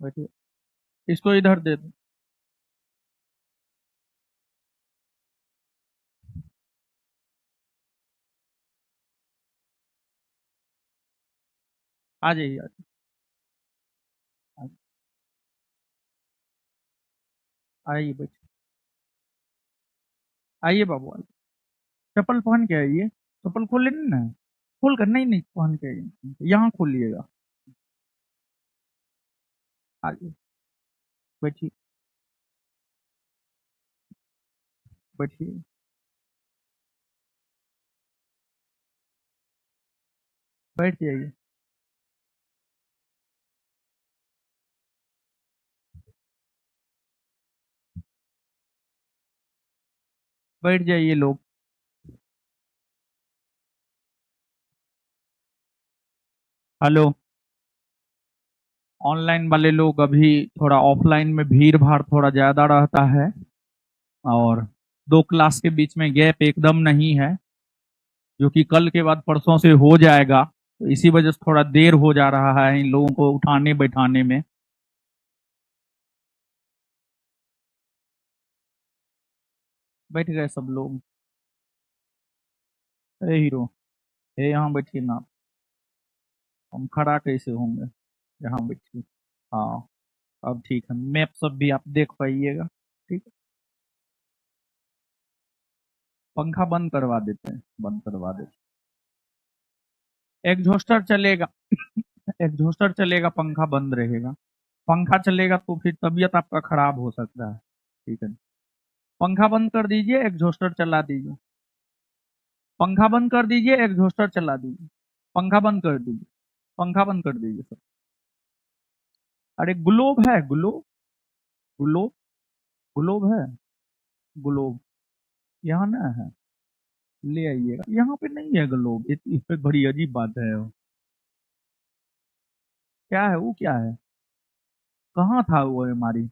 बैठिए, इसको इधर दे दो। आ जाइए, आ जाइए, आइए बैठिए। आइए बाबू, आइए। चप्पल पहन के आइए। चप्पल खोल लेनी ना। खोल कर, नहीं नहीं, पहन के आइए, यहाँ खोलिएगा। आइए, बैठिए, बैठिए, बैठ जाइए। बैठ जाइए लोग। हेलो। ऑनलाइन वाले लोग अभी थोड़ा, ऑफलाइन में भीड़ भाड़ थोड़ा ज्यादा रहता है, और दो क्लास के बीच में गैप एकदम नहीं है, जो कि कल के बाद परसों से हो जाएगा। तो इसी वजह से थोड़ा देर हो जा रहा है इन लोगों को उठाने बैठाने में। बैठ गए सब लोग। अरे हीरो, ये यहाँ बैठिए ना। हम खड़ा कैसे होंगे? यहाँ बैठिए। हाँ, अब ठीक है, मैप सब भी आप देख पाइएगा। ठीक है। पंखा बंद करवा देते हैं, बंद करवा देते हैं। एग्जॉस्टर चलेगा। एग्जॉस्टर चलेगा, पंखा बंद रहेगा। पंखा चलेगा तो फिर तबीयत आपका खराब हो सकता है। ठीक है। पंखा बंद कर दीजिए, एग्जॉस्टर चला दीजिए। पंखा बंद कर दीजिए, एग्जॉस्टर चला दीजिए। पंखा बंद कर दीजिए। पंखा बंद कर दीजिए सर। अरे ग्लोब है, ग्लोब। ग्लोब। ग्लोब है। ग्लोब यहाँ ना है। ले आइएगा, यहाँ पे नहीं है ग्लोब। इस पे बड़ी अजीब बात है वो। क्या है वो, क्या है? कहाँ था वो हमारी?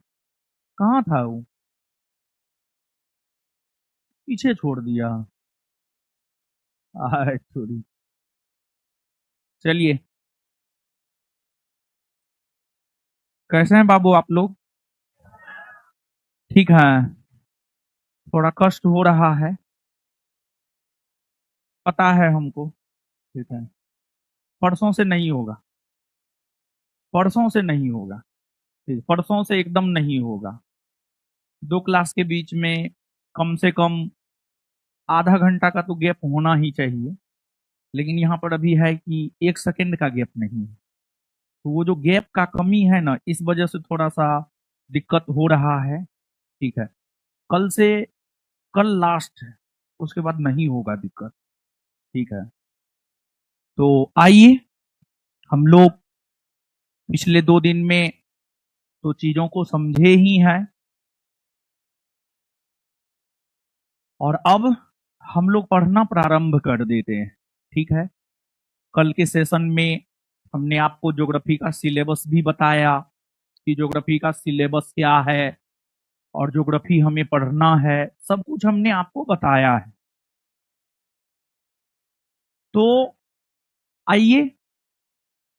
कहाँ था वो? पीछे छोड़ दिया। आय छोड़ी। चलिए। कैसे हैं बाबू आप लोग? ठीक है। थोड़ा कष्ट हो रहा है, पता है हमको। ठीक है। परसों से नहीं होगा। परसों से नहीं होगा। ठीक, परसों से एकदम नहीं होगा। दो क्लास के बीच में कम से कम आधा घंटा का तो गैप होना ही चाहिए। लेकिन यहाँ पर अभी है कि 1 सेकंड का गैप नहीं है। तो वो जो गैप का कमी है ना, इस वजह से थोड़ा सा दिक्कत हो रहा है। ठीक है। कल से, कल लास्ट है, उसके बाद नहीं होगा दिक्कत। ठीक है। तो आइए, हम लोग पिछले 2 दिन में तो चीजों को समझे ही हैं, और अब हम लोग पढ़ना प्रारंभ कर देते हैं। ठीक है। कल के सेशन में हमने आपको ज्योग्राफी का सिलेबस भी बताया कि ज्योग्राफी का सिलेबस क्या है, और ज्योग्राफी हमें पढ़ना है, सब कुछ हमने आपको बताया है। तो आइए,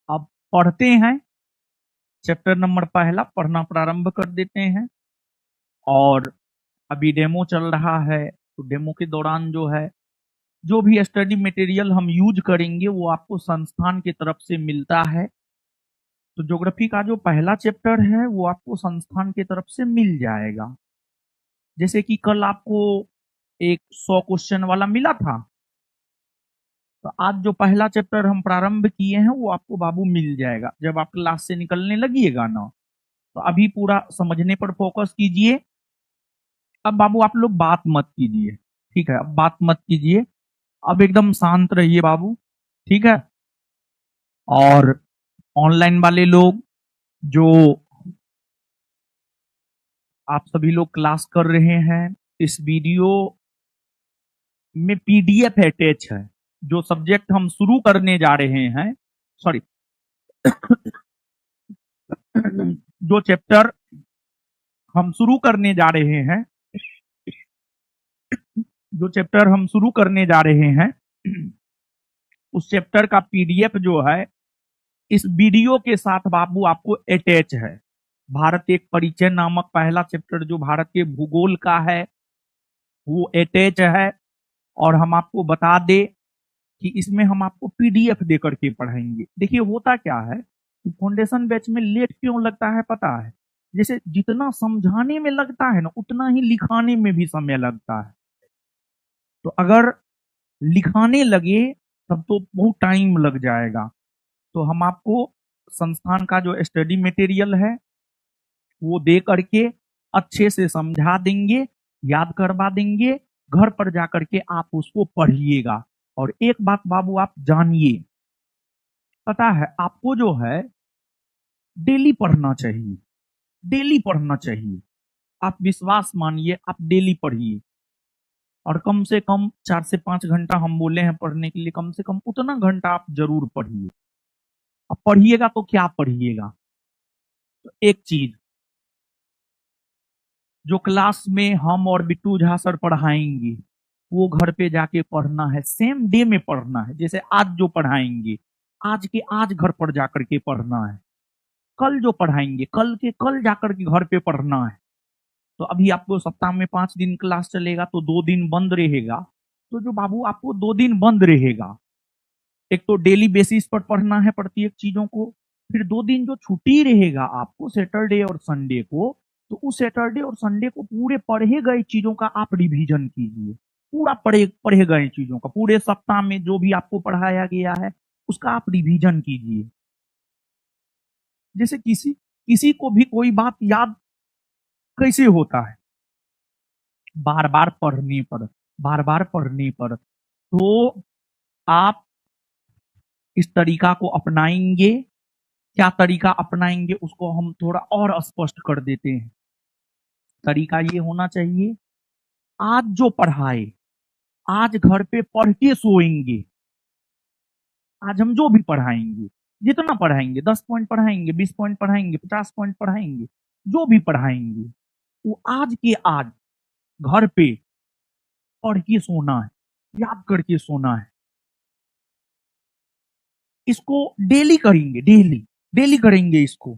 अब पढ़ते हैं। चैप्टर नंबर पहला पढ़ना प्रारंभ कर देते हैं। और अभी डेमो चल रहा है, तो डेमो के दौरान जो है, जो भी स्टडी मटेरियल हम यूज करेंगे वो आपको संस्थान की तरफ से मिलता है। तो ज्योग्राफी का जो पहला चैप्टर है वो आपको संस्थान की तरफ से मिल जाएगा। जैसे कि कल आपको एक 100 क्वेश्चन वाला मिला था, तो आज जो पहला चैप्टर हम प्रारंभ किए हैं वो आपको बाबू मिल जाएगा जब आप क्लास से निकलने लगिएगा ना। तो अभी पूरा समझने पर फोकस कीजिए। अब बाबू आप लोग बात मत कीजिए। ठीक है, अब बात मत कीजिए। अब एकदम शांत रहिए बाबू। ठीक है। और ऑनलाइन वाले लोग, जो आप सभी लोग क्लास कर रहे हैं, इस वीडियो में पीडीएफ अटैच है। जो सब्जेक्ट हम शुरू करने जा रहे हैं, सॉरी, जो चैप्टर हम शुरू करने जा रहे हैं, जो चैप्टर हम शुरू करने जा रहे हैं, उस चैप्टर का पीडीएफ जो है इस वीडियो के साथ बाबू आपको अटैच है। भारत एक परिचय नामक पहला चैप्टर जो भारत के भूगोल का है वो अटैच है। और हम आपको बता दे कि इसमें हम आपको पीडीएफ दे करके पढ़ाएंगे। देखिए होता क्या है, फाउंडेशन बैच में लेट क्यों लगता है पता है? जैसे जितना समझाने में लगता है ना उतना ही लिखाने में भी समय लगता है। तो अगर लिखाने लगे तब तो बहुत टाइम लग जाएगा। तो हम आपको संस्थान का जो स्टडी मटेरियल है वो दे करके अच्छे से समझा देंगे, याद करवा देंगे। घर पर जाकर के आप उसको पढ़िएगा। और एक बात बाबू आप जानिए, पता है आपको जो है डेली पढ़ना चाहिए, डेली पढ़ना चाहिए। आप विश्वास मानिए, आप डेली पढ़िए। और कम से कम 4 से 5 घंटा हम बोले हैं पढ़ने के लिए, कम से कम उतना घंटा आप जरूर पढ़िए। अब पढ़िएगा तो क्या पढ़िएगा? तो एक चीज जो क्लास में हम और बिट्टू झा सर पढ़ाएंगे वो घर पे जाके पढ़ना है, सेम डे में पढ़ना है। जैसे आज जो पढ़ाएंगे आज के आज घर पर जाकर के पढ़ना है। कल जो पढ़ाएंगे कल के कल जाकर के घर पे पढ़ना है। तो अभी आपको सप्ताह में 5 दिन क्लास चलेगा तो 2 दिन बंद रहेगा। तो जो बाबू आपको 2 दिन बंद रहेगा, एक तो डेली बेसिस पर पढ़ना है प्रत्येक चीजों को। फिर 2 दिन जो छुट्टी रहेगा आपको सैटरडे और संडे को, तो उस सैटरडे और संडे को पूरे पढ़े गए चीजों का आप रिवीजन कीजिए। पूरा पढ़े पढ़े गए चीजों का पूरे सप्ताह में जो भी आपको पढ़ाया गया है उसका आप रिवीजन कीजिए। जैसे किसी किसी को भी कोई बात याद कैसे होता है? बार बार पढ़ने पर, बार बार पढ़ने पर। तो आप इस तरीका को अपनाएंगे। क्या तरीका अपनाएंगे उसको हम थोड़ा और स्पष्ट कर देते हैं। तरीका ये होना चाहिए, आज जो पढ़ाए आज घर पे पढ़ के सोएंगे। आज हम जो भी पढ़ाएंगे, जितना पढ़ाएंगे, 10 पॉइंट पढ़ाएंगे, 20 पॉइंट पढ़ाएंगे, 50 पॉइंट पढ़ाएंगे, जो भी पढ़ाएंगे वो आज के आज घर पे पढ़ के सोना है, याद करके सोना है। इसको डेली करेंगे, डेली डेली करेंगे इसको।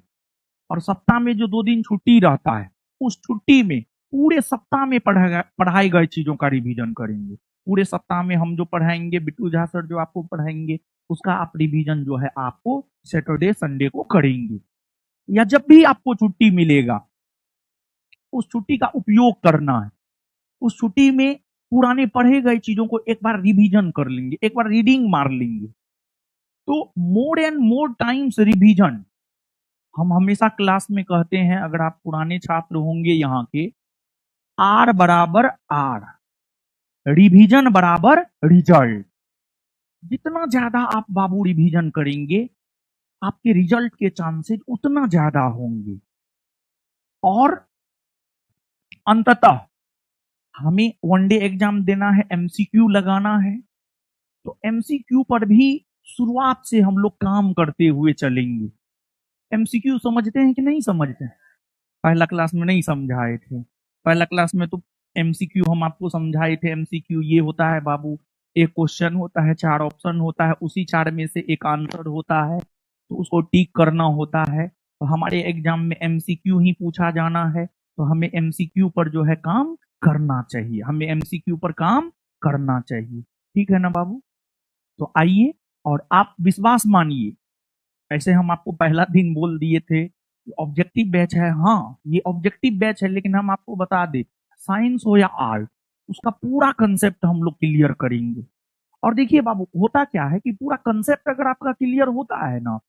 और सप्ताह में जो 2 दिन छुट्टी रहता है उस छुट्टी में पूरे सप्ताह में पढ़ाए गए चीजों का रिवीजन करेंगे। पूरे सप्ताह में हम जो पढ़ाएंगे, बिट्टू झा सर जो आपको पढ़ाएंगे उसका आप रिवीजन जो है आपको सैटरडे संडे को करेंगे। या जब भी आपको छुट्टी मिलेगा उस छुट्टी का उपयोग करना है। उस छुट्टी में पुराने पढ़े गए चीजों को एक बार रिवीजन कर लेंगे, एक बार रीडिंग मार लेंगे। तो more and more times revision. हम हमेशा क्लास में कहते हैं, अगर आप पुराने छात्र होंगे यहाँ के, आर बराबर आर, रिवीजन बराबर रिजल्ट। जितना ज्यादा आप बाबू रिवीजन करेंगे आपके रिजल्ट के चांसेस उतना ज्यादा होंगे। और अंततः हमें वनडे एग्जाम देना है, एमसीक्यू लगाना है। तो एमसीक्यू पर भी शुरुआत से हम लोग काम करते हुए चलेंगे। एमसीक्यू समझते हैं कि नहीं समझते हैं? पहला क्लास में नहीं समझाए थे। पहला क्लास में तो एमसीक्यू हम आपको समझाए थे। एमसीक्यू ये होता है बाबू, एक क्वेश्चन होता है, 4 ऑप्शन होता है, उसी 4 में से एक आंसर होता है, तो उसको टिक करना होता है। तो हमारे एग्जाम में एमसीक्यू ही पूछा जाना है, तो हमें एमसीक्यू पर जो है काम करना चाहिए, हमें एमसीक्यू पर काम करना चाहिए। ठीक है ना बाबू? तो आइए और आप विश्वास मानिए, ऐसे हम आपको पहला दिन बोल दिए थे ऑब्जेक्टिव बैच है। हाँ ये ऑब्जेक्टिव बैच है, लेकिन हम आपको बता दे साइंस हो या आर्ट उसका पूरा कंसेप्ट हम लोग क्लियर करेंगे। और देखिए बाबू होता क्या है कि पूरा कंसेप्ट अगर आपका क्लियर होता है ना,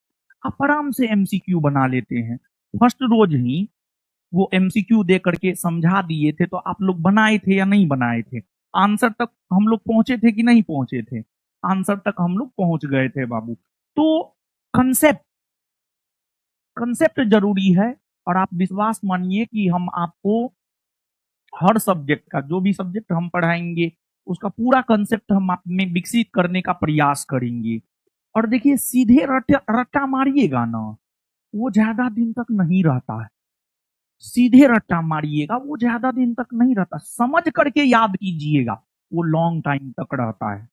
आप आराम से एमसीक्यू बना लेते हैं। फर्स्ट रोज ही वो एमसीक्यू दे करके समझा दिए थे, तो आप लोग बनाए थे या नहीं बनाए थे? आंसर तक हम लोग पहुंचे थे कि नहीं पहुंचे थे? आंसर तक हम लोग पहुंच गए थे बाबू। तो कंसेप्ट कंसेप्ट जरूरी है। और आप विश्वास मानिए कि हम आपको हर सब्जेक्ट का, जो भी सब्जेक्ट हम पढ़ाएंगे उसका पूरा कंसेप्ट हम आप में विकसित करने का प्रयास करेंगे। और देखिए सीधे रट्टा रट्टा मारिएगा ना वो ज्यादा दिन तक नहीं रहता है। सीधे रट्टा मारिएगा वो ज्यादा दिन तक नहीं रहता, समझ करके याद कीजिएगा वो लॉन्ग टाइम तक रहता है।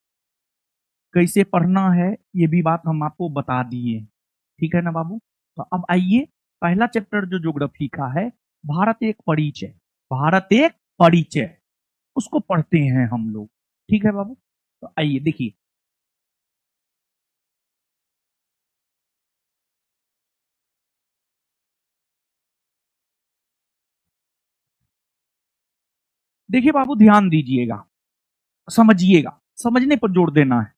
कैसे पढ़ना है ये भी बात हम आपको बता दिए। ठीक है ना बाबू? तो अब आइए पहला चैप्टर जो ज्योग्राफी का है, भारत एक परिचय, भारत एक परिचय, उसको पढ़ते हैं हम लोग। ठीक है बाबू, तो आइए देखिए। देखिए बाबू, ध्यान दीजिएगा, समझिएगा, समझने पर जोर देना है।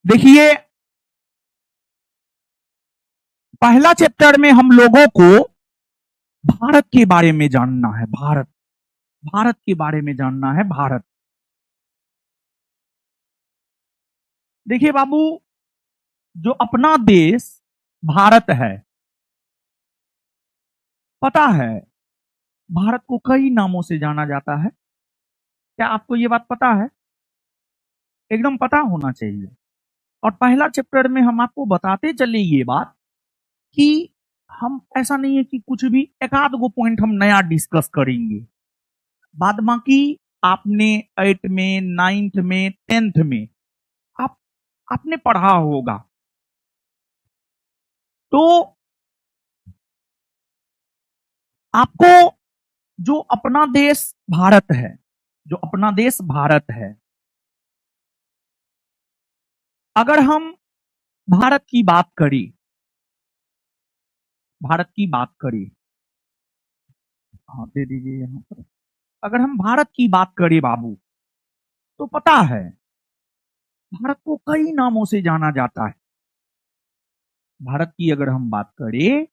देखिए, पहला चैप्टर में हम लोगों को भारत के बारे में जानना है। भारत, भारत के बारे में जानना है। भारत, देखिए बाबू, जो अपना देश भारत है, पता है भारत को कई नामों से जाना जाता है। क्या आपको ये बात पता है? एकदम पता होना चाहिए। और पहला चैप्टर में हम आपको बताते चले ये बात कि हम, ऐसा नहीं है कि कुछ भी एक आध गो पॉइंट हम नया डिस्कस करेंगे, बाद बाकी आपने 8 में, 9th में, 10th में आप आपने पढ़ा होगा। तो आपको जो अपना देश भारत है, जो अपना देश भारत है, अगर हम भारत की बात करें, भारत की बात करें, हाँ दे दीजिए यहां पर। अगर हम भारत की बात करें बाबू, तो पता है भारत को कई नामों से जाना जाता है। भारत की अगर हम बात करें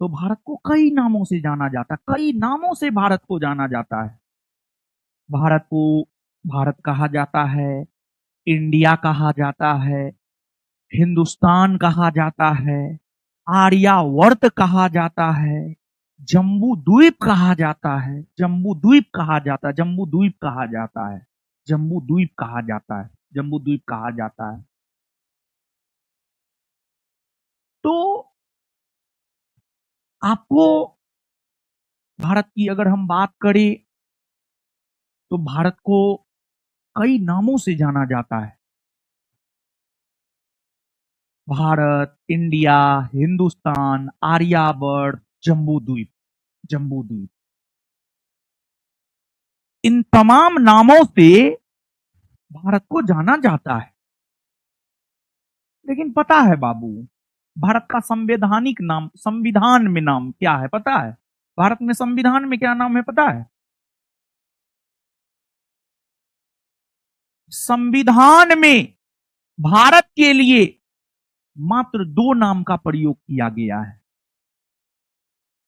तो भारत को कई नामों से जाना जाता है, कई नामों से भारत को जाना जाता है। भारत को भारत कहा जाता है, इंडिया कहा जाता है, हिंदुस्तान कहा जाता है, आर्यावर्त कहा जाता है, जम्बू द्वीप कहा जाता है, जम्बू द्वीप कहा जाता है, जम्बू द्वीप कहा जाता है, जम्बू द्वीप कहा जाता है, जम्बू द्वीप कहा जाता है। तो आपको भारत की अगर हम बात करें तो भारत को कई नामों से जाना जाता है। भारत, इंडिया, हिंदुस्तान, आर्यावर्त, जम्बू द्वीप, जम्बू द्वीप, इन तमाम नामों से भारत को जाना जाता है। लेकिन पता है बाबू, भारत का संवैधानिक नाम, संविधान में नाम क्या है पता है? भारत में संविधान में क्या नाम है पता है? संविधान में भारत के लिए मात्र 2 नाम का प्रयोग किया गया है,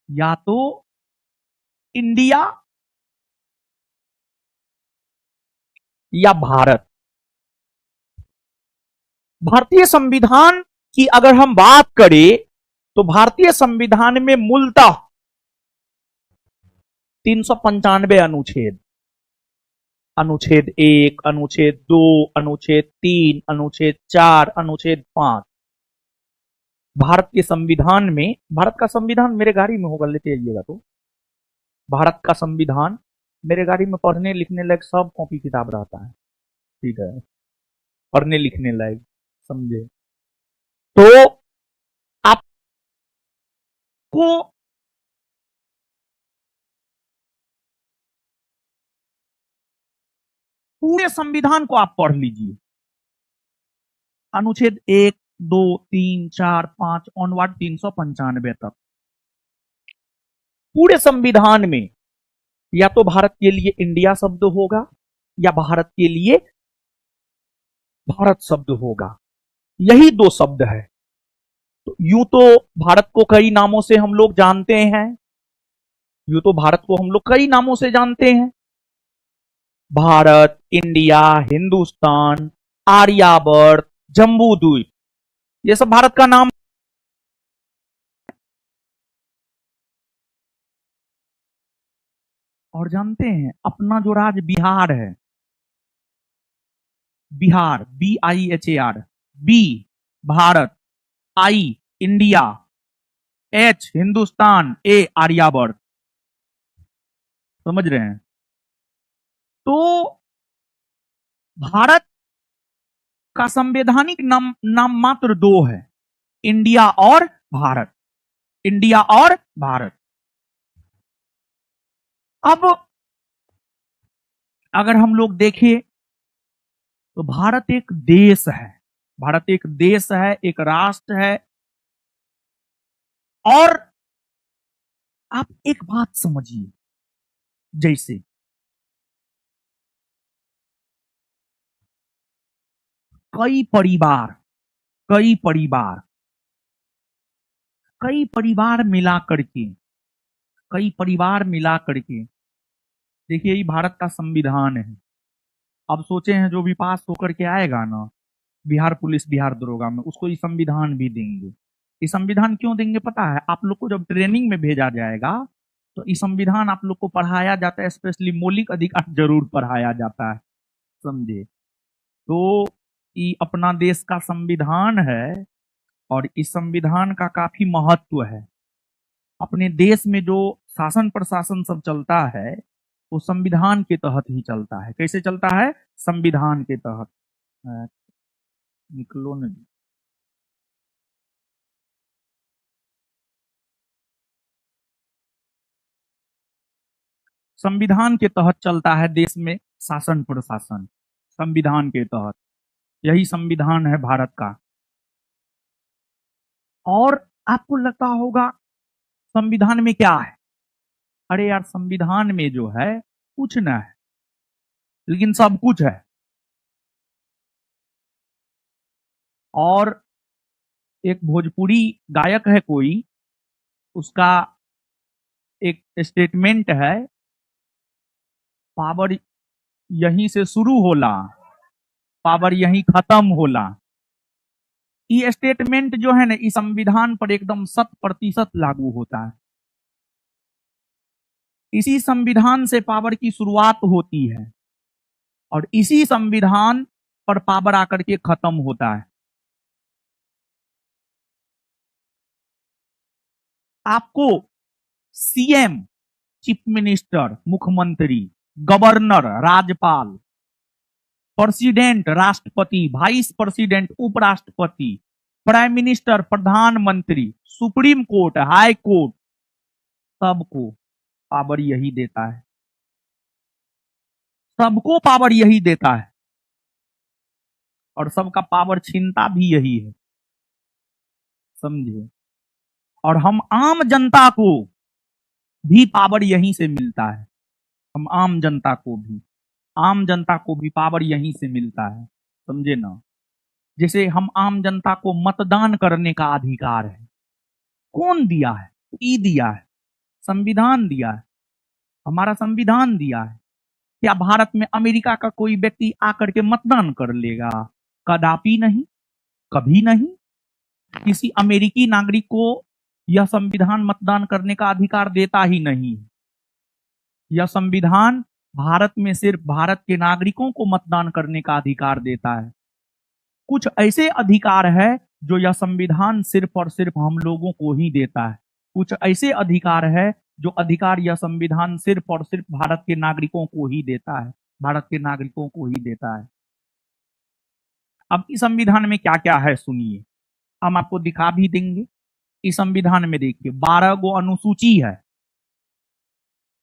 या तो इंडिया या भारत। भारतीय संविधान की अगर हम बात करें तो भारतीय संविधान में मूलतः 395 अनुच्छेद, अनुच्छेद 1, अनुच्छेद 2, अनुच्छेद 3, अनुच्छेद 4, अनुच्छेद 5, भारत के संविधान में, भारत का संविधान मेरे गाड़ी में होगा, लेते आइएगा। तो भारत का संविधान मेरे गाड़ी में पढ़ने लिखने लायक सब कॉपी किताब रहता है, ठीक है, पढ़ने लिखने लायक, समझे? तो आपको पूरे संविधान को आप पढ़ लीजिए, अनुच्छेद 1, 2, 3, 4, 5 ऑनवर्ड 395 तक, पूरे संविधान में या तो भारत के लिए इंडिया शब्द होगा या भारत के लिए भारत शब्द होगा, यही 2 शब्द है। तो यूं तो भारत को कई नामों से हम लोग जानते हैं, यूं तो भारत को हम लोग कई नामों से जानते हैं, भारत, इंडिया, हिंदुस्तान, आर्यावर्त, जम्बू द्वीप, ये सब भारत का नाम। और जानते हैं अपना जो राज्य बिहार है, Bihar, BIHAR, B Bharat, I India, H Hindustan, A Aryavarta, समझ रहे हैं? तो भारत का संवैधानिक नाम मात्र 2 है, इंडिया और भारत, इंडिया और भारत। अब अगर हम लोग देखें तो भारत एक देश है, भारत एक देश है, एक राष्ट्र है। और आप एक बात समझिए, जैसे कई परिवार कई परिवार कई परिवार मिला करके कई परिवार मिला करके देखिए, ये भारत का संविधान है। अब सोचे हैं जो भी पास होकर के आएगा ना, बिहार पुलिस, बिहार दरोगा में, उसको ये संविधान भी देंगे। ये संविधान क्यों देंगे पता है? आप लोग को जब ट्रेनिंग में भेजा जाएगा तो ये संविधान आप लोग को पढ़ाया जाता है, स्पेशली मौलिक अधिकार जरूर पढ़ाया जाता है, समझे? तो ये अपना देश का संविधान है और इस संविधान का काफी महत्व है। अपने देश में जो शासन प्रशासन सब चलता है वो संविधान के तहत ही चलता है। कैसे चलता है? संविधान के तहत। निकलो नहीं। संविधान के तहत चलता है देश में शासन प्रशासन, संविधान के तहत। यही संविधान है भारत का। और आपको लगता होगा संविधान में क्या है? अरे यार, संविधान में जो है कुछ ना है, लेकिन सब कुछ है। और एक भोजपुरी गायक है कोई, उसका एक स्टेटमेंट है, पावर यहीं से शुरू होला, पावर यहीं खत्म होला। ये स्टेटमेंट जो है ना, इस संविधान पर एकदम 100% लागू होता है। इसी संविधान से पावर की शुरुआत होती है और इसी संविधान पर पावर आकर के खत्म होता है। आपको सीएम, चीफ मिनिस्टर, मुख्यमंत्री, गवर्नर, राज्यपाल, प्रेसिडेंट, राष्ट्रपति, वाइस प्रेसिडेंट, उपराष्ट्रपति, प्राइम मिनिस्टर, प्रधानमंत्री, सुप्रीम कोर्ट, हाई कोर्ट, सबको पावर यही देता है। सबको पावर यही देता है और सबका पावर छीनता भी यही है, समझे? और हम आम जनता को भी पावर यहीं से मिलता है। हम आम जनता को भी पावर यहीं से मिलता है, समझे ना? जैसे हम आम जनता को मतदान करने का अधिकार है, कौन दिया है? ई दिया है, संविधान दिया है, हमारा संविधान दिया है। क्या भारत में अमेरिका का कोई व्यक्ति आकर के मतदान कर लेगा? कदापि नहीं, कभी नहीं। किसी अमेरिकी नागरिक को यह संविधान मतदान करने का अधिकार देता ही नहीं। यह संविधान भारत में सिर्फ भारत के नागरिकों को मतदान करने का अधिकार देता है। कुछ ऐसे अधिकार है जो यह संविधान सिर्फ और सिर्फ हम लोगों को ही देता है। कुछ ऐसे अधिकार है जो अधिकार यह संविधान सिर्फ और सिर्फ भारत के नागरिकों को ही देता है, भारत के नागरिकों को ही देता है। अब इस संविधान में क्या क्या है सुनिए, हम आपको दिखा भी देंगे। इस संविधान में देखिए 12 गो अनुसूची है,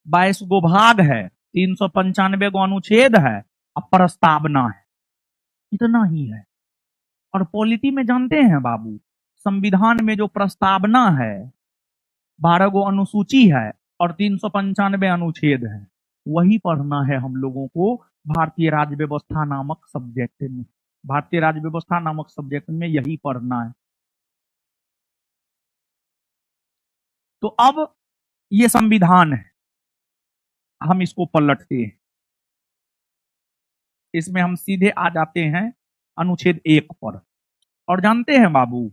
22 गो भाग है, 395 गो अनुच्छेद है और प्रस्तावना है। इतना ही है। और पॉलिटी में जानते हैं बाबू, संविधान में जो प्रस्तावना है, 12 गो अनुसूची है और 395 अनुच्छेद है, वही पढ़ना है हम लोगों को भारतीय राज्य व्यवस्था नामक सब्जेक्ट में। भारतीय राज्य व्यवस्था नामक सब्जेक्ट में यही पढ़ना है। तो अब ये संविधान है, हम इसको पलटते हैं। इसमें हम सीधे आ जाते हैं अनुच्छेद 1 पर। और जानते हैं बाबू,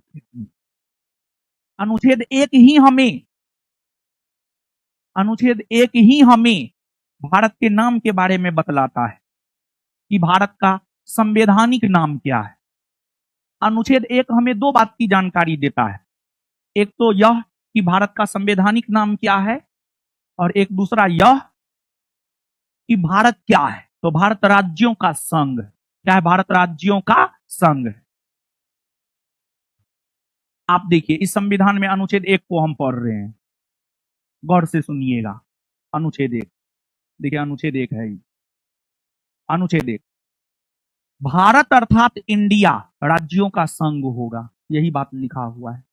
अनुच्छेद 1 ही हमें भारत के नाम के बारे में बतलाता है कि भारत का संवैधानिक नाम क्या है। अनुच्छेद 1 हमें दो बात की जानकारी देता है, एक तो यह कि भारत का संवैधानिक नाम क्या है और एक दूसरा यह कि भारत क्या है। तो भारत राज्यों का संघ, क्या है? भारत राज्यों का संघ। आप देखिए इस संविधान में अनुच्छेद 1 को हम पढ़ रहे हैं, गौर से सुनिएगा। अनुच्छेद 1, देखिए अनुच्छेद 1 है ये। अनुच्छेद 1, भारत अर्थात इंडिया राज्यों का संघ होगा, यही बात लिखा हुआ है।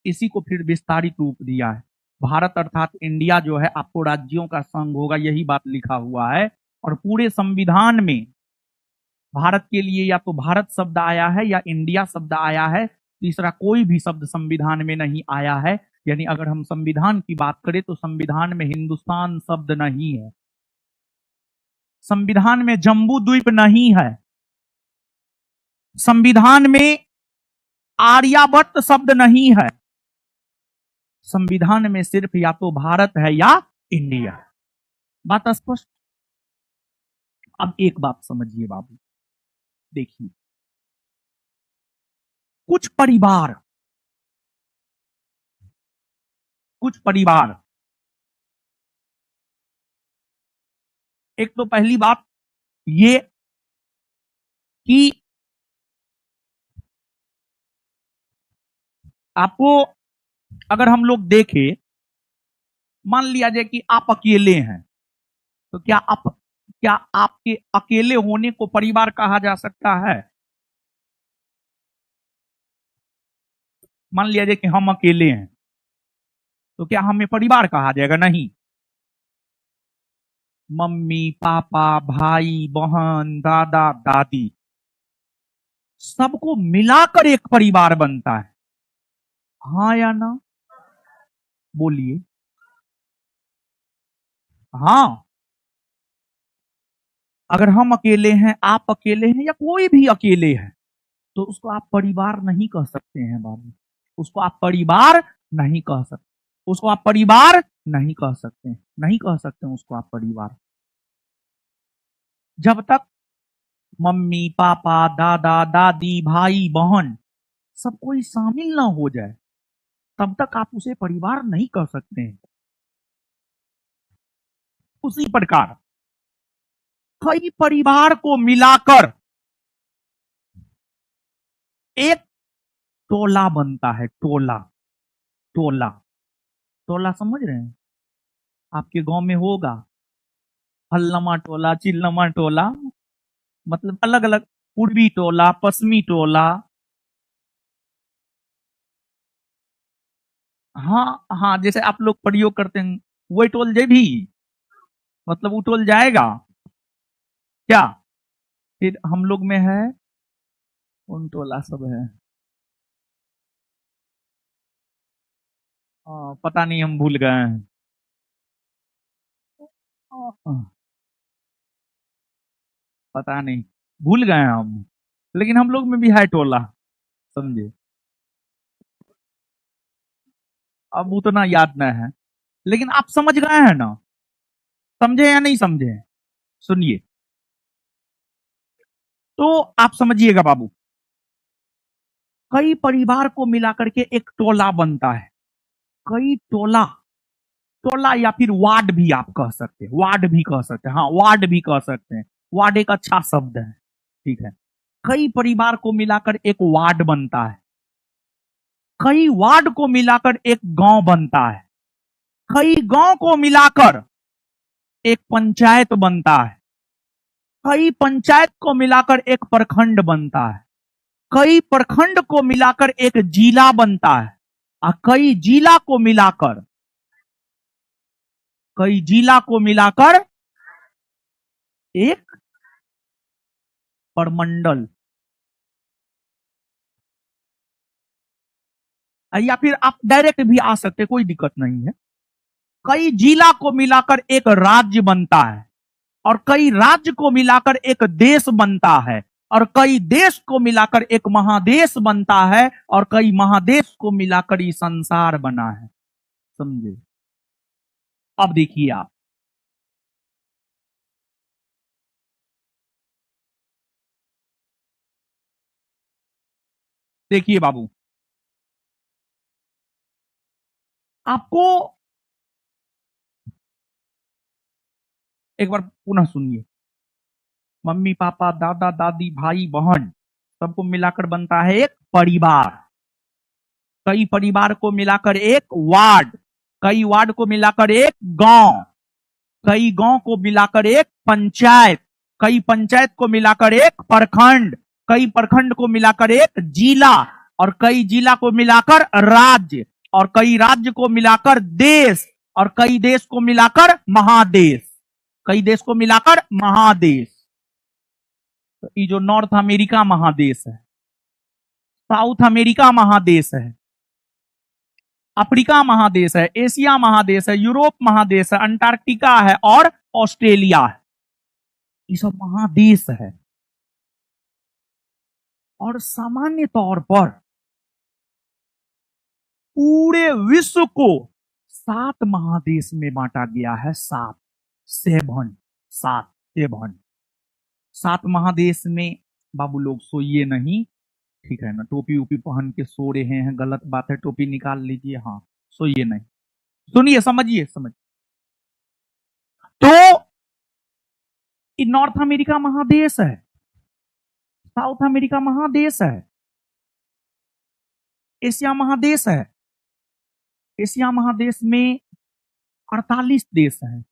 इसी को फिर विस्तारित रूप दिया है, भारत अर्थात इंडिया जो है आपको राज्यों का संघ होगा, यही बात लिखा हुआ है। और पूरे संविधान में भारत के लिए या तो भारत शब्द आया है या इंडिया शब्द आया है, तीसरा कोई भी शब्द संविधान में नहीं आया है। यानी अगर हम संविधान की बात करें तो संविधान में हिंदुस्तान शब्द नहीं है, संविधान में जम्बू द्वीप नहीं है, संविधान में आर्यावर्त शब्द नहीं है, संविधान में सिर्फ या तो भारत है या इंडिया। बात स्पष्ट। अब एक बात समझिए बाबू, देखिए कुछ परिवार, एक तो पहली बात ये कि आपको अगर हम लोग देखें, मान लिया जाए कि आप अकेले हैं, तो क्या आपके अकेले होने को परिवार कहा जा सकता है? मान लिया जाए कि हम अकेले हैं, तो क्या हमें परिवार कहा जाएगा? नहीं। मम्मी पापा भाई बहन दादा दादी सबको मिलाकर एक परिवार बनता है, हाँ या ना? बोलिए। हाँ, अगर हम अकेले हैं, आप अकेले हैं या कोई भी अकेले है, तो उसको आप परिवार नहीं कह सकते हैं बाबू, उसको आप परिवार नहीं कह सकते, उसको आप परिवार नहीं कह सकते, नहीं कह सकते उसको आप परिवार। जब तक मम्मी पापा दादा दादी भाई बहन सब कोई शामिल ना हो जाए, तब तक आप उसे परिवार नहीं कह सकते हैं। उसी प्रकार कई परिवार को मिलाकर एक टोला बनता है, टोला। टोला, टोला समझ रहे हैं? आपके गांव में होगा हल्लमा टोला चिल्लमा टोला, मतलब अलग अलग, पूर्वी टोला पश्चिमी टोला। हाँ हाँ, जैसे आप लोग प्रयोग करते हैं वही टोल जे भी, मतलब वो टोल जाएगा क्या? फिर हम लोग में है कौन टोला सब है, पता नहीं, हम भूल गए हैं। पता नहीं, भूल गए हैं हम, लेकिन हम लोग में भी है टोला, समझे? अब उतना याद नहीं है, लेकिन आप समझ गए हैं ना? समझे या नहीं समझे? सुनिए, तो आप समझिएगा बाबू, कई परिवार को मिलाकर के एक टोला बनता है। कई टोला, टोला या फिर वार्ड भी आप कह सकते हैं, वार्ड भी कह सकते हैं, हाँ वार्ड भी कह सकते हैं, वार्ड एक अच्छा शब्द है, ठीक है। कई परिवार को मिलाकर एक वार्ड बनता है, कई वार्ड को मिलाकर एक गांव बनता है, कई गांव को मिलाकर एक पंचायत बनता है, कई पंचायत को मिलाकर एक प्रखंड बनता है, कई प्रखंड को मिलाकर एक जिला बनता है, और कई जिला को मिलाकर एक प्रमंडल, या फिर आप डायरेक्ट भी आ सकते, कोई दिक्कत नहीं है। कई जिला को मिलाकर एक राज्य बनता है, और कई राज्य को मिलाकर एक देश बनता है, और कई देश को मिलाकर एक महादेश बनता है, और कई महादेश को मिलाकर ये संसार बना है, समझे? अब देखिए आप, देखिए बाबू, आपको एक बार पुनः सुनिए, मम्मी पापा दादा दादी भाई बहन सबको मिलाकर बनता है एक परिवार, कई परिवार को मिलाकर एक वार्ड, कई वार्ड को मिलाकर एक गांव, कई गांव को मिलाकर एक पंचायत, कई पंचायत को मिलाकर एक प्रखंड, कई प्रखंड को मिलाकर एक जिला, और कई जिला को मिलाकर राज्य, और कई राज्य को मिलाकर देश, और कई देश को मिलाकर महादेश, कई देश को मिलाकर महादेश। तो ये जो नॉर्थ अमेरिका महादेश है, साउथ अमेरिका महादेश है, अफ्रीका महादेश है, एशिया महादेश है, यूरोप महादेश है, अंटार्कटिका है और ऑस्ट्रेलिया है, ये सब महादेश है। और सामान्य तौर पर पूरे विश्व को 7 महादेश में बांटा गया है। 7 महादेश में बाबू लोग सोइए नहीं, ठीक है ना, टोपी उपी पहन के सो रहे हैं, गलत बात है, टोपी निकाल लीजिए, हाँ सोइए नहीं, सुनिए, समझिए। तो ये नॉर्थ अमेरिका महादेश है, साउथ अमेरिका महादेश है, एशिया महादेश है। एशिया महादेश में 48 देश हैं,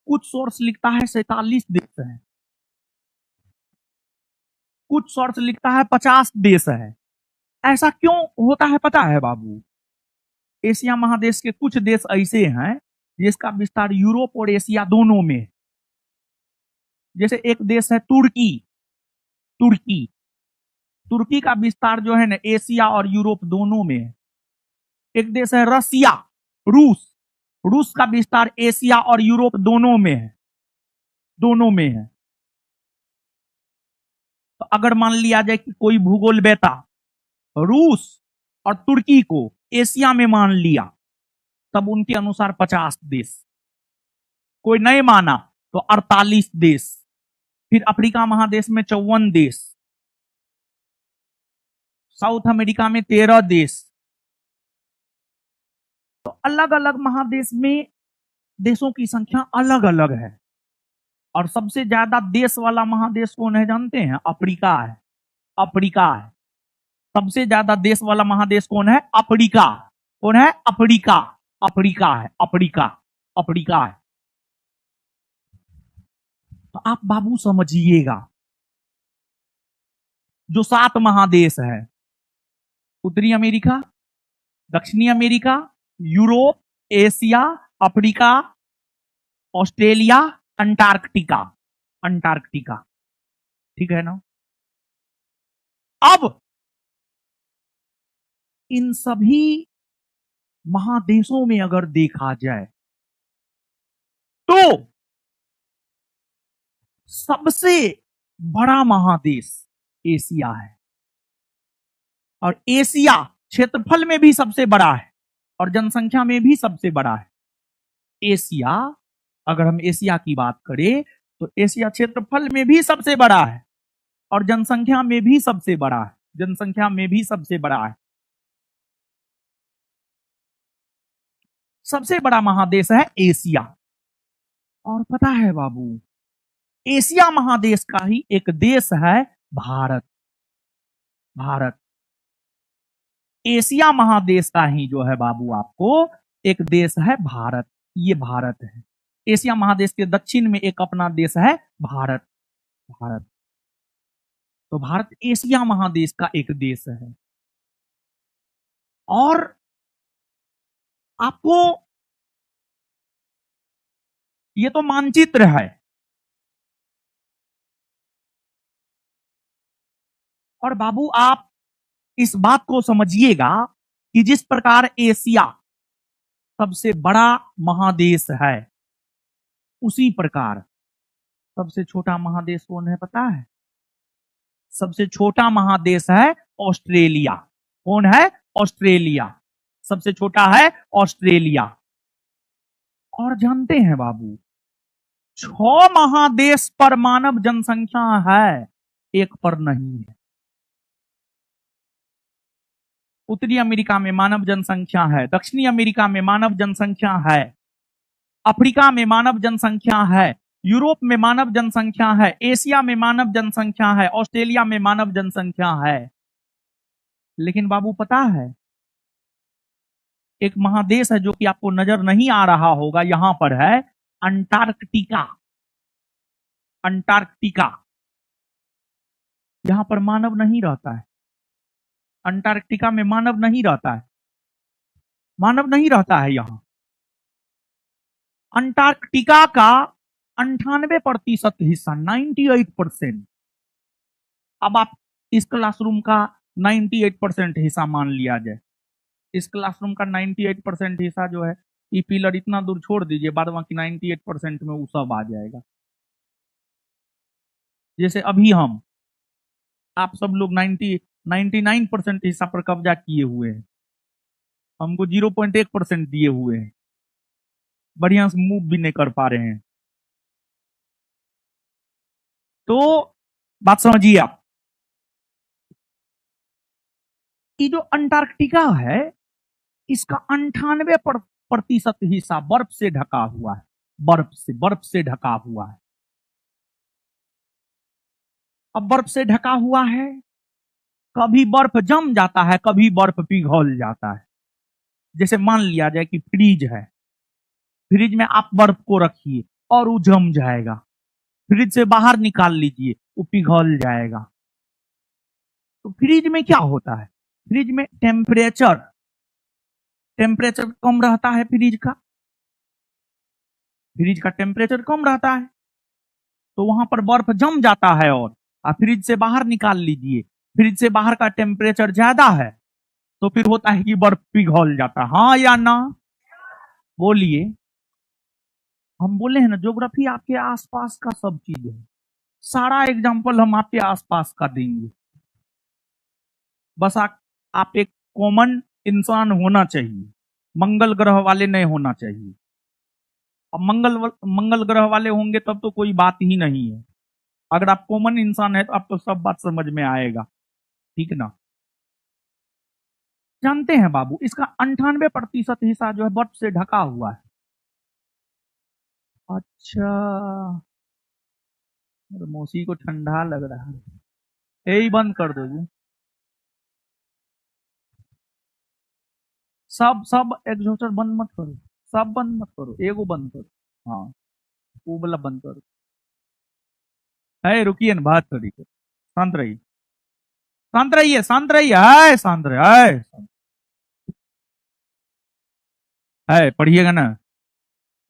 कुछ सोर्स लिखता है 47 देश हैं, कुछ सोर्स लिखता है 50 देश है। ऐसा क्यों होता है पता है बाबू? एशिया महादेश के कुछ देश ऐसे हैं जिसका विस्तार यूरोप और एशिया दोनों में, जैसे एक देश है तुर्की। तुर्की का विस्तार जो है ना एशिया और यूरोप दोनों में है। एक देश है रसिया, रूस का विस्तार एशिया और यूरोप दोनों में है। तो अगर मान लिया जाए कि कोई भूगोल बेटा रूस और तुर्की को एशिया में मान लिया, तब उनके अनुसार 50 देश, कोई नहीं माना तो 48 देश, फिर अफ्रीका महादेश में 54 देश, साउथ अमेरिका में 13 देश। तो अलग अलग महादेश में देशों की संख्या अलग अलग है। और सबसे ज्यादा देश वाला महादेश कौन है जानते हैं? अफ्रीका है। सबसे ज्यादा देश वाला महादेश कौन है? अफ्रीका। कौन है? अफ्रीका है। तो आप बाबू समझिएगा, जो 7 महादेश है, उत्तरी अमेरिका, दक्षिणी America, Europe, Asia, Africa, Australia, Antarctica, ठीक है ना। अब इन सभी महादेशों में अगर देखा जाए तो सबसे बड़ा महादेश एशिया है, और एशिया क्षेत्रफल में भी सबसे बड़ा है और जनसंख्या में भी सबसे बड़ा है। एशिया, अगर हम एशिया की बात करें तो एशिया क्षेत्रफल में भी सबसे बड़ा है और जनसंख्या में भी सबसे बड़ा है। सबसे बड़ा महादेश है एशिया। और पता है बाबू, एशिया महादेश का ही एक देश है भारत। एशिया महादेश का ही जो है बाबू आपको एक देश है भारत। ये भारत है। एशिया महादेश के दक्षिण में एक अपना देश है भारत। तो भारत एशिया महादेश का एक देश है। और आपको ये तो मानचित्र है, और बाबू आप इस बात को समझिएगा कि जिस प्रकार एशिया सबसे बड़ा महादेश है, उसी प्रकार सबसे छोटा महादेश कौन है पता है? सबसे छोटा महादेश है ऑस्ट्रेलिया। कौन है? ऑस्ट्रेलिया। सबसे छोटा है ऑस्ट्रेलिया। और जानते हैं बाबू, 6 महादेश पर मानव जनसंख्या है, एक पर नहीं है। उत्तरी अमेरिका में मानव जनसंख्या है, दक्षिणी अमेरिका में मानव जनसंख्या है, अफ्रीका में मानव जनसंख्या है, यूरोप में मानव जनसंख्या है, एशिया में मानव जनसंख्या है, ऑस्ट्रेलिया में मानव जनसंख्या है। लेकिन बाबू पता है, एक महादेश है जो कि आपको नजर नहीं आ रहा होगा, यहां पर है अंटार्कटिका। अंटार्कटिका, यहां पर मानव नहीं रहता है। अंटार्कटिका में मानव नहीं रहता है, मानव नहीं रहता है यहां। अंटार्कटिका का 98% हिस्सा, 98%। अब आप इस क्लासरूम का 98% हिस्सा मान लिया जाए, इस क्लासरूम का 98% हिस्सा जो है, ये पिलर इतना दूर छोड़ दीजिए, बाद बाकी 98% में वो सब आ जाएगा। जैसे अभी हम आप सब लोग 99% हिस्सा पर कब्जा किए हुए हैं, हमको 0.1% दिए हुए हैं, बढ़िया से मूव भी नहीं कर पा रहे हैं। तो बात समझिए आप, ये जो अंटार्कटिका है इसका 98% हिस्सा बर्फ से ढका हुआ है, बर्फ से ढका हुआ है। अब बर्फ से ढका हुआ है, कभी बर्फ जम जाता है, कभी बर्फ पिघल जाता है। जैसे मान लिया जाए कि फ्रिज है, फ्रिज में आप बर्फ को रखिए और वो जम जाएगा, फ्रिज से बाहर निकाल लीजिए, वो पिघल जाएगा। तो फ्रिज में क्या होता है, फ्रिज में टेम्परेचर कम रहता है, फ्रिज का टेम्परेचर कम रहता है, तो वहां पर बर्फ जम जाता है और आप फ्रिज से बाहर निकाल लीजिए, फ्रिज से बाहर का टेम्परेचर ज्यादा है, तो फिर होता है कि बर्फ पिघल जाता है। हाँ या ना, बोलिए। हम बोले हैं ना, ज्योग्राफी आपके आसपास का सब चीज है, सारा एग्जाम्पल हम आपके आसपास का देंगे। बस आप एक कॉमन इंसान होना चाहिए, मंगल ग्रह वाले नहीं होना चाहिए। अब मंगल ग्रह वाले होंगे तब तो कोई बात ही नहीं है, अगर आप कॉमन इंसान है तो आपको सब बात समझ में आएगा, ठीक ना। जानते हैं बाबू, इसका 98% हिस्सा जो है बर्फ से ढका हुआ है। अच्छा, मेरे मौसी को ठंडा लग रहा है, यही बंद कर दो जी, सब सब एग्जॉस्टर बंद मत करो, सब बंद मत करो, एगो बंद करो। हाँ, वो वाला बंद करो। है रुकिए ना, बात करिए, शांत रहिए, शांत रहिए, शांत रहिए, है शांत रहिए, है पढ़िएगा ना,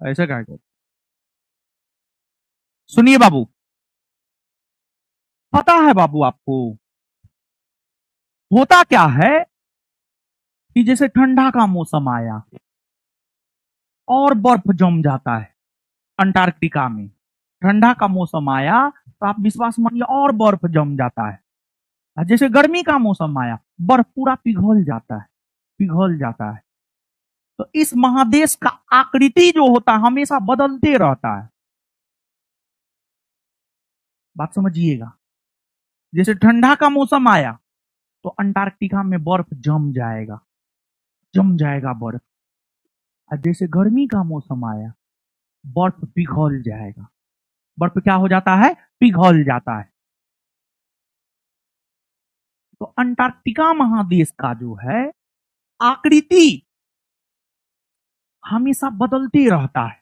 ऐसा क्या कर। सुनिए बाबू, पता है बाबू आपको होता क्या है कि जैसे ठंडा का मौसम आया और बर्फ जम जाता है अंटार्कटिका में, ठंडा का मौसम आया तो आप विश्वास मानिए और बर्फ जम जाता है। जैसे गर्मी का मौसम आया, बर्फ पूरा पिघल जाता है, पिघल जाता है। तो इस महादेश का आकृति जो होता है हमेशा बदलते रहता है, बात समझिएगा। जैसे ठंडा का मौसम आया तो अंटार्कटिका में बर्फ जम जाएगा, जम जाएगा बर्फ। और जैसे गर्मी का मौसम आया, बर्फ पिघल जाएगा, बर्फ क्या हो जाता है, पिघल जाता है। तो अंटार्कटिका महादेश का जो है आकृति हमेशा बदलते रहता है,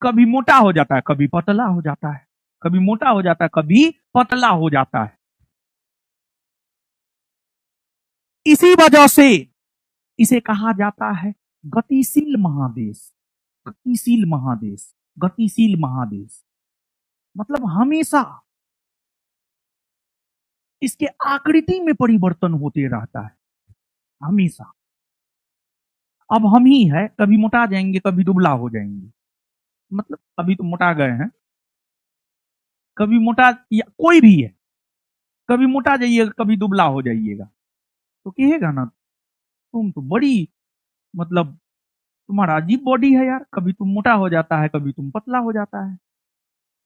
कभी मोटा हो जाता है, कभी पतला हो जाता है, कभी मोटा हो जाता है, कभी पतला हो जाता है। इसी वजह से इसे कहा जाता है गतिशील महादेश, गतिशील महादेश, गतिशील महादेश। मतलब हमेशा इसके आकृति में परिवर्तन होते रहता है, हमेशा। अब हम ही है, कभी मोटा जाएंगे, कभी दुबला हो जाएंगे, मतलब अभी तो मोटा गए हैं, कभी मोटा, या कोई भी है, कभी मोटा जाइएगा, कभी दुबला हो जाइएगा, तो कहेगा ना तुम तो बड़ी, मतलब तुम्हारा अजीब बॉडी है यार, कभी तुम मोटा हो जाता है, कभी तुम पतला हो जाता है।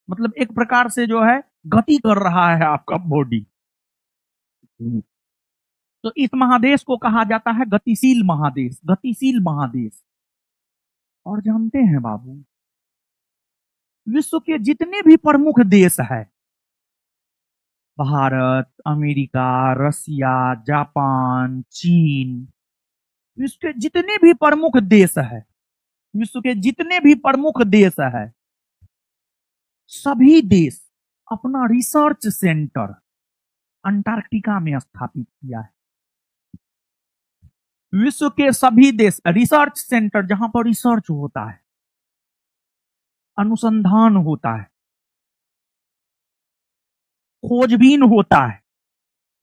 मतलब एक प्रकार से जो है गति कर रहा है आपका बॉडी। तो इस महादेश को कहा जाता है गतिशील महादेश, गतिशील महादेश। और जानते हैं बाबू, विश्व के जितने भी प्रमुख देश है, भारत, अमेरिका, रसिया, जापान, चीन, विश्व के जितने भी प्रमुख देश है, विश्व के जितने भी प्रमुख देश है, सभी देश अपना रिसर्च सेंटर अंटार्कटिका में स्थापित किया है। विश्व के सभी देश रिसर्च सेंटर, जहां पर रिसर्च होता है, अनुसंधान होता है, खोजबीन होता है,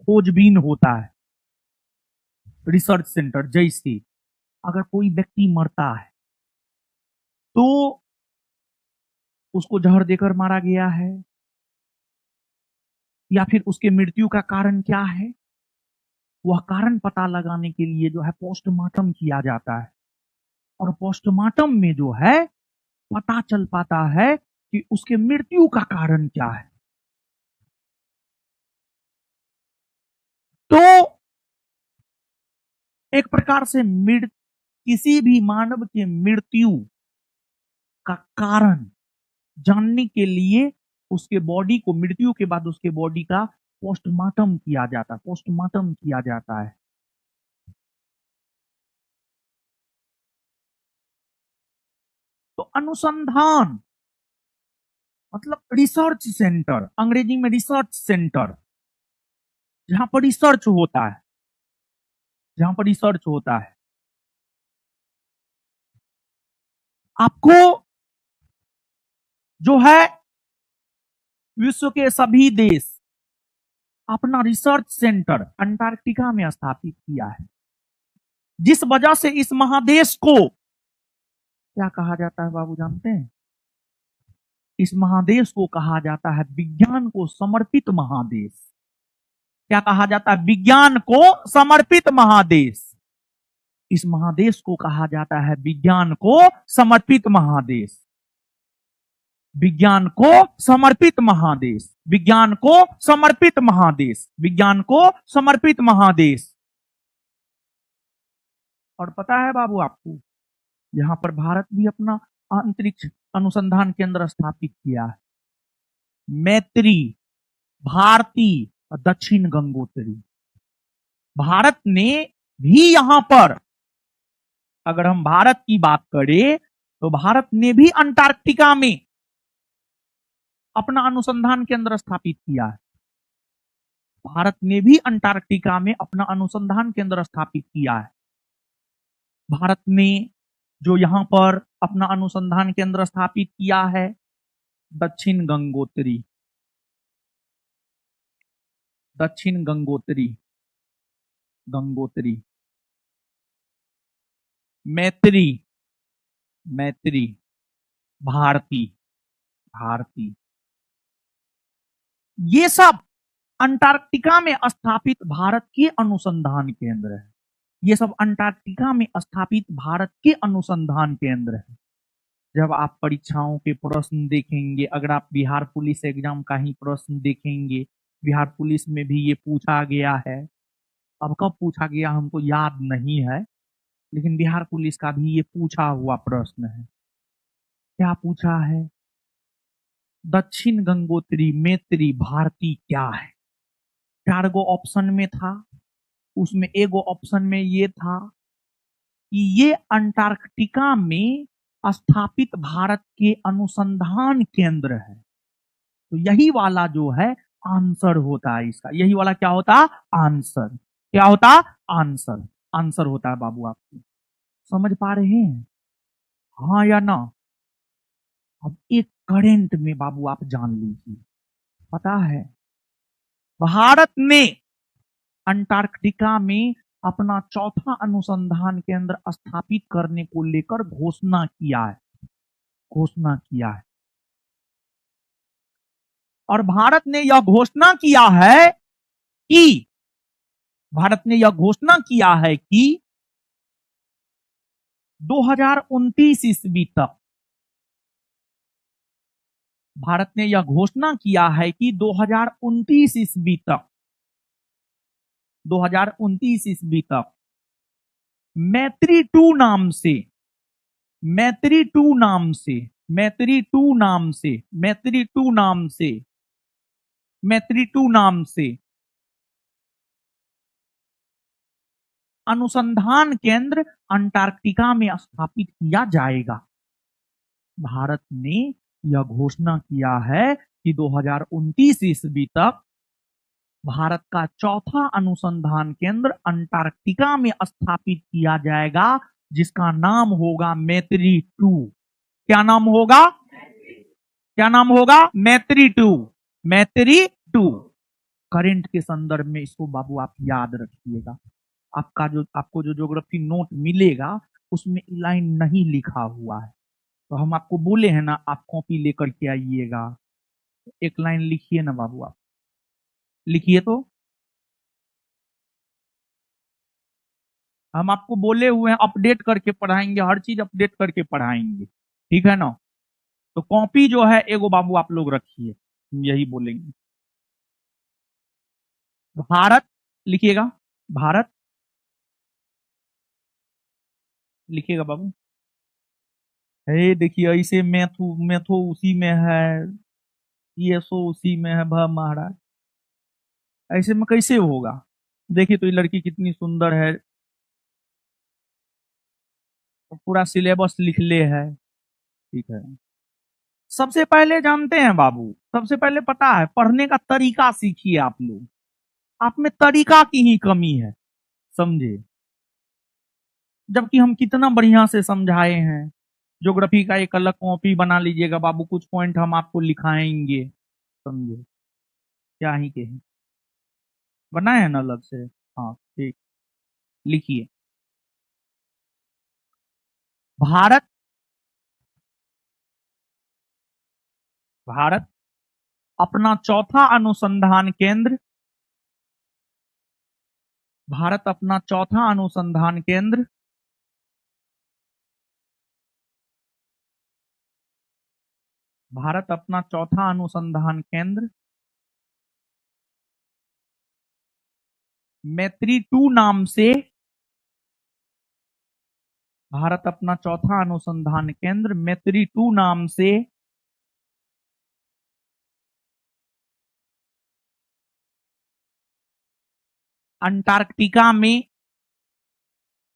खोजबीन होता है, रिसर्च सेंटर। जैसे अगर कोई व्यक्ति मरता है तो उसको जहर देकर मारा गया है, या फिर उसके मृत्यु का कारण क्या है, वह कारण पता लगाने के लिए जो है पोस्टमार्टम किया जाता है, और पोस्टमार्टम में जो है पता चल पाता है कि उसके मृत्यु का कारण क्या है। तो एक प्रकार से किसी भी मानव के मृत्यु का कारण जानने के लिए उसके बॉडी को, मृत्यु के बाद उसके बॉडी का पोस्टमार्टम किया जाता है, पोस्टमार्टम किया जाता है। तो अनुसंधान मतलब रिसर्च सेंटर, अंग्रेजी में रिसर्च सेंटर, जहां पर रिसर्च होता है, जहां पर रिसर्च होता है। आपको जो है विश्व के सभी देश अपना रिसर्च सेंटर अंटार्कटिका में स्थापित किया है, जिस वजह से इस महादेश को क्या कहा जाता है बाबू, जानते हैं? इस महादेश को कहा जाता है विज्ञान को समर्पित महादेश। क्या कहा जाता है? विज्ञान को समर्पित महादेश। इस महादेश को कहा जाता है विज्ञान को समर्पित महादेश। विज्ञान को समर्पित महादेश, विज्ञान को समर्पित महादेश, विज्ञान को समर्पित महादेश। और पता है बाबू आपको, यहां पर भारत भी अपना अंतरिक्ष अनुसंधान केंद्र स्थापित किया है। मैत्री, भारती और दक्षिण गंगोत्री। भारत ने भी यहां पर, अगर हम भारत की बात करें तो भारत ने भी अंटार्कटिका में अपना अनुसंधान केंद्र स्थापित किया है। भारत ने भी अंटार्कटिका में अपना अनुसंधान केंद्र स्थापित किया है। भारत ने जो यहां पर अपना अनुसंधान केंद्र स्थापित किया है, दक्षिण गंगोत्री, दक्षिण गंगोत्री, गंगोत्री, मैत्री, मैत्री, भारती, भारती, ये सब अंटार्कटिका में स्थापित भारत के अनुसंधान केंद्र है। ये सब अंटार्कटिका में स्थापित भारत के अनुसंधान केंद्र है। जब आप परीक्षाओं के प्रश्न देखेंगे, अगर आप बिहार पुलिस एग्जाम का ही प्रश्न देखेंगे, बिहार पुलिस में भी ये पूछा गया है। अब कब पूछा गया हमको याद नहीं है, लेकिन बिहार पुलिस का भी ये पूछा हुआ प्रश्न है। क्या पूछा है? दक्षिण गंगोत्री, मैत्री, भारती क्या है? 4 गो ऑप्शन में था, उसमें एगो ऑप्शन में ये था कि ये अंटार्कटिका में स्थापित भारत के अनुसंधान केंद्र है। तो यही वाला जो है आंसर होता है इसका। यही वाला क्या होता? आंसर। क्या होता? आंसर। आंसर होता है बाबू। आपको समझ पा रहे हैं? हाँ या ना? अब एक करंट में बाबू आप जान लीजिए, पता है भारत ने अंटार्कटिका में अपना चौथा अनुसंधान केंद्र स्थापित करने को लेकर घोषणा किया है, घोषणा किया है। और भारत ने यह घोषणा किया है कि, भारत ने यह घोषणा किया है कि 2029 ईस्वी तक, भारत ने यह घोषणा किया है कि 2029 ईस्वी तक, 2029 ईस्वी तक मैत्री 2 नाम से, मैत्री 2 नाम से, मैत्री 2 नाम से, मैत्री 2 नाम से मैत्री 2 नाम से अनुसंधान केंद्र अंटार्कटिका में स्थापित किया जाएगा। भारत ने यह घोषणा किया है कि 2029 ईस्वी तक भारत का चौथा अनुसंधान केंद्र अंटार्कटिका में स्थापित किया जाएगा, जिसका नाम होगा मैत्री 2। क्या नाम होगा? क्या नाम होगा? मैत्री 2। मैत्री 2। करंट के संदर्भ में इसको बाबू आप याद रखिएगा। आपको जो ज्योग्राफी नोट मिलेगा उसमें लाइन नहीं लिखा हुआ है, तो हम आपको बोले हैं ना आप कॉपी लेकर के आइएगा। एक लाइन लिखिए ना बाबू, आप लिखिए। तो हम आपको बोले हुए हैं अपडेट करके पढ़ाएंगे, हर चीज अपडेट करके पढ़ाएंगे, ठीक है ना। तो कॉपी जो है एगो बाबू आप लोग रखिए, यही बोलेंगे। भारत लिखिएगा, भारत लिखिएगा बाबू। हे देखिए ऐसे मैथो मैथो उसी में है, ये सो उसी में है महाराज, ऐसे में कैसे होगा? देखिए तो ये लड़की कितनी सुंदर है, पूरा सिलेबस लिख ले है, ठीक है। सबसे पहले जानते हैं बाबू, सबसे पहले पता है पढ़ने का तरीका सीखिए आप लोग। आप में तरीका की ही कमी है, समझे। जबकि हम कितना बढ़िया से समझाए हैं। ज्योग्राफी का एक अलग कॉपी बना लीजिएगा बाबू, कुछ पॉइंट हम आपको लिखाएंगे, समझे। क्या ही कहें, बनाए हैं ना अलग से। हाँ ठीक, लिखिए। भारत भारत अपना चौथा अनुसंधान केंद्र भारत अपना चौथा अनुसंधान केंद्र भारत अपना चौथा अनुसंधान केंद्र मैत्री 2 नाम से भारत अपना चौथा अनुसंधान केंद्र मैत्री 2 नाम से अंटार्कटिका में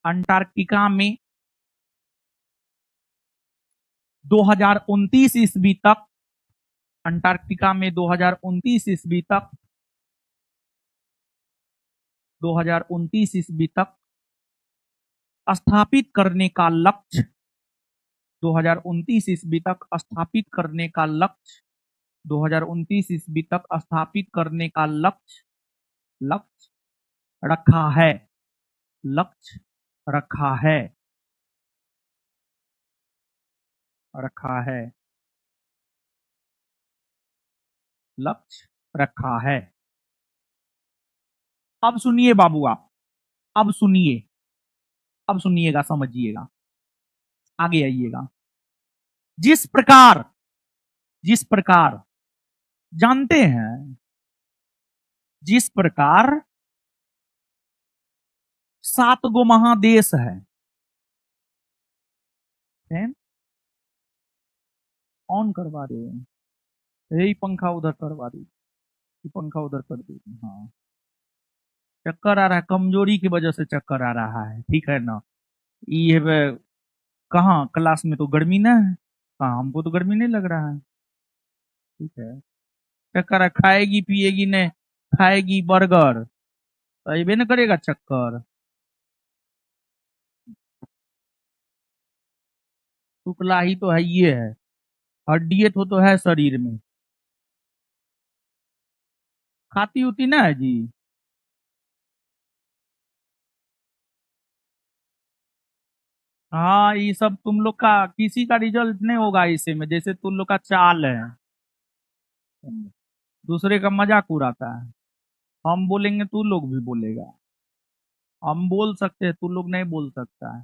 अंटार्कटिका में 2029 ईस्वी तक अंटार्कटिका में 2029 ईस्वी तक 2029 ईस्वी तक स्थापित करने का लक्ष्य 2029 ईस्वी तक स्थापित करने का लक्ष्य 2029 ईस्वी तक स्थापित करने का लक्ष्य रखा है लक्ष्य रखा है रखा है लक्ष्य रखा है। अब सुनिए बाबू, आप अब सुनिए, अब सुनिएगा, समझिएगा, आगे आइएगा। जिस प्रकार जानते हैं, जिस प्रकार 7 गो महादेश है, ऑन करवा दे, यही पंखा उधर करवा दे, पंखा उधर कर दे। हाँ, चक्कर आ रहा है, कमजोरी की वजह से चक्कर आ रहा है, ठीक है ना। ये कहाँ क्लास में तो गर्मी ना है, हाँ हमको तो गर्मी नहीं लग रहा है, ठीक है। चक्कर खाएगी पिएगी ने, खाएगी बर्गर तो ये न करेगा चक्कर। शुक्ला ही तो है, ये है हड्डी तो है शरीर में, खाती उती ना है जी। हाँ ये सब तुम लोग का किसी का रिजल्ट नहीं होगा इसे में, जैसे तुम लोग का चाल है, दूसरे का मजाक उड़ाता है। हम बोलेंगे तू लोग भी बोलेगा, हम बोल सकते हैं तू लोग नहीं बोल सकता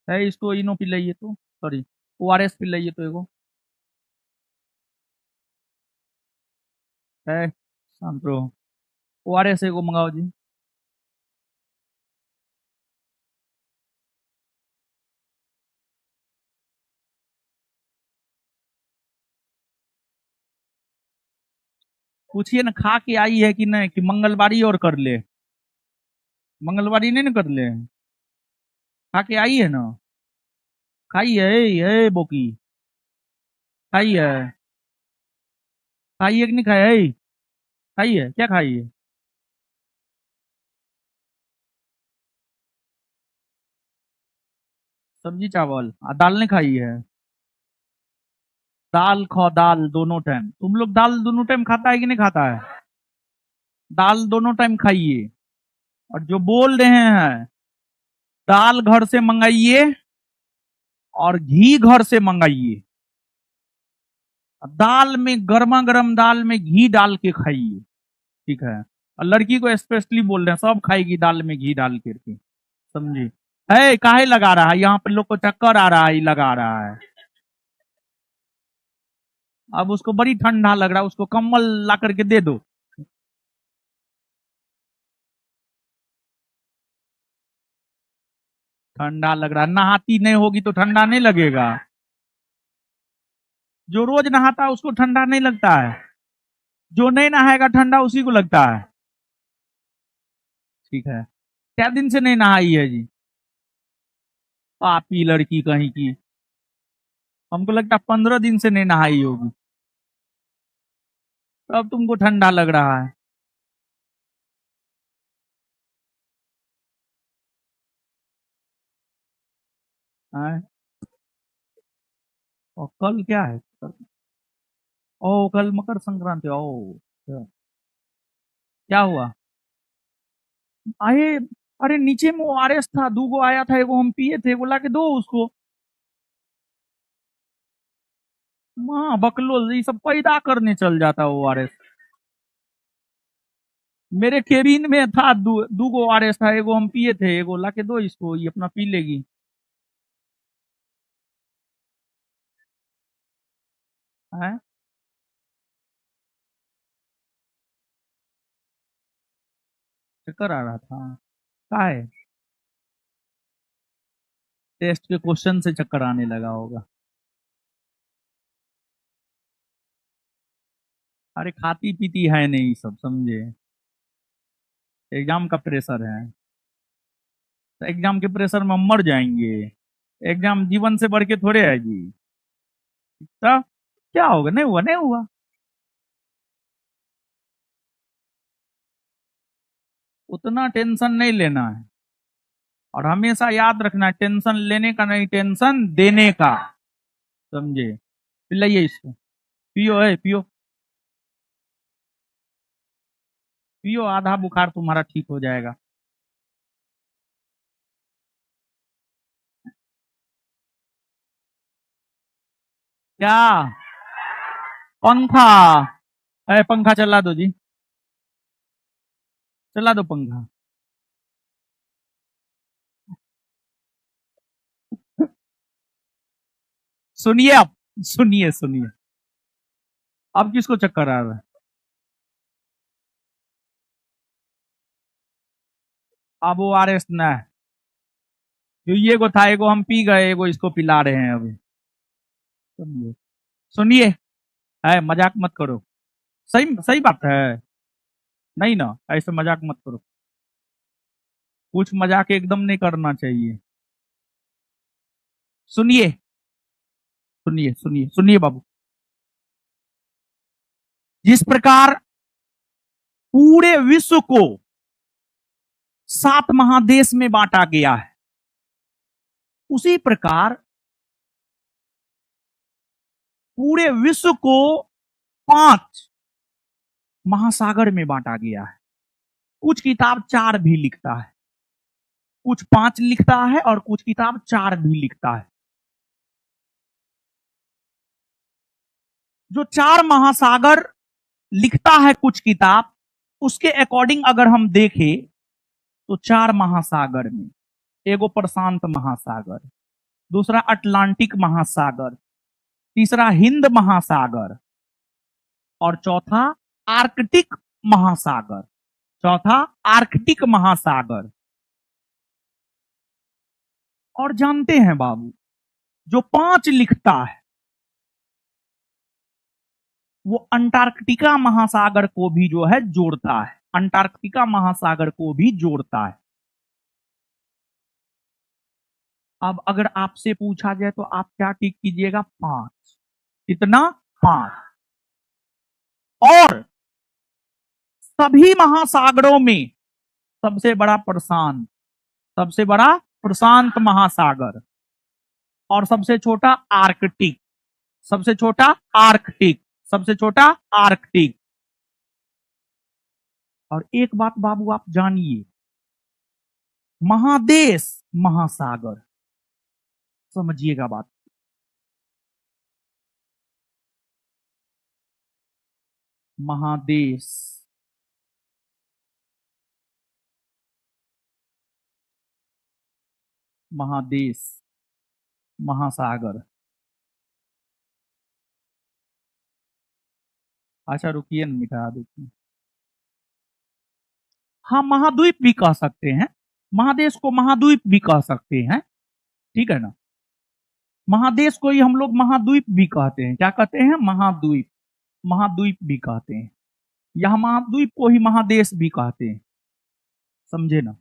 है इसको इनो पिलाइए तो, सॉरी ORS पिलाइए तो एगो है, शांत रहो। ORS एगो मंगाओ जी। पूछिए ना, खा के आई है कि नहीं, कि मंगलवारी और कर ले। मंगलवारी नहीं ना कर ले, खा के आई है ना। खाई है, ये बोकी खाई है। खाई है कि नहीं खाई है? खाई है, क्या खाई है? सब्जी चावल, दाल नहीं खाई है? दाल खाओ, दाल दोनों टाइम। तुम लोग दाल दोनों टाइम खाता है कि नहीं खाता है? दाल दोनों टाइम खाइए। और जो बोल रहे हैं, दाल घर से मंगाइए और घी घर से मंगाइए। दाल में, गर्मा गर्म दाल में घी डाल के खाइए, ठीक है। और लड़की को स्पेशली बोल रहे हैं, सब खाएगी दाल में घी डाल करके, समझी? है काहे लगा रहा है, यहाँ पे लोग को चक्कर आ रहा है, लगा रहा है। अब उसको बड़ी ठंडा लग रहा है, उसको कम्बल ला करके दे दो। ठंडा लग रहा है, नहाती नहीं होगी तो ठंडा नहीं लगेगा। जो रोज नहाता है उसको ठंडा नहीं लगता है, जो नहीं नहाएगा ठंडा उसी को लगता है। ठीक है, क्या दिन से नहीं नहाई है जी? पापी लड़की कहीं की। हमको लगता है 15 दिन से नहीं नहाई होगी, तब तुमको ठंडा लग रहा है। हैं? और कल क्या है? ओ, कल मकर संक्रांति। ओ, क्या क्या हुआ? आए, अरे नीचे में ओआरएस था, 2 गो आया था, एगो हम पिए थे, एगो ला के दो उसको। माँ बकलोल, ये सब पैदा करने चल जाता ओआरएस। मेरे केबिन में था, 2 गो ओआरएस था, एगो हम पिए थे, एगो ला के दो इसको, ये अपना पी लेगी। हैं? चक्कर आ रहा था? का है? टेस्ट के क्वेश्चन से चक्कर आने लगा होगा। अरे खाती पीती है नहीं सब, समझे? एग्जाम का प्रेशर है, तो एग्जाम के प्रेशर में हम मर जाएंगे। एग्जाम जीवन से बढ़ के थोड़े है जी। तो क्या होगा, नहीं हुआ, नहीं हुआ। उतना टेंशन नहीं लेना है, और हमेशा याद रखना है, टेंशन लेने का नहीं, टेंशन देने का, समझे? पिलाइए इसको, पियो है, पियो। पियो, आधा बुखार तुम्हारा ठीक हो जाएगा। क्या? पंखा? है, पंखा चला दो जी, चला दो पंखा। सुनिए अब, सुनिए सुनिए, अब किसको चक्कर आ रहा है? अब वो आर एस ना है, जो ये को था, एगो हम पी गए, एगो इसको पिला रहे हैं अभी, समझे? सुनिए, है मजाक मत करो। सही सही बात है, नहीं ना, ऐसे मजाक मत करो। कुछ मजाक एकदम नहीं करना चाहिए। सुनिए, सुनिए सुनिए सुनिए बाबू, जिस प्रकार पूरे विश्व को 7 महादेश में बांटा गया है, उसी प्रकार पूरे विश्व को 5 महासागर में बांटा गया है। कुछ किताब 4 भी लिखता है, कुछ 5 लिखता है, और कुछ किताब 4 भी लिखता है। जो 4 महासागर लिखता है कुछ किताब, उसके अकॉर्डिंग अगर हम देखें, तो 4 महासागर में एगो प्रशांत महासागर, दूसरा अटलांटिक महासागर, तीसरा हिंद महासागर, और चौथा आर्कटिक महासागर। चौथा आर्कटिक महासागर। और जानते हैं बाबू, जो 5 लिखता है, वो अंटार्कटिका महासागर को भी जो है जोड़ता है, अंटार्कटिका महासागर को भी जोड़ता है। अब अगर आपसे पूछा जाए तो आप क्या टिक कीजिएगा? 5। कितना? 5। और सभी महासागरों में सबसे बड़ा प्रशांत, सबसे बड़ा प्रशांत महासागर, और सबसे छोटा आर्कटिक, सबसे छोटा आर्कटिक, सबसे छोटा आर्कटिक। और एक बात बाबू आप जानिए, महादेश महासागर, समझिएगा बात, महादेश महादेश महासागर। अच्छा रुकिए न, मिटा देती। हाँ, महाद्वीप भी कह सकते हैं, महादेश को महाद्वीप भी कह सकते हैं, ठीक है ना। महादेश को ही हम लोग महाद्वीप भी कहते हैं। क्या कहते हैं? महाद्वीप, महाद्वीप भी कहते हैं। यह महाद्वीप को ही महादेश भी कहते हैं, समझे ना।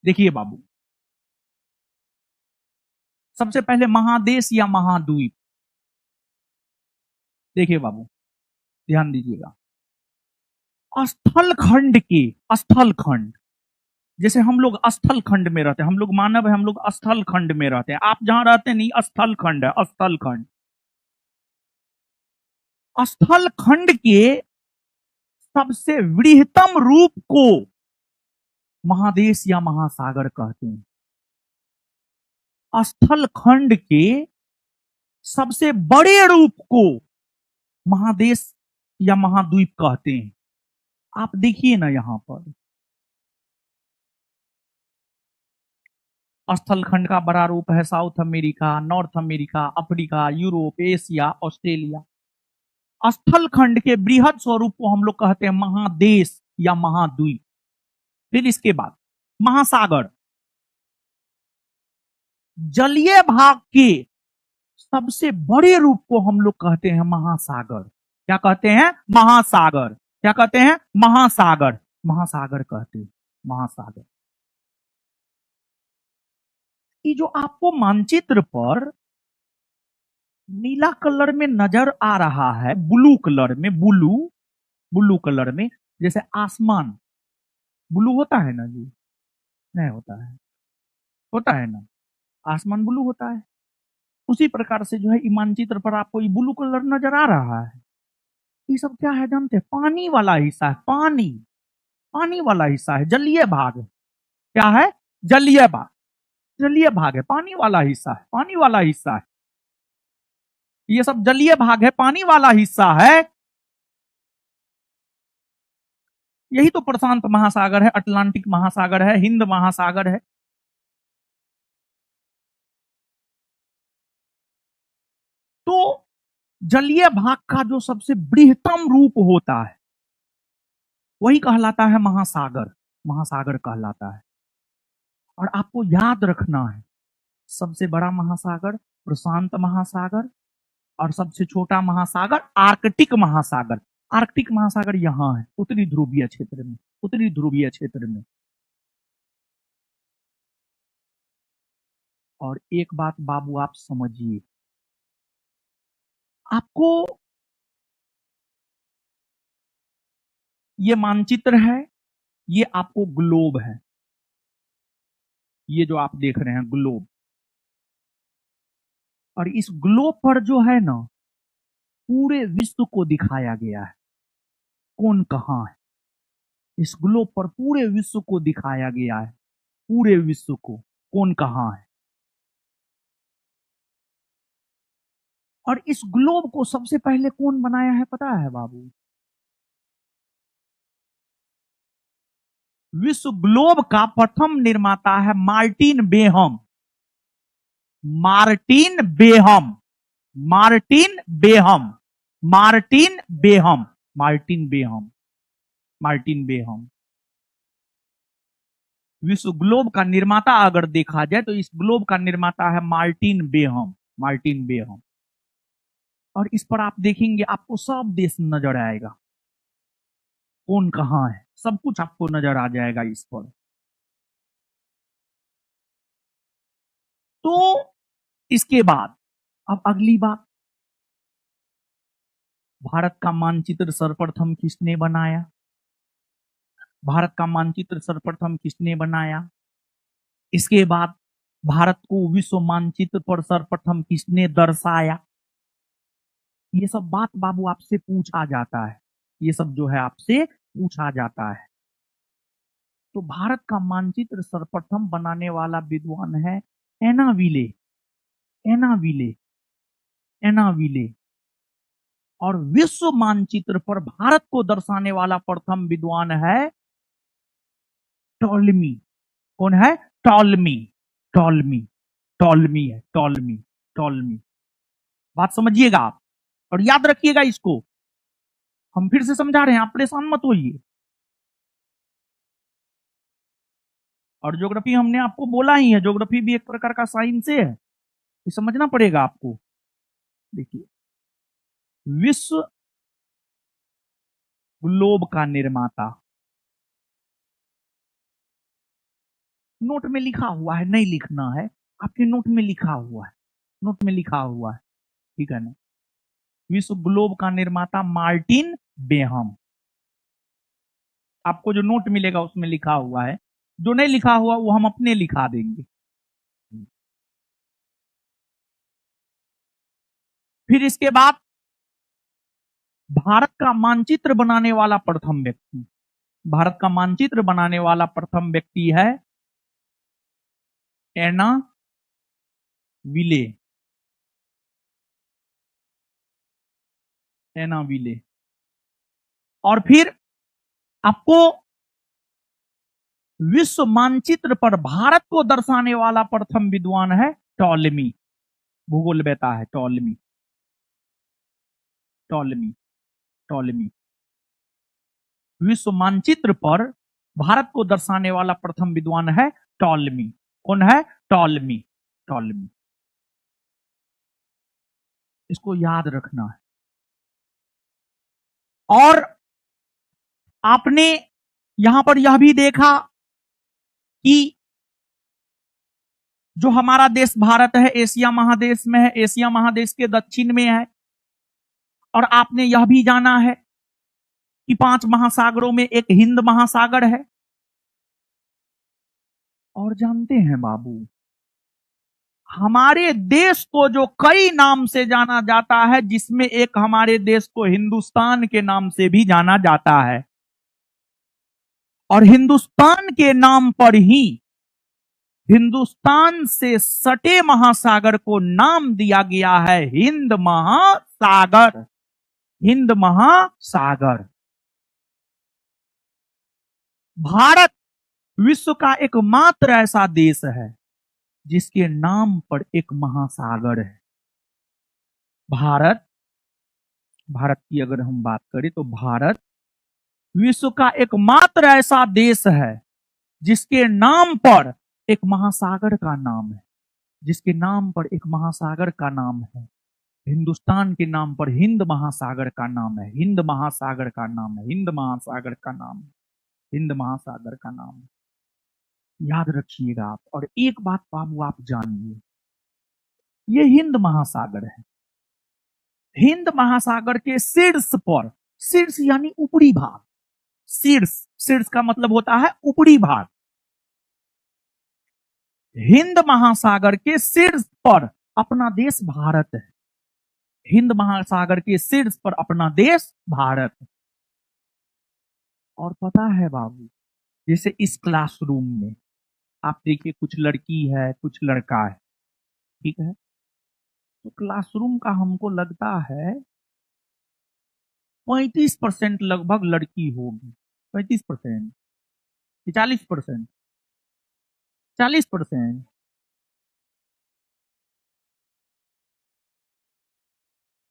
देखिए बाबू, सबसे पहले महादेश या महाद्वीप, देखिए बाबू ध्यान दीजिएगा, स्थल खंड के, स्थल खंड, जैसे हम लोग स्थल खंड में रहते हैं, हम लोग मानव है, हम लोग स्थल खंड में रहते हैं। आप जहां रहते नहीं, स्थल खंड है, स्थल खंड। स्थल खंड के सबसे वृहत्तम रूप को महादेश या महासागर कहते हैं। स्थल खंड के सबसे बड़े रूप को महादेश या महाद्वीप कहते हैं। आप देखिए ना, यहां पर स्थल खंड का बड़ा रूप है south America, north America, Africa, Europe, Asia, Australia. स्थल खंड के बृहद स्वरूप को हम लोग कहते हैं महादेश या महाद्वीप। फिर इसके बाद महासागर, जलीय भाग के सबसे बड़े रूप को हम लोग कहते हैं महासागर। क्या कहते हैं? महासागर। क्या कहते हैं? महासागर। महासागर कहते हैं, महासागर। ये जो आपको मानचित्र पर नीला कलर में नजर आ रहा है, ब्लू कलर में, ब्लू, ब्लू कलर में, जैसे आसमान ब्लू होता है ना जी? नहीं होता है, होता है ना, आसमान ब्लू होता है। उसी प्रकार से जो है मानचित्र पर आपको ये ब्लू कलर नजर आ रहा है, ये सब क्या है जानते हैं? पानी वाला हिस्सा है, पानी, पानी वाला हिस्सा है, जलीय भाग। क्या है? जलीय भाग, जलीय भाग है, पानी वाला हिस्सा है, पानी वाला हिस्सा है। ये सब जलीय भाग है, पानी वाला हिस्सा है। यही तो प्रशांत महासागर है, अटलांटिक महासागर है, हिंद महासागर है। तो जलीय भाग का जो सबसे बृहत्तम रूप होता है वही कहलाता है महासागर, महासागर कहलाता है। और आपको याद रखना है, सबसे बड़ा महासागर प्रशांत महासागर, और सबसे छोटा महासागर आर्कटिक महासागर। आर्कटिक महासागर यहां है, उत्तरी ध्रुवीय क्षेत्र में, उत्तरी ध्रुवीय क्षेत्र में। और एक बात बाबू आप समझिए, आपको ये मानचित्र है, ये आपको ग्लोब है, ये जो आप देख रहे हैं ग्लोब। और इस ग्लोब पर जो है ना, पूरे विश्व को दिखाया गया है, कौन कहां है। इस ग्लोब पर पूरे विश्व को दिखाया गया है, पूरे विश्व को, कौन कहां है। और इस ग्लोब को सबसे पहले कौन बनाया है पता है बाबू? विश्व ग्लोब का प्रथम निर्माता है Martin Behaim. Martin Behaim, Martin Behaim, Martin Behaim, Martin Behaim, Martin Behaim. विश्व ग्लोब का निर्माता अगर देखा जाए तो इस ग्लोब का निर्माता है मार्टिन बेहम, मार्टिन बेहम। और इस पर आप देखेंगे आपको सब देश नजर आएगा, कौन कहां है, सब कुछ आपको नजर आ जाएगा इस पर। तो इसके बाद अब अगली बात, भारत का मानचित्र सर्वप्रथम किसने बनाया? भारत का मानचित्र सर्वप्रथम किसने बनाया? इसके बाद भारत को विश्व मानचित्र पर सर्वप्रथम किसने दर्शाया? ये सब बात बाबू आपसे पूछा जाता है, ये सब जो है आपसे पूछा जाता है। तो भारत का मानचित्र सर्वप्रथम बनाने वाला विद्वान है एना विले, एना विले, एना विले। और विश्व मानचित्र पर भारत को दर्शाने वाला प्रथम विद्वान है टॉलमी। कौन है? टॉलमी, टॉलमी, टॉलमी है, टॉलमी, टॉलमी। बात समझिएगा आप और याद रखिएगा इसको, हम फिर से समझा रहे हैं, आप परेशान मत होइए। और ज्योग्राफी हमने आपको बोला ही है, ज्योग्राफी भी एक प्रकार का साइंस है, ये समझना पड़ेगा आपको। देखिए, विश्व ग्लोब का निर्माता, नोट में लिखा हुआ है, नहीं लिखना है, आपके नोट में लिखा हुआ है, नोट में लिखा हुआ है, ठीक है ना? विश्व ग्लोब का निर्माता मार्टिन बेहम। आपको जो नोट मिलेगा उसमें लिखा हुआ है, जो नहीं लिखा हुआ वो हम अपने लिखा देंगे। फिर इसके बाद भारत का मानचित्र बनाने वाला प्रथम व्यक्ति, भारत का मानचित्र बनाने वाला प्रथम व्यक्ति है एना विले, एना विले। और फिर आपको विश्व मानचित्र पर भारत को दर्शाने वाला प्रथम विद्वान है टॉलमी, भूगोल बेता है टॉलमी, टॉलमी, टॉलमी। विश्व मानचित्र पर भारत को दर्शाने वाला प्रथम विद्वान है टॉलमी। कौन है? Ptolemy, Ptolemy. इसको याद रखना है। और आपने यहां पर यह भी देखा कि जो हमारा देश भारत है एशिया महादेश में है, एशिया महादेश के दक्षिण में है। और आपने यह भी जाना है कि 5 महासागरों में एक हिंद महासागर है। और जानते हैं बाबू, हमारे देश को जो कई नाम से जाना जाता है, जिसमें एक हमारे देश को हिंदुस्तान के नाम से भी जाना जाता है। और हिंदुस्तान के नाम पर ही हिंदुस्तान से सटे महासागर को नाम दिया गया है हिंद महासागर, हिंद महासागर। भारत विश्व का एकमात्र ऐसा देश है जिसके नाम पर एक महासागर है। भारत, भारत की अगर हम बात करें तो भारत विश्व का एकमात्र ऐसा देश है जिसके नाम पर एक महासागर का नाम है, जिसके नाम पर एक महासागर का नाम है। हिंदुस्तान के नाम पर हिंद महासागर का नाम है, हिंद महासागर का नाम है, हिंद महासागर का नाम है, हिंद महासागर का नाम है। याद रखिएगा आप। और एक बात बाबू आप जानिए, ये हिंद महासागर है, हिंद महासागर के शीर्ष पर, शीर्ष यानी ऊपरी भाग, शीर्ष, शीर्ष का मतलब होता है ऊपरी भाग। हिंद महासागर के शीर्ष पर अपना देश भारत है, हिंद महासागर के शीर्ष पर अपना देश भारत है। और पता है बाबू, जैसे इस क्लासरूम में आप देखिए कुछ लड़की है कुछ लड़का है, ठीक है? तो क्लासरूम का हमको लगता है 35% लगभग लड़की होगी, 35%, 40%, 40%,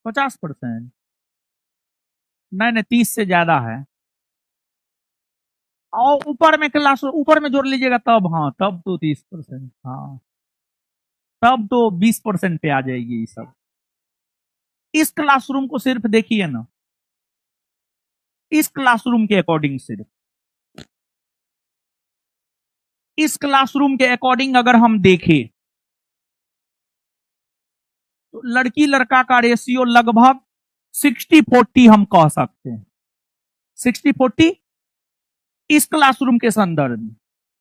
50%, नहीं नहीं 30 से ज्यादा है। और ऊपर में क्लास ऊपर में जोड़ लीजिएगा तब, हाँ तब तो 30%, हाँ तब तो 20% पे आ जाएगी ये सब। इस क्लासरूम को सिर्फ देखिए ना, इस क्लासरूम के अकॉर्डिंग, सिर्फ इस क्लासरूम के अकॉर्डिंग अगर हम देखें तो लड़की लड़का का रेशियो लगभग 60-40 हम कह सकते हैं। 60-40 इस क्लासरूम के संदर्भ में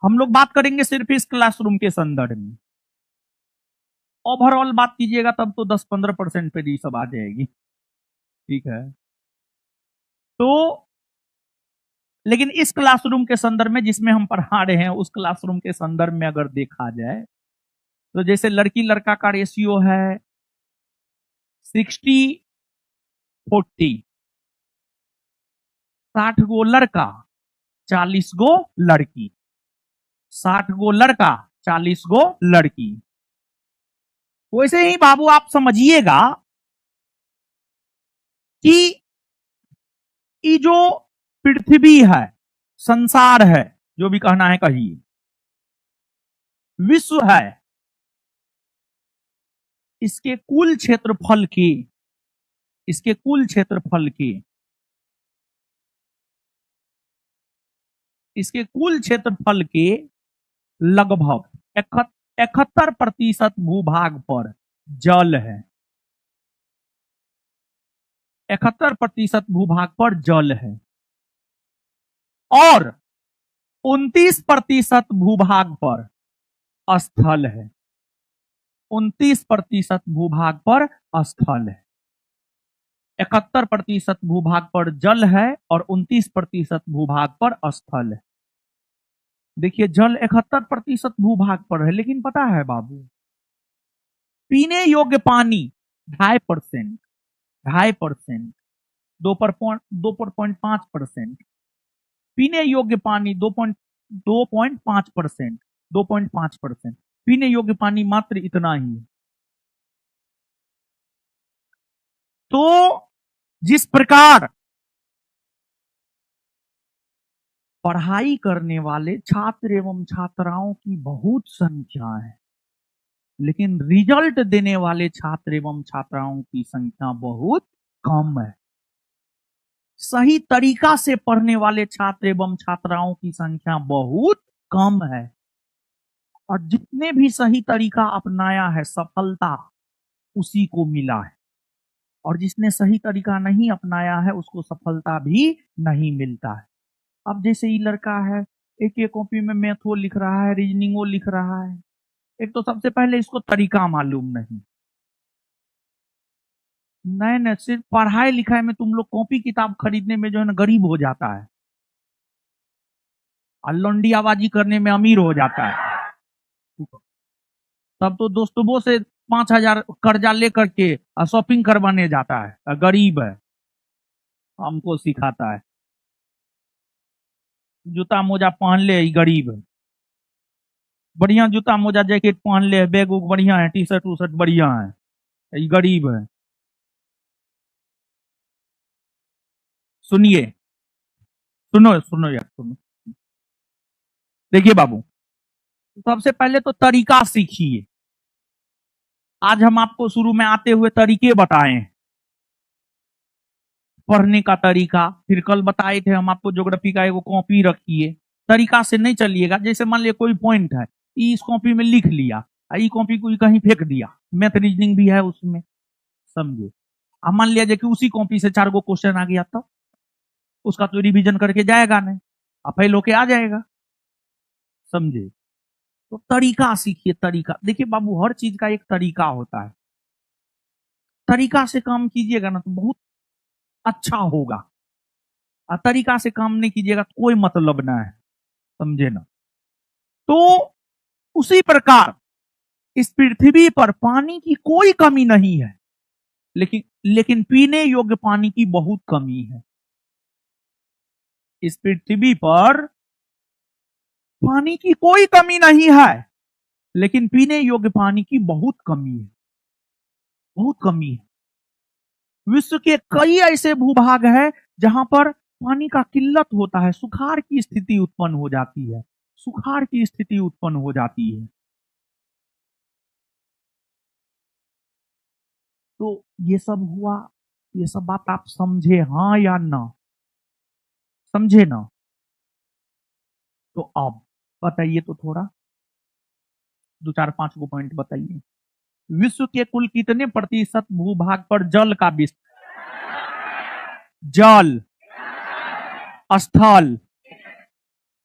हम लोग बात करेंगे, सिर्फ इस क्लासरूम के संदर्भ में। ओवरऑल बात कीजिएगा तब तो 10-15% पे ये सब आ जाएगी, ठीक है। तो लेकिन इस क्लासरूम के संदर्भ में जिसमें हम पढ़ा रहे हैं, उस क्लासरूम के संदर्भ में अगर देखा जाए तो जैसे लड़की लड़का का रेशियो है 60-40, 60 गो लड़का 40 गो लड़की, 60 गो लड़का 40 गो लड़की। वैसे ही बाबू आप समझिएगा कि ये जो पृथ्वी है, संसार है, जो भी कहना है कहिए, विश्व है, इसके कुल क्षेत्रफल के, इसके कुल क्षेत्रफल के, इसके कुल क्षेत्रफल के लगभग 71% भूभाग पर जल है। 71% भूभाग पर जल है और 29% भूभाग पर स्थल है। 29% भूभाग पर स्थल है। 71% भूभाग पर जल है और 29% भूभाग पर स्थल है। देखिए जल 71% भूभाग पर है, लेकिन पता है बाबू, पीने योग्य पानी 2.5%, 2.5%, 2.5%, पीने योग्य पानी 2.5%, 2.5%, पीने योग्य पानी मात्र इतना ही है। तो जिस प्रकार पढ़ाई करने वाले छात्र एवं छात्राओं की बहुत संख्या है, लेकिन रिजल्ट देने वाले छात्र एवं छात्राओं की संख्या बहुत कम है। सही तरीका से पढ़ने वाले छात्र एवं छात्राओं की संख्या बहुत कम है और जितने भी सही तरीका अपनाया है सफलता उसी को मिला है, और जिसने सही तरीका नहीं अपनाया है उसको सफलता भी नहीं मिलता है। अब जैसे ये लड़का है, एक एक कॉपी में मैथो लिख रहा है, रीजनिंगो लिख रहा है। एक तो सबसे पहले इसको तरीका मालूम नहीं, नहीं सिर्फ पढ़ाई लिखाई में तुम लोग कॉपी किताब खरीदने में जो है ना गरीब हो जाता है और लौंडियाबाजी करने में अमीर हो जाता है। तब तो दोस्तों से 5,000 कर्जा लेकर के शॉपिंग करवाने जाता है, गरीब है, हमको सिखाता है। जूता मोजा पहन ले, गरीब है, बढ़िया जूता मोजा जैकेट पहन ले, बैग उग बढ़िया है, टी शर्ट उशर्ट बढ़िया है, गरीब है। सुनिए, सुनो सुनो यार सुनो, देखिए बाबू, सबसे पहले तो तरीका सीखिए। आज हम आपको शुरू में आते हुए तरीके बताए हैं, पढ़ने का तरीका। फिर कल बताए थे हम आपको ज्योग्राफी का, एगो कॉपी रखिए, तरीका से नहीं चलिएगा। जैसे मान लिया कोई पॉइंट है, इस कॉपी में लिख लिया, ई कॉपी को कहीं फेंक दिया, मैथ रीजनिंग भी है उसमें, समझे। अब मान लिया कि उसी कॉपी से 4 गो क्वेश्चन आ गया, तो उसका तो रिवीजन करके जाएगा नहीं, अब फेल होके आ जाएगा, समझे। तो तरीका सीखिए, तरीका। देखिए बाबू, हर चीज का एक तरीका होता है, तरीका से काम कीजिएगा ना तो बहुत अच्छा होगा, और तरीका से काम नहीं कीजिएगा तो कोई मतलब ना है, समझे ना। तो उसी प्रकार इस पृथ्वी पर पानी की कोई कमी नहीं है, लेकिन लेकिन पीने योग्य पानी की बहुत कमी है। इस पृथ्वी पर पानी की कोई कमी नहीं है, लेकिन पीने योग्य पानी की बहुत कमी है, बहुत कमी है। विश्व के कई ऐसे भूभाग हैं जहां पर पानी का किल्लत होता है, सुखाड़ की स्थिति उत्पन्न हो जाती है, सुखाड़ की स्थिति उत्पन्न हो जाती है। तो ये सब हुआ, ये सब बात आप समझे हाँ या ना? समझे ना? तो अब बताइए तो थोड़ा, 2 4 5 गो पॉइंट बताइए। विश्व के कुल कितने प्रतिशत भूभाग पर जल का विस्तार? जल, स्थल,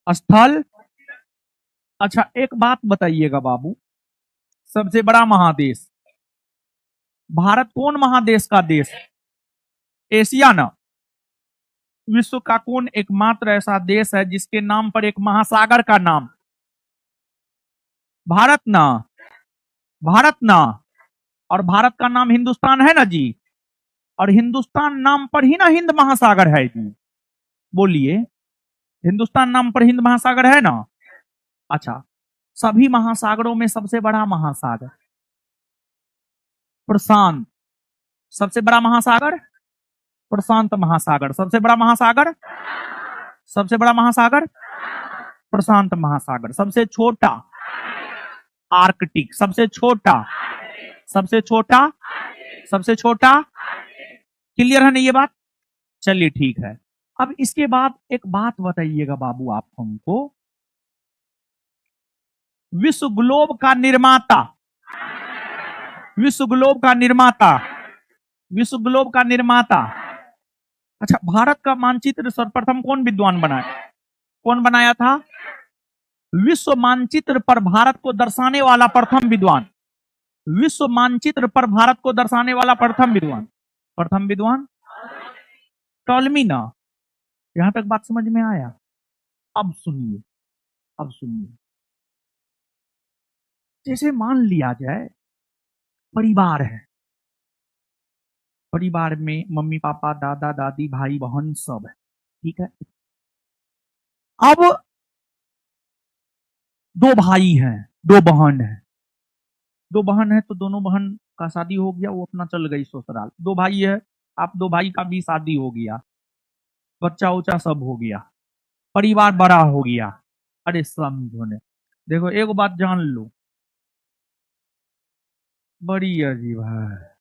स्थल। अच्छा एक बात बताइएगा बाबू, सबसे बड़ा महादेश भारत कौन महादेश का देश? एशिया ना? विश्व का कौन एकमात्र ऐसा देश है जिसके नाम पर एक महासागर का नाम? भारत ना? भारत ना? और भारत का नाम हिंदुस्तान है ना जी, और हिंदुस्तान नाम पर ही ना हिंद महासागर है जी। बोलिए, हिंदुस्तान नाम पर हिंद महासागर है ना? अच्छा, सभी महासागरों में सबसे बड़ा महासागर प्रशांत, सबसे बड़ा महासागर प्रशांत महासागर, सबसे बड़ा महासागर, सबसे बड़ा महासागर प्रशांत महासागर, सबसे छोटा आर्कटिक, सबसे छोटा, सबसे छोटा, सबसे छोटा। क्लियर है ना ये बात? चलिए ठीक है। अब इसके बाद एक बात बताइएगा बाबू आप हमको, विश्व ग्लोब का निर्माता, विश्व ग्लोब का निर्माता, विश्व ग्लोब का निर्माता। अच्छा, भारत का मानचित्र सर्वप्रथम कौन विद्वान बनाया? कौन बनाया था? विश्व मानचित्र पर भारत को दर्शाने वाला प्रथम विद्वान, विश्व मानचित्र पर भारत को दर्शाने वाला प्रथम विद्वान, प्रथम विद्वान टॉलमी ना? यहां तक बात समझ में आया? अब सुनिए, अब सुनिए, जैसे मान लिया जाए परिवार है, परिवार में मम्मी पापा दादा दादी भाई बहन सब है, ठीक है। अब 2 भाई हैं, 2 बहन है, 2 बहन है तो दोनों बहन का शादी हो गया, वो अपना चल गई ससुराल। 2 भाई है, आप 2 भाई का भी शादी हो गया, बच्चा उच्चा सब हो गया, परिवार बड़ा हो गया। अरे समझो ने, देखो एक बात जान लो, बड़ी अजीब है।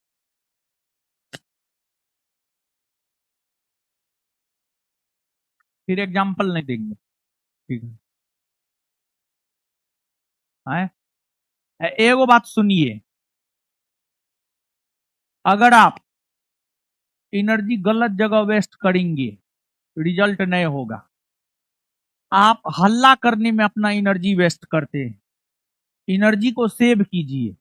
फिर एग्जाम्पल नहीं देंगे, ठीक है? एगो बात सुनिए, अगर आप एनर्जी गलत जगह वेस्ट करेंगे रिजल्ट नहीं होगा। आप हल्ला करने में अपना एनर्जी वेस्ट करते हैं, एनर्जी को सेव कीजिए,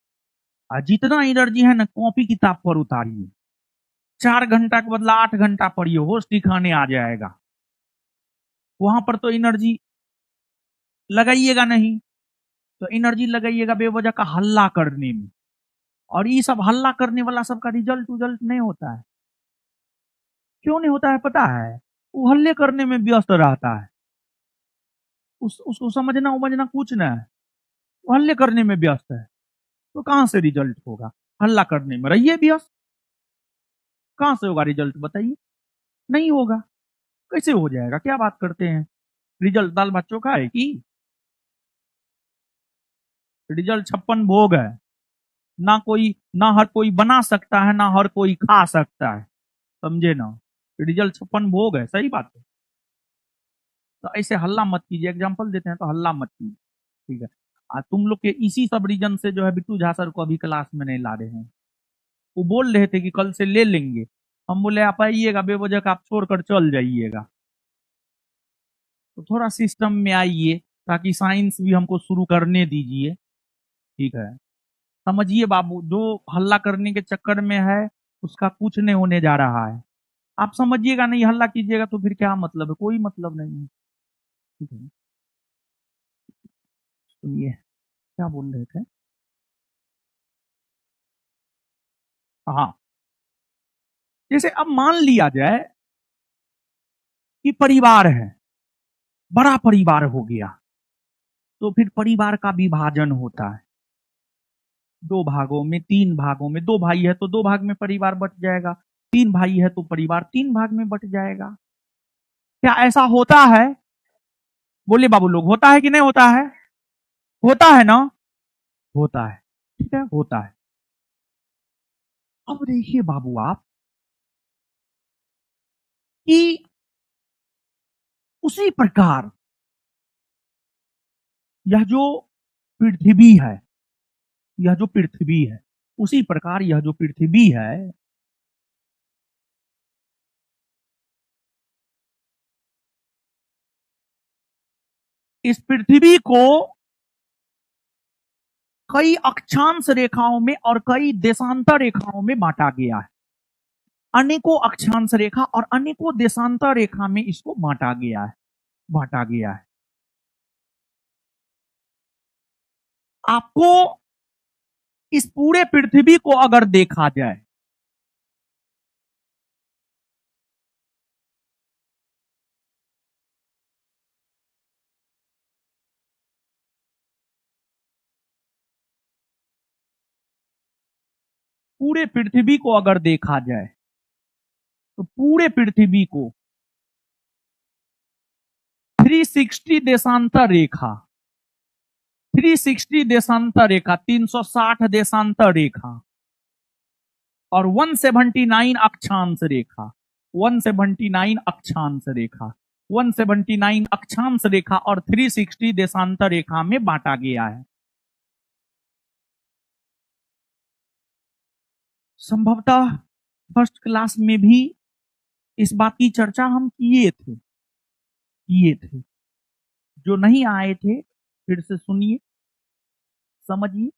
और जितना एनर्जी है ना कॉपी किताब पर उतारिए, 4 घंटा के बदला 8 घंटा पढ़िए, होश ठिकाने आ जाएगा। वहां पर तो एनर्जी लगाइएगा नहीं, तो एनर्जी लगाइएगा बेवजह का हल्ला करने में, और ये सब हल्ला करने वाला सबका रिजल्ट उजल्ट नहीं होता है। क्यों नहीं होता है पता है? वो हल्ले करने में व्यस्त रहता है, उसको समझना उमझना कुछ ना है, वो हल्ले करने में व्यस्त है, तो कहां से रिजल्ट होगा? हल्ला करने में रहिए व्यस्त, कहां से होगा रिजल्ट बताइए? नहीं होगा। कैसे हो जाएगा? क्या बात करते हैं? रिजल्ट दाल भात चोखा है कि? रिजल्ट 56 भोग है, ना कोई, ना हर कोई बना सकता है, ना हर कोई खा सकता है, समझे ना? रिजल्ट 56 भोग है, सही बात है। तो ऐसे हल्ला मत कीजिए, एग्जाम्पल देते हैं तो हल्ला मत कीजिए, ठीक है? तुम लोग के इसी सब रीजन से जो है बिट्टू झा सर को अभी क्लास में नहीं ला रहे हैं। वो बोल रहे थे कि कल से ले लेंगे, हम बोले आप आइएगा, बेवजह का आप छोड़कर चल जाइएगा। तो थोड़ा सिस्टम में आइए, ताकि साइंस भी हमको शुरू करने दीजिए, ठीक है? समझिए बाबू, जो हल्ला करने के चक्कर में है उसका कुछ नहीं होने जा रहा है। आप समझिएगा नहीं, हल्ला कीजिएगा तो फिर क्या मतलब है? कोई मतलब नहीं है, ठीक है? सुनिए क्या बोल रहे थे। हाँ, जैसे अब मान लिया जाए कि परिवार है, बड़ा परिवार हो गया, तो फिर परिवार का विभाजन होता है 2 भागों में, 3 भागों में। 2 भाई है तो 2 भाग में परिवार बट जाएगा, 3 भाई है तो परिवार 3 भाग में बट जाएगा। क्या ऐसा होता है? बोलिए बाबू लोग, होता है कि नहीं होता है? होता है ना? होता है, ठीक है, होता है। अब देखिए बाबू आप कि उसी प्रकार यह जो पृथ्वी है, यह जो पृथ्वी है, उसी प्रकार यह जो पृथ्वी है, इस पृथ्वी को कई अक्षांश रेखाओं में और कई देशांतर रेखाओं में बांटा गया है। अनेकों अक्षांश रेखा और अनेकों देशांतर रेखा में इसको बांटा गया है। आपको इस पूरे पृथ्वी को अगर देखा जाए, पूरे पृथ्वी को अगर देखा जाए तो पूरे पृथ्वी को 360 देशांतर रेखा, 360 देशांतर रेखा, 360 देशांतर रेखा और 179 अक्षांश रेखा, 179 अक्षांश रेखा, 179 अक्षांश रेखा और 360 देशांतर रेखा में बांटा गया है। संभवतः फर्स्ट क्लास में भी इस बात की चर्चा हम किए थे। जो नहीं आए थे फिर से सुनिए, समझिए।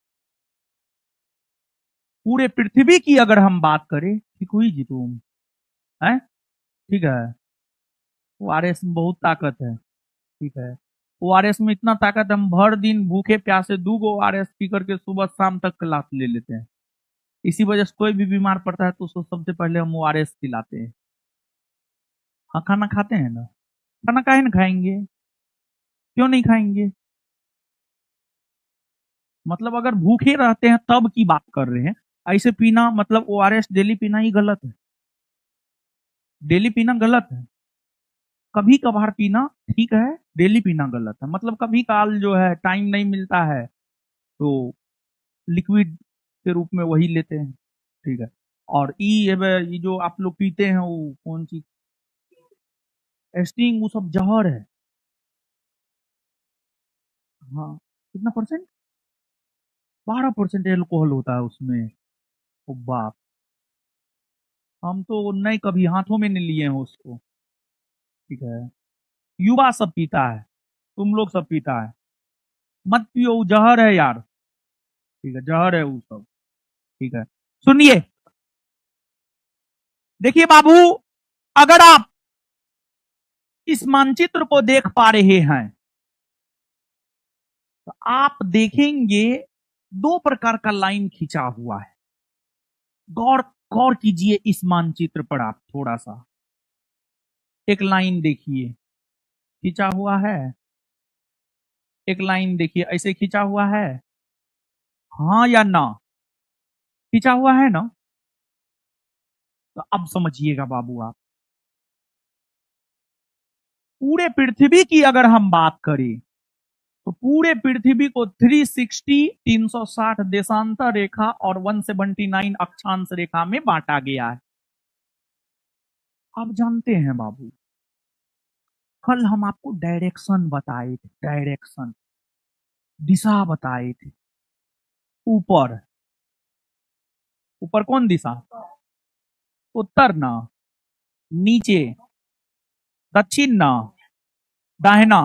पूरे पृथ्वी की अगर हम बात करें, ठीक हुई जी तुम है, ठीक है। ओआरएस में बहुत ताकत है, ठीक है। ओआरएस में इतना ताकत हम भर दिन भूखे प्यासे 2 गो ओआरएस पी करके सुबह शाम तक क्लास ले लेते हैं। इसी वजह से कोई भी बीमार पड़ता है तो उसको सबसे पहले हम ओआरएस पिलाते हैं। हाँ, खाना खाते हैं ना, खाना काहे ना खाएंगे, क्यों नहीं खाएंगे? मतलब अगर भूखे रहते हैं तब की बात कर रहे हैं। ऐसे पीना मतलब ओआरएस डेली पीना ही गलत है, डेली पीना गलत है। कभी कभार पीना ठीक है, डेली पीना गलत है। मतलब कभी काल जो है टाइम नहीं मिलता है तो लिक्विड के रूप में वही लेते हैं, ठीक है। और ये जो आप लोग पीते हैं वो कौन सी एस्टिंग, वो सब जहर है। हाँ, कितना परसेंट? 12% एल्कोहल होता है उसमें। ओ बाप, हम तो नहीं कभी हाथों में नहीं लिए हैं उसको, ठीक है। युवा सब पीता है, तुम लोग सब पीता है, मत पियो, वो जहर है यार, ठीक है, जहर है वो सब, ठीक है। सुनिए, देखिए बाबू, अगर आप इस मानचित्र को देख पा रहे हैं तो आप देखेंगे 2 प्रकार का लाइन खींचा हुआ है। गौर गौर कीजिए इस मानचित्र पर, आप थोड़ा सा एक लाइन देखिए खींचा हुआ है, एक लाइन देखिए ऐसे खींचा हुआ है, हाँ या ना? खींचा हुआ है ना? तो अब समझिएगा बाबू आप, पूरे पृथ्वी की अगर हम बात करें तो पूरे पृथ्वी को 360 देशांतर रेखा और 179 अक्षांश रेखा में बांटा गया है। आप जानते हैं बाबू, कल हम आपको डायरेक्शन बताए थे, डायरेक्शन दिशा बताए थे। ऊपर ऊपर कौन दिशा? उत्तर ना, नीचे दक्षिण ना, दाहिना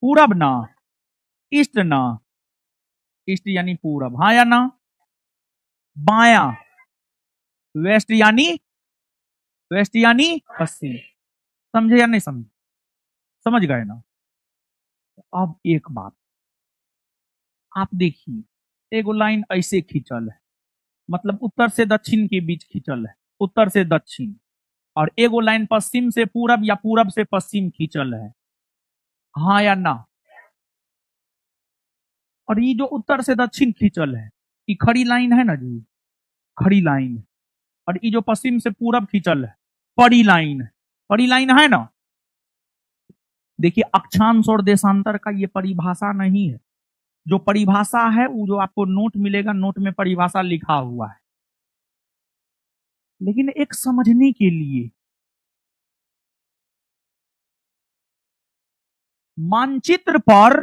पूरब ना, ईस्ट ना, ईस्ट यानी पूरब, हाँ या ना? बाया वेस्ट यानी पश्चिम। समझे या नहीं समझे? समझ गए ना? अब एक बात आप देखिए, एगो लाइन ऐसे खींचल है, मतलब उत्तर से दक्षिण के बीच खींचल है, उत्तर से दक्षिण। और एगो लाइन पश्चिम से पूरब या पूरब से पश्चिम खींचल है, हाँ या ना? और ये जो उत्तर से दक्षिण खींचल है, ये खड़ी लाइन है ना जी, खड़ी लाइन। और ये जो पश्चिम से पूरब खींचल है, पड़ी लाइन, पड़ी लाइन है ना? देखिए, अक्षांश और देशांतर का ये परिभाषा नहीं है। जो परिभाषा है वो जो आपको नोट मिलेगा, नोट में परिभाषा लिखा हुआ है। लेकिन एक समझने के लिए मानचित्र पर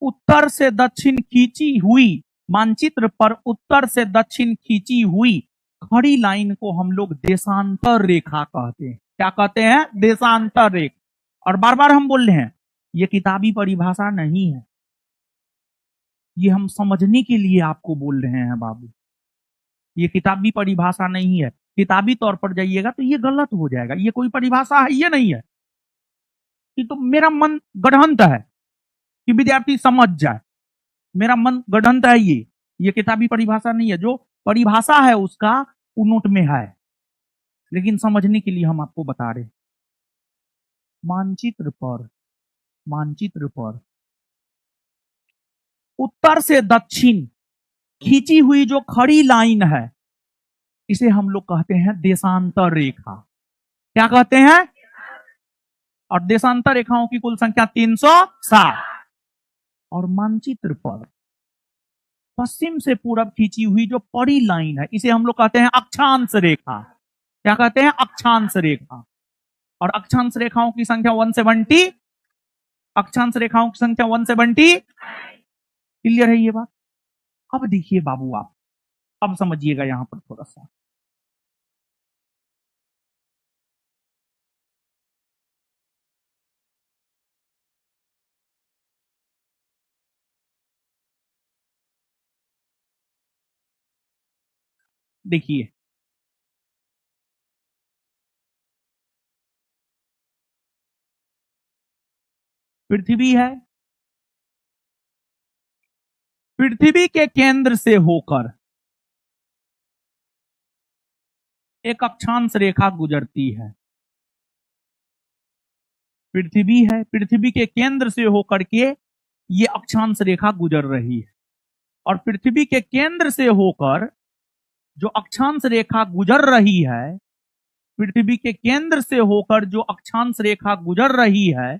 उत्तर से दक्षिण खींची हुई, मानचित्र पर उत्तर से दक्षिण खींची हुई खड़ी लाइन को हम लोग देशांतर रेखा कहते हैं। क्या कहते हैं? देशांतर रेखा। और बार बार हम बोल रहे हैं, ये किताबी परिभाषा नहीं है, ये हम समझने के लिए आपको बोल रहे हैं बाबू। ये किताबी परिभाषा नहीं है। किताबी तौर पर जाइएगा तो ये गलत हो जाएगा। ये कोई परिभाषा है ये नहीं है। कि तो मेरा मन गढ़ंत है कि विद्यार्थी समझ जाए, मेरा मन गढ़ंत है। ये किताबी परिभाषा नहीं है। जो परिभाषा है उसका वो नोट में है, लेकिन समझने के लिए हम आपको बता रहे। मानचित्र पर उत्तर से दक्षिण खींची हुई जो खड़ी लाइन है, इसे हम लोग कहते हैं देशांतर रेखा। क्या कहते हैं? और देशांतर रेखाओं की कुल संख्या 360। और मानचित्र पर पश्चिम से पूरब खींची हुई जो पड़ी लाइन है, इसे हम लोग कहते हैं अक्षांश रेखा। क्या कहते हैं? अक्षांश रेखा। और अक्षांश रेखाओं की संख्या 170। अक्षांश रेखाओं की संख्या 170। क्लियर है ये बात? अब देखिए बाबू, आप अब समझिएगा यहां पर थोड़ा सा। देखिए, पृथ्वी है, पृथ्वी के केंद्र से होकर एक अक्षांश रेखा गुजरती है। पृथ्वी है, पृथ्वी के केंद्र से होकर के ये अक्षांश रेखा गुजर रही है। और पृथ्वी के केंद्र से होकर जो अक्षांश रेखा गुजर रही है, पृथ्वी के केंद्र से होकर जो अक्षांश रेखा गुजर रही है,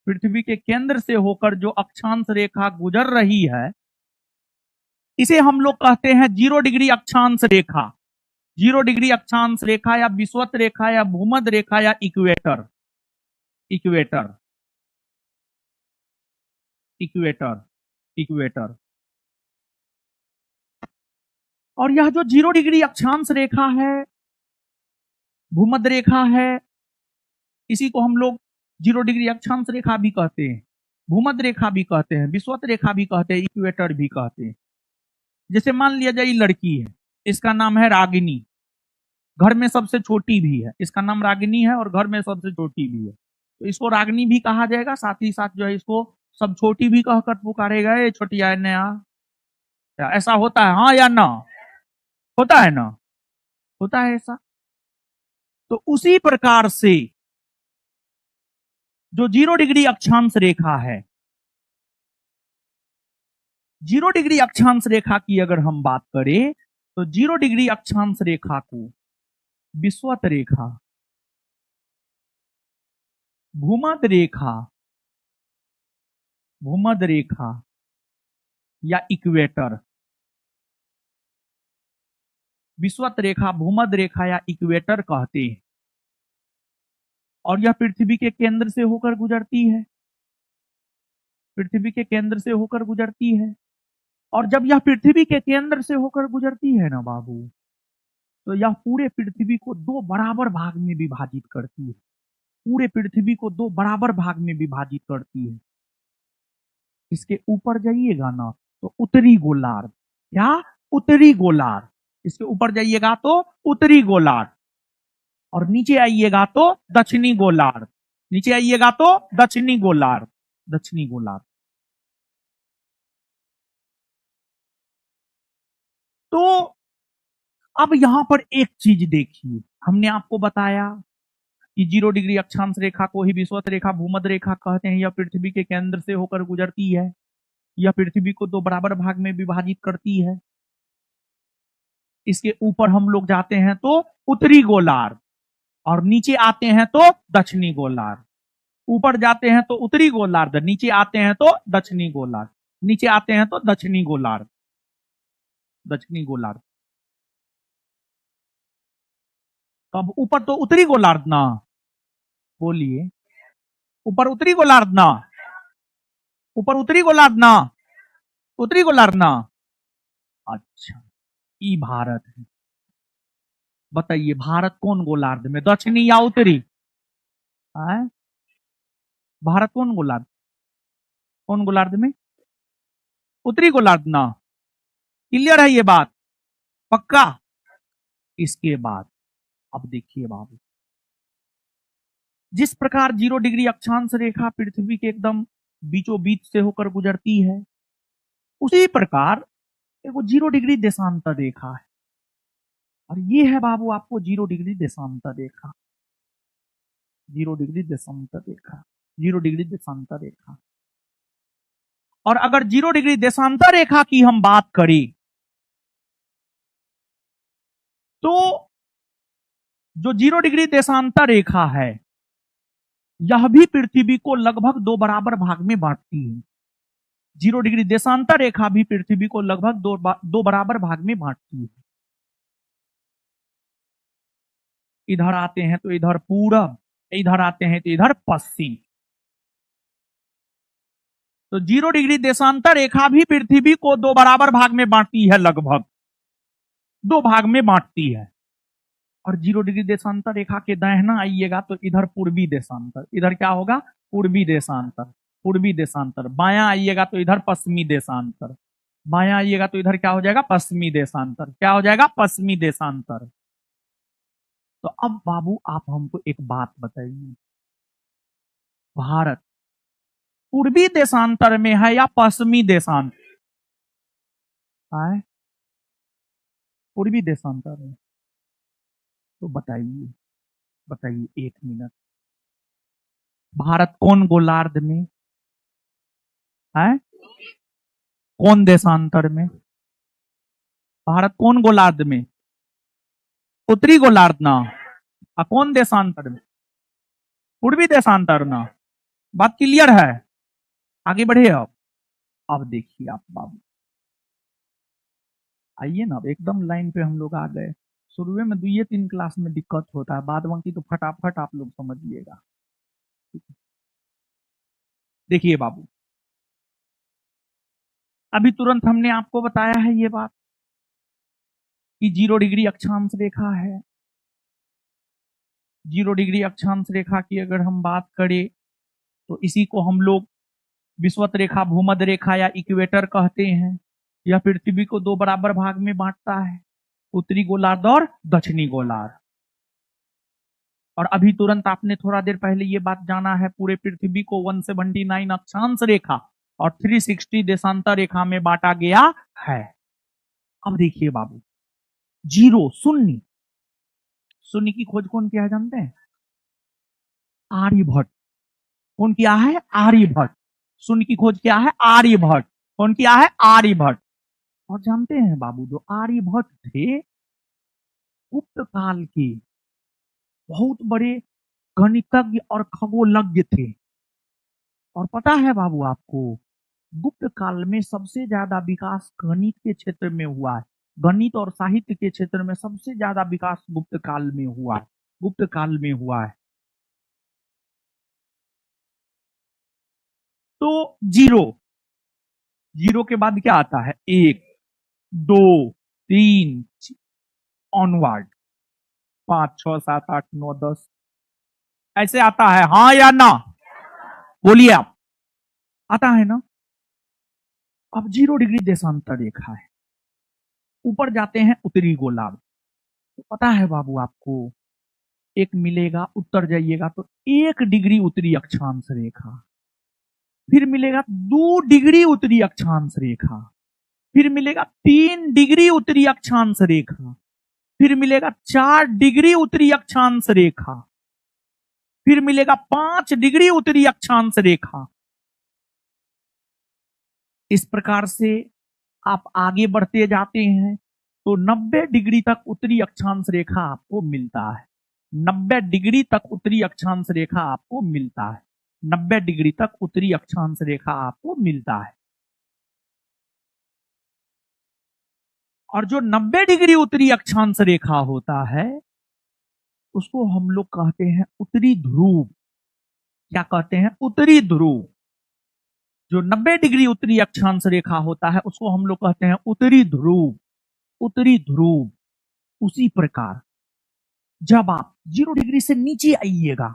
पृथ्वी के केंद्र से होकर जो अक्षांश रेखा गुजर रही है, इसे हम लोग कहते हैं 0 डिग्री अक्षांश रेखा। 0 डिग्री अक्षांश रेखा या विषुवत रेखा या भूमध्य रेखा या इक्वेटर। Equator equator equator. और यह जो 0 डिग्री अक्षांश रेखा है, भूमध्य रेखा है, इसी को हम लोग 0 डिग्री अक्षांश रेखा भी कहते हैं, भूमध्य रेखा भी कहते हैं, विषुवत रेखा भी कहते हैं, इक्वेटर भी कहते हैं। जैसे मान लिया जाए लड़की है, इसका नाम है रागिनी, घर में सबसे छोटी भी है, इसका नाम रागिनी है और घर में सबसे छोटी भी है, तो इसको रागिनी भी कहा जाएगा। साथ ही साथ जो है इसको सब छोटी भी कहकर पुकारेगा, ये छोटिया नया। ऐसा होता है हाँ या ना? होता है ना? होता है ऐसा। तो उसी प्रकार से जो 0 डिग्री अक्षांश रेखा है, 0 डिग्री अक्षांश रेखा की अगर हम बात करें तो 0 डिग्री अक्षांश रेखा को विषुवत रेखा, भूमध्य रेखा, भूमध्य रेखा या इक्वेटर, विषुवत रेखा, भूमध्य रेखा या इक्वेटर कहते हैं। और यह पृथ्वी के केंद्र से होकर गुजरती है, पृथ्वी के केंद्र से होकर गुजरती है। और जब यह पृथ्वी के केंद्र से होकर गुजरती है ना बाबू, तो यह पूरे पृथ्वी को 2 बराबर भाग में विभाजित करती है। पूरे पृथ्वी को 2 बराबर भाग में विभाजित करती है। इसके ऊपर जाइएगा ना तो उत्तरी गोलार्ध, क्या? उत्तरी गोलार्ध। इसके ऊपर जाइएगा तो उत्तरी गोलार्ध, और नीचे आइएगा तो दक्षिणी गोलार्ध, नीचे आइएगा तो दक्षिणी गोलार्ध, दक्षिणी गोलार्ध। तो अब यहां पर एक चीज देखिए, हमने आपको बताया कि 0 डिग्री अक्षांश रेखा को ही विषुवत रेखा, भूमध्य रेखा कहते हैं। यह पृथ्वी के केंद्र से होकर गुजरती है, यह पृथ्वी को 2 बराबर भाग में विभाजित करती है। इसके ऊपर हम लोग जाते हैं तो उत्तरी गोलार्ध, और नीचे आते हैं तो दक्षिणी गोलार्ध। ऊपर जाते हैं तो उत्तरी गोलार्ध, नीचे आते हैं तो दक्षिणी गोलार्ध, नीचे आते हैं तो दक्षिणी गोलार्ध, दक्षिणी गोलार्ध। तो अब ऊपर तो उत्तरी गोलार्ध ना, बोलिए, ऊपर उत्तरी गोलार्ध ना, ऊपर उत्तरी गोलार्ध ना, उत्तरी गोलार्ध ना। अच्छा, ई भारत है। बताइए भारत कौन गोलार्ध में, दक्षिणी या उत्तरी? है भारत कौन गोलार्ध, कौन गोलार्ध में? उत्तरी गोलार्ध ना। क्लियर है ये बात, पक्का? इसके बाद अब देखिए बाबू, जिस प्रकार 0 डिग्री अक्षांश रेखा पृथ्वी के एकदम बीचों बीच से होकर गुजरती है, उसी प्रकार एक 0 डिग्री देशांतर रेखा है। और ये है बाबू आपको 0 डिग्री देशांतर रेखा, 0 डिग्री देशांतर रेखा, 0 डिग्री देशांतर रेखा। और अगर 0 डिग्री देशांतर रेखा की हम बात करें तो जो 0 डिग्री देशांतर रेखा है यह भी पृथ्वी को लगभग 2 बराबर भाग में बांटती है। 0 डिग्री देशांतर रेखा भी पृथ्वी को लगभग दो बराबर भाग में बांटती है। इधर आते हैं तो इधर पूरब, इधर आते हैं तो इधर पश्चिम। तो 0 डिग्री देशांतर रेखा भी पृथ्वी को 2 बराबर भाग में बांटती है, लगभग 2 भाग में बांटती है। और 0 डिग्री देशांतर रेखा के दाहिना आइएगा तो इधर पूर्वी देशांतर, इधर क्या होगा? पूर्वी देशांतर, पूर्वी देशांतर। बायां आइएगा तो इधर पश्चिमी देशांतर, बायां आइएगा तो इधर क्या हो जाएगा? पश्चिमी देशांतर। क्या हो जाएगा? पश्चिमी देशांतर। तो अब बाबू आप हमको एक बात बताइए, भारत पूर्वी देशांतर में है या पश्चिमी देशांतर है? पूर्वी देशांतर में। तो बताइए, बताइए 1 मिनट, भारत कौन गोलार्ध में है? कौन देशांतर में? भारत कौन गोलार्ध में? उत्तरी गोलार्ध ना। कौन देशांतर में? पूर्वी देशांतर ना। बात क्लियर है? आगे बढ़े अब देखिए आप बाबू, आइए ना, अब एकदम लाइन पे हम लोग आ गए। शुरू में 2-3 क्लास में दिक्कत होता है, बाद बाकी तो फटाफट आप लोग समझिएगा। देखिए बाबू, अभी तुरंत हमने आपको बताया है ये बात कि 0 डिग्री अक्षांश रेखा है। 0 डिग्री अक्षांश रेखा की अगर हम बात करें तो इसी को हम लोग विषुवत रेखा, भूमध्य रेखा या इक्वेटर कहते हैं। यह पृथ्वी को 2 बराबर भाग में बांटता है, उत्तरी गोलार्ध और दक्षिणी गोलार्ध। और अभी तुरंत आपने थोड़ा देर पहले ये बात जाना है, पूरे पृथ्वी को 179 अक्षांश रेखा और 360 देशांतर रेखा में बांटा गया है। अब देखिए बाबू, 0 शून्य, शून्य की खोज कौन किया है जानते हैं? आर्यभट्ट। कौन किया है? आर्यभट्ट। शून्य की खोज क्या है? आर्यभट्ट। कौन किया है? आर्यभट्ट। और जानते हैं बाबू, जो आर्यभट्ट थे गुप्त काल के बहुत बड़े गणितज्ञ और खगोलज्ञ थे। और पता है बाबू आपको, गुप्त काल में सबसे ज्यादा विकास गणित के क्षेत्र में हुआ है। गणित और साहित्य के क्षेत्र में सबसे ज्यादा विकास गुप्त काल में हुआ है, गुप्त काल में हुआ है। तो 0, 0 के बाद क्या आता है? 1, 2, 3 ऑनवर्ड, 5, 6, 7, 8, 9, 10 ऐसे आता है, हाँ या ना? बोलिए आप, आता है ना? अब 0 डिग्री देशांतर रेखा है, ऊपर जाते हैं उत्तरी गोलार्ध। तो पता है बाबू आपको, एक मिलेगा, उत्तर जाइएगा तो 1 डिग्री उत्तरी अक्षांश रेखा, फिर मिलेगा 2 डिग्री उत्तरी अक्षांश रेखा, फिर मिलेगा 3 डिग्री उत्तरी अक्षांश रेखा, फिर मिलेगा 4 डिग्री उत्तरी अक्षांश रेखा, फिर मिलेगा 5 डिग्री उत्तरी अक्षांश रेखा। इस प्रकार से आप आगे बढ़ते जाते हैं तो 90 डिग्री तक उत्तरी अक्षांश रेखा आपको मिलता है। 90 डिग्री तक उत्तरी अक्षांश रेखा आपको मिलता है। 90 डिग्री तक उत्तरी अक्षांश रेखा आपको मिलता है। और जो 90 डिग्री उत्तरी अक्षांश रेखा होता है उसको हम लोग कहते हैं उत्तरी ध्रुव। क्या कहते हैं? उत्तरी ध्रुव। जो 90 डिग्री उत्तरी अक्षांश रेखा होता है उसको हम लोग कहते हैं उत्तरी ध्रुव। उत्तरी ध्रुव। उसी प्रकार जब आप 0 डिग्री से नीचे आइएगा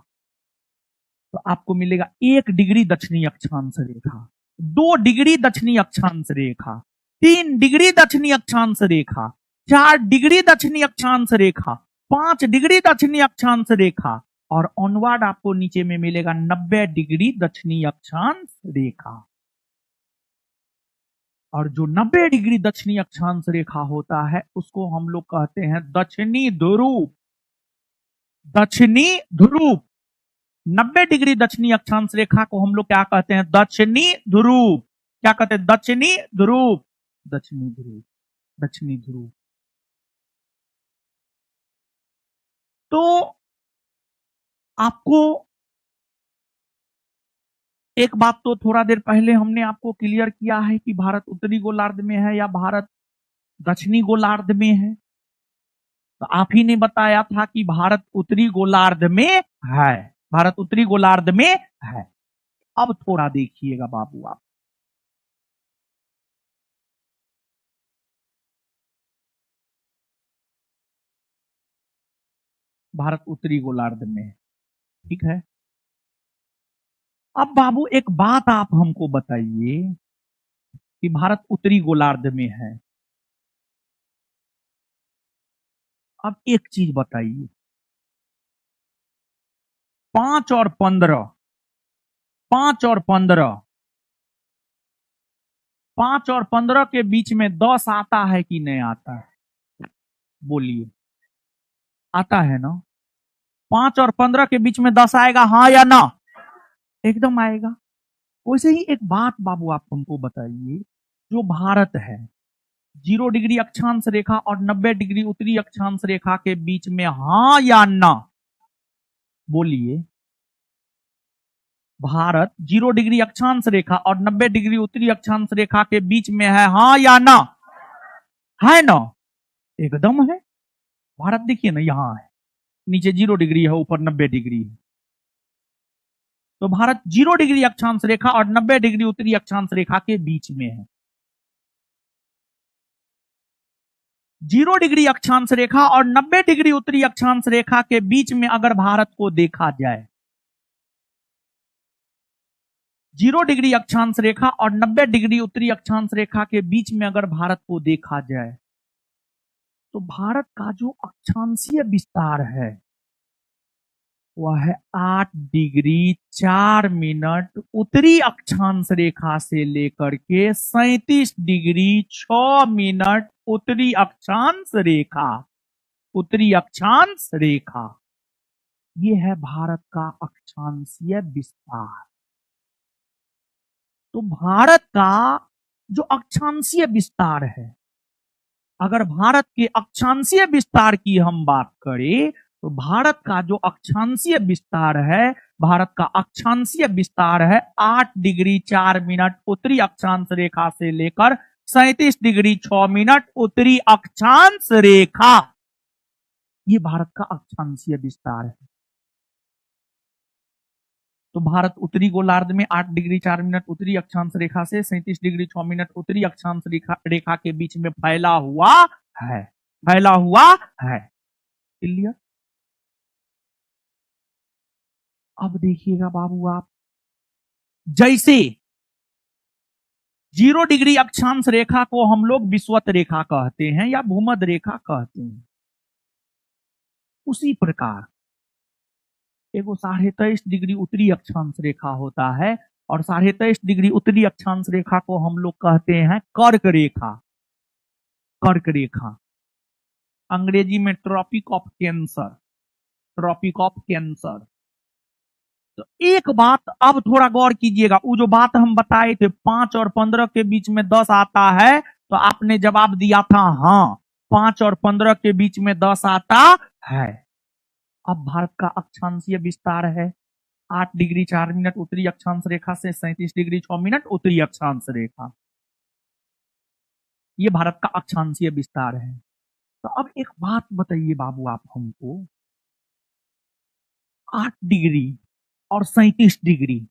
तो आपको मिलेगा 1 डिग्री दक्षिणी अक्षांश रेखा, 2 डिग्री दक्षिणी अक्षांश रेखा, 3 डिग्री दक्षिणी अक्षांश रेखा, 4 डिग्री दक्षिणी अक्षांश रेखा, 5 डिग्री दक्षिणी अक्षांश रेखा और ऑनवर्ड आपको नीचे में मिलेगा 90 डिग्री दक्षिणी अक्षांश रेखा। और जो 90 डिग्री दक्षिणी अक्षांश रेखा होता है उसको हम लोग कहते हैं दक्षिणी ध्रुव। दक्षिणी ध्रुव। 90 डिग्री दक्षिणी अक्षांश रेखा को हम लोग क्या कहते हैं? दक्षिणी ध्रुव। क्या कहते हैं? दक्षिणी ध्रुव। दक्षिणी ध्रुव। दक्षिणी ध्रुव। तो आपको एक बात तो थोड़ा देर पहले हमने आपको क्लियर किया है कि भारत उत्तरी गोलार्ध में है या भारत दक्षिणी गोलार्ध में है। तो आप ही ने बताया था कि भारत उत्तरी गोलार्ध में है। भारत उत्तरी गोलार्ध में है। अब थोड़ा देखिएगा बाबू आप, भारत उत्तरी गोलार्ध में है, ठीक है। अब बाबू एक बात आप हमको बताइए कि भारत उत्तरी गोलार्ध में है। अब एक चीज बताइए, 5 और 15, 5 और 15, 5 और 15 के बीच में 10 आता है कि नहीं आता है? बोलिए, आता है ना? 5 और 15 के बीच में 10 आएगा, हाँ या ना? एकदम आएगा। वैसे ही एक बात बाबू आप हमको बताइए, जो भारत है 0 डिग्री अक्षांश रेखा और 90 डिग्री उत्तरी अक्षांश रेखा के बीच में, हाँ या ना? बोलिए। भारत 0 डिग्री अक्षांश रेखा और 90 डिग्री उत्तरी अक्षांश रेखा के बीच में है, हाँ या ना? है ना? एकदम है। भारत देखिए ना, यहां है, नीचे 0 डिग्री है, ऊपर 90 डिग्री है। तो भारत 0 डिग्री अक्षांश रेखा और 90 डिग्री उत्तरी अक्षांश रेखा के बीच में है। 0 डिग्री अक्षांश रेखा और 90 डिग्री उत्तरी अक्षांश रेखा के बीच में अगर भारत को देखा जाए, 0 डिग्री अक्षांश रेखा और 90 डिग्री उत्तरी अक्षांश रेखा के बीच में अगर भारत को देखा जाए तो भारत का जो अक्षांशीय विस्तार है वह है 8 डिग्री 4 मिनट उत्तरी अक्षांश रेखा से लेकर के 37 डिग्री 6 मिनट उत्तरी अक्षांश रेखा। उत्तरी अक्षांश रेखा, ये है भारत का अक्षांशीय विस्तार। तो भारत का जो अक्षांशीय विस्तार है, अगर भारत के अक्षांशीय विस्तार की हम बात करें तो भारत का जो अक्षांशीय विस्तार है, भारत का अक्षांशीय विस्तार है 8 डिग्री 4 मिनट उत्तरी अक्षांश रेखा से लेकर 37 डिग्री 6 मिनट उत्तरी अक्षांश रेखा। ये भारत का अक्षांशीय विस्तार है। तो भारत उत्तरी गोलार्ध में 8 डिग्री 4 मिनट उत्तरी अक्षांश रेखा से 37 डिग्री 6 मिनट उत्तरी अक्षांश रेखा के बीच में फैला हुआ है। फैला हुआ है। क्लियर? अब देखिएगा बाबू आप, जैसे 0 डिग्री अक्षांश रेखा को हम लोग विषुवत रेखा कहते हैं या भूमध्य रेखा कहते हैं, उसी प्रकार एगो 23.5 डिग्री उत्तरी अक्षांश रेखा होता है और 23.5 डिग्री उत्तरी अक्षांश रेखा को हम लोग कहते हैं कर्क रेखा। कर्क रेखा, अंग्रेजी में Tropic of Cancer. Tropic of Cancer. तो एक बात अब थोड़ा गौर कीजिएगा, वो जो बात हम बताए थे 5 और 15 के बीच में 10 आता है, तो आपने जवाब दिया था हाँ, 5 और 15 के बीच में 10 आता है। अब भारत का अक्षांशीय विस्तार है 8 डिग्री 4 मिनट उत्तरी अक्षांश रेखा से 37 डिग्री 6 मिनट उत्तरी अक्षांश रेखा। ये भारत का अक्षांशीय विस्तार है। तो अब एक बात बताइए बाबू आप हमको, 8 डिग्री और 37 डिग्री,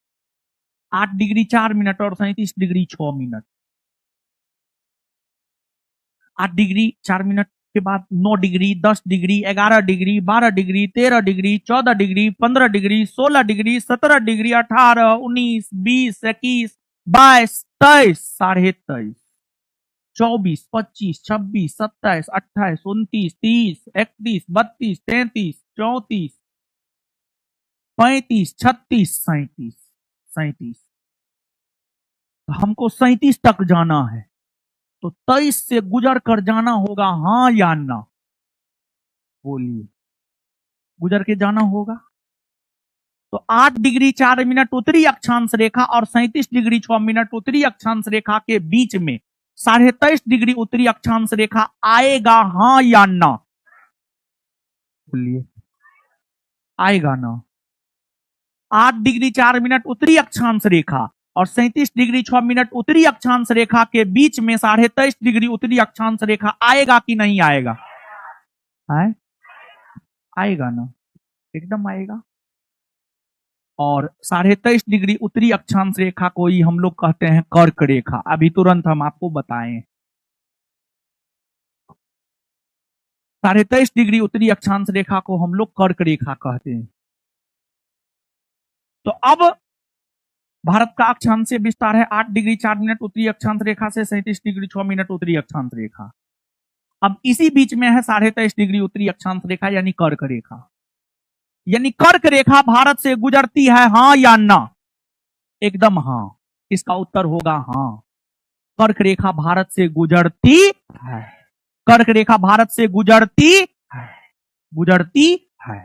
8 डिग्री 4 मिनट और 37 डिग्री 6 मिनट। 8 डिग्री 4 मिनट के बाद 9 degree, 10 degree, 11 degree, 12 degree, 13 degree, 14 degree, 15 degree, 16 degree, 17 degree, 18, 19, 20, 21, 22, 23, 23.5, 24, 25, 26, 27, 28, 29, 30, 31, 32, 33, 34, 35, 36, 37, 37। हमको 37 तक जाना है, तो 23 से गुजर कर जाना होगा, हाँ या ना? बोलिए, गुजर के जाना होगा। तो 8 डिग्री 4 मिनट उत्तरी अक्षांश रेखा और 37 डिग्री 6 मिनट उत्तरी अक्षांश रेखा के बीच में 23.5 डिग्री उत्तरी अक्षांश रेखा आएगा, हाँ या ना? बोलिए, आएगा ना? 8 डिग्री 4 मिनट उत्तरी अक्षांश रेखा और 37 डिग्री 6 मिनट उत्तरी अक्षांश रेखा के बीच में 23.5 डिग्री उत्तरी अक्षांश रेखा आएगा कि नहीं आएगा? आएगा ना? एकदम आएगा। और 23.5 डिग्री उत्तरी अक्षांश रेखा को ही हम लोग कहते हैं कर्क रेखा। अभी तुरंत हम आपको बताएं, 23.5 डिग्री उत्तरी अक्षांश रेखा को हम लोग कर्क रेखा कहते हैं। तो अब भारत का अक्षांशीय विस्तार है 8 डिग्री 4 मिनट उत्तरी अक्षांश रेखा से 37 डिग्री 6 मिनट उत्तरी अक्षांश रेखा। अब इसी बीच में है 23.5 डिग्री उत्तरी अक्षांश रेखा, यानी कर्क रेखा। यानी कर्क रेखा भारत से गुजरती है, हाँ या ना? एकदम हाँ। इसका उत्तर होगा हाँ। कर्क रेखा भारत से गुजरती है। कर्क रेखा भारत से गुजरती है, गुजरती है।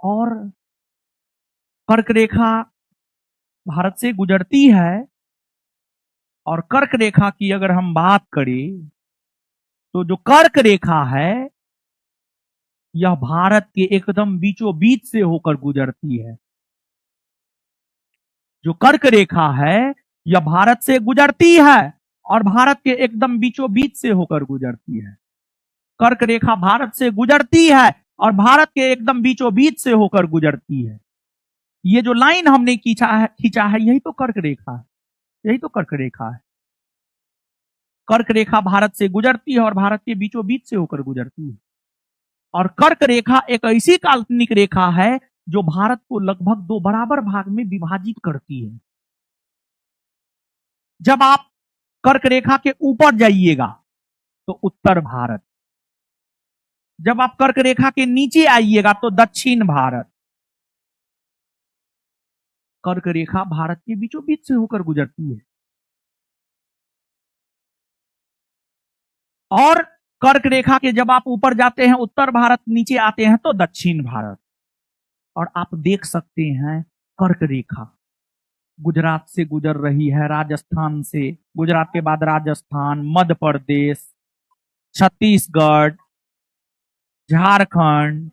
और कर्क रेखा भारत से गुजरती है, और कर्क रेखा की अगर हम बात करें तो जो कर्क रेखा है यह भारत के एकदम बीचों बीच से होकर गुजरती है। जो कर्क रेखा है यह भारत से गुजरती है और भारत के एकदम बीचों बीच से होकर गुजरती है। कर्क रेखा भारत से गुजरती है और भारत के एकदम बीचों बीच से होकर गुजरती है। ये जो लाइन हमने खींचा है यही तो कर्क रेखा है, यही तो कर्क रेखा है। कर्क रेखा भारत से गुजरती है और भारत के बीचों बीच से होकर गुजरती है। और कर्क रेखा एक ऐसी काल्पनिक रेखा है जो भारत को लगभग 2 बराबर भाग में विभाजित करती है। जब आप कर्क रेखा के ऊपर जाइएगा तो उत्तर भारत, जब आप कर्क रेखा के नीचे आइएगा तो दक्षिण भारत। कर्क रेखा भारत के बीचों बीच से होकर गुजरती है। और कर्क रेखा के जब आप ऊपर जाते हैं उत्तर भारत, नीचे आते हैं तो दक्षिण भारत। और आप देख सकते हैं कर्क रेखा गुजरात से गुजर रही है, राजस्थान से, गुजरात के बाद राजस्थान, मध्य प्रदेश, छत्तीसगढ़, झारखंड,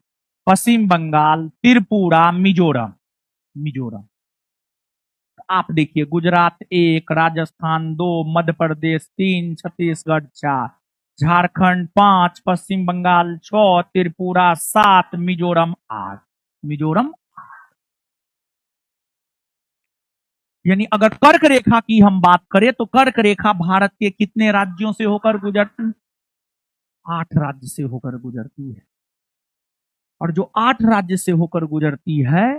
पश्चिम बंगाल, त्रिपुरा, मिजोरम। मिजोरम आप देखिए, गुजरात 1, राजस्थान 2, मध्य प्रदेश 3, छत्तीसगढ़ 4, झारखंड 5, पश्चिम बंगाल 6, त्रिपुरा 7, मिजोरम 8। मिजोरम, यानी अगर कर्क रेखा की हम बात करें तो कर्क रेखा भारत के कितने राज्यों से होकर गुजरती? 8 राज्य से होकर गुजरती है। और जो 8 राज्य से होकर गुजरती है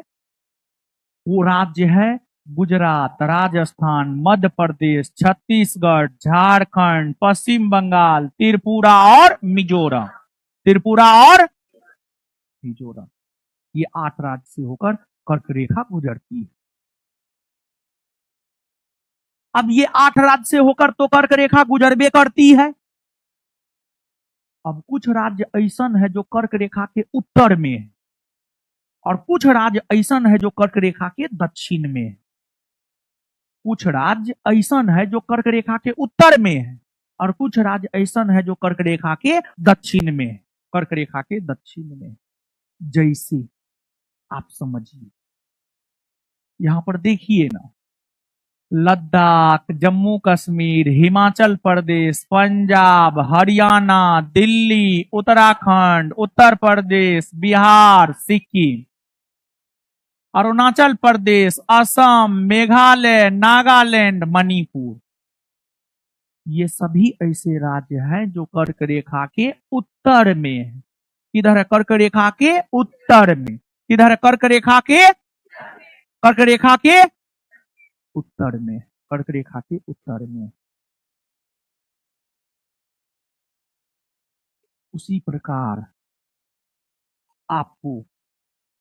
वो राज्य है गुजरात, राजस्थान, मध्य प्रदेश, छत्तीसगढ़, झारखंड, पश्चिम बंगाल, त्रिपुरा और मिजोरम। त्रिपुरा और मिजोरम, ये 8 राज्य से होकर कर्क रेखा गुजरती है। अब ये 8 राज्य से होकर तो कर्क रेखा गुजरबे करती है। अब कुछ राज्य ऐसा है जो कर्क रेखा के उत्तर में है और कुछ राज्य ऐसा है जो कर्क रेखा के दक्षिण में है। कुछ राज्य ऐसा है जो कर्क रेखा के उत्तर में है और कुछ राज्य ऐसा है जो कर्क रेखा के दक्षिण में है। कर्क रेखा के दक्षिण में, जैसे आप समझिए, यहां पर देखिए ना, लद्दाख, जम्मू कश्मीर, हिमाचल प्रदेश, पंजाब, हरियाणा, दिल्ली, उत्तराखंड, उत्तर प्रदेश, बिहार, सिक्किम, अरुणाचल प्रदेश, असम, मेघालय, नागालैंड, मणिपुर। ये सभी ऐसे राज्य हैं जो कर्क रेखा के उत्तर में है। किधर है? कर्क रेखा के उत्तर में। किधर है? कर्क रेखा के उत्तर में। कर्क रेखा के उत्तर में। उसी प्रकार आपको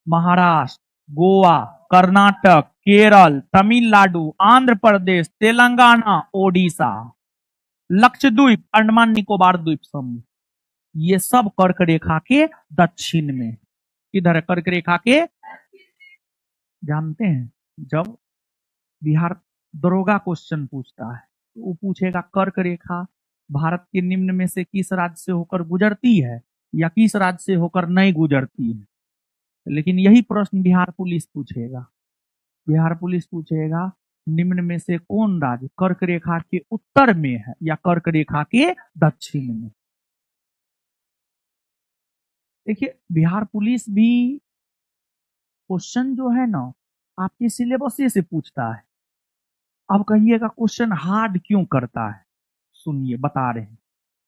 महाराष्ट्र, गोवा, कर्नाटक, केरल, तमिलनाडु, आंध्र प्रदेश, तेलंगाना, ओडिशा, लक्षद्वीप, अंडमान निकोबार द्वीप समूह, ये सब कर्क रेखा के दक्षिण में। किधर है? कर्क रेखा के। जानते हैं जब बिहार दरोगा क्वेश्चन पूछता है तो वो पूछेगा कर्क रेखा भारत के निम्न में से किस राज्य से होकर गुजरती है या किस राज्य से होकर नहीं गुजरती है। लेकिन यही प्रश्न बिहार पुलिस पूछेगा। बिहार पुलिस पूछेगा निम्न में से कौन राज्य कर्क रेखा के उत्तर में है या कर्क रेखा के दक्षिण में। देखिए बिहार पुलिस भी क्वेश्चन जो है ना आपके सिलेबस से पूछता है। अब कहिएगा क्वेश्चन हार्ड क्यों करता है? सुनिए बता रहे हैं।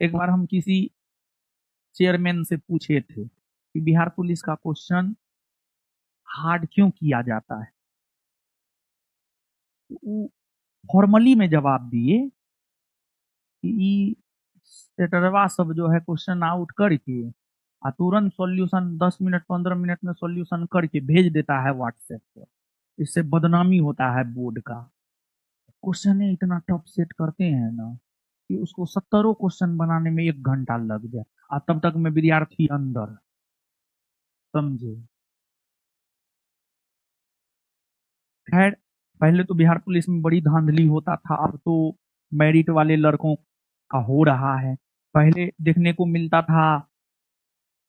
एक बार हम किसी चेयरमैन से पूछे थे कि बिहार पुलिस का क्वेश्चन हार्ड क्यों किया जाता है। वो फॉर्मली में जवाब दिए कि सेटरवा सब जो है क्वेश्चन आउट करके तुरंत सॉल्यूशन 10 मिनट 15 मिनट में सॉल्यूशन करके भेज देता है व्हाट्सएप पर। इससे बदनामी होता है बोर्ड का। क्वेश्चन इतना टफ सेट करते हैं ना कि उसको 70 क्वेश्चन बनाने में 1 घंटा लग जाए और तब तक में विद्यार्थी अंदर। समझे? खैर पहले तो बिहार पुलिस में बड़ी धांधली होता था, अब तो मेरिट वाले लड़कों का हो रहा है। पहले देखने को मिलता था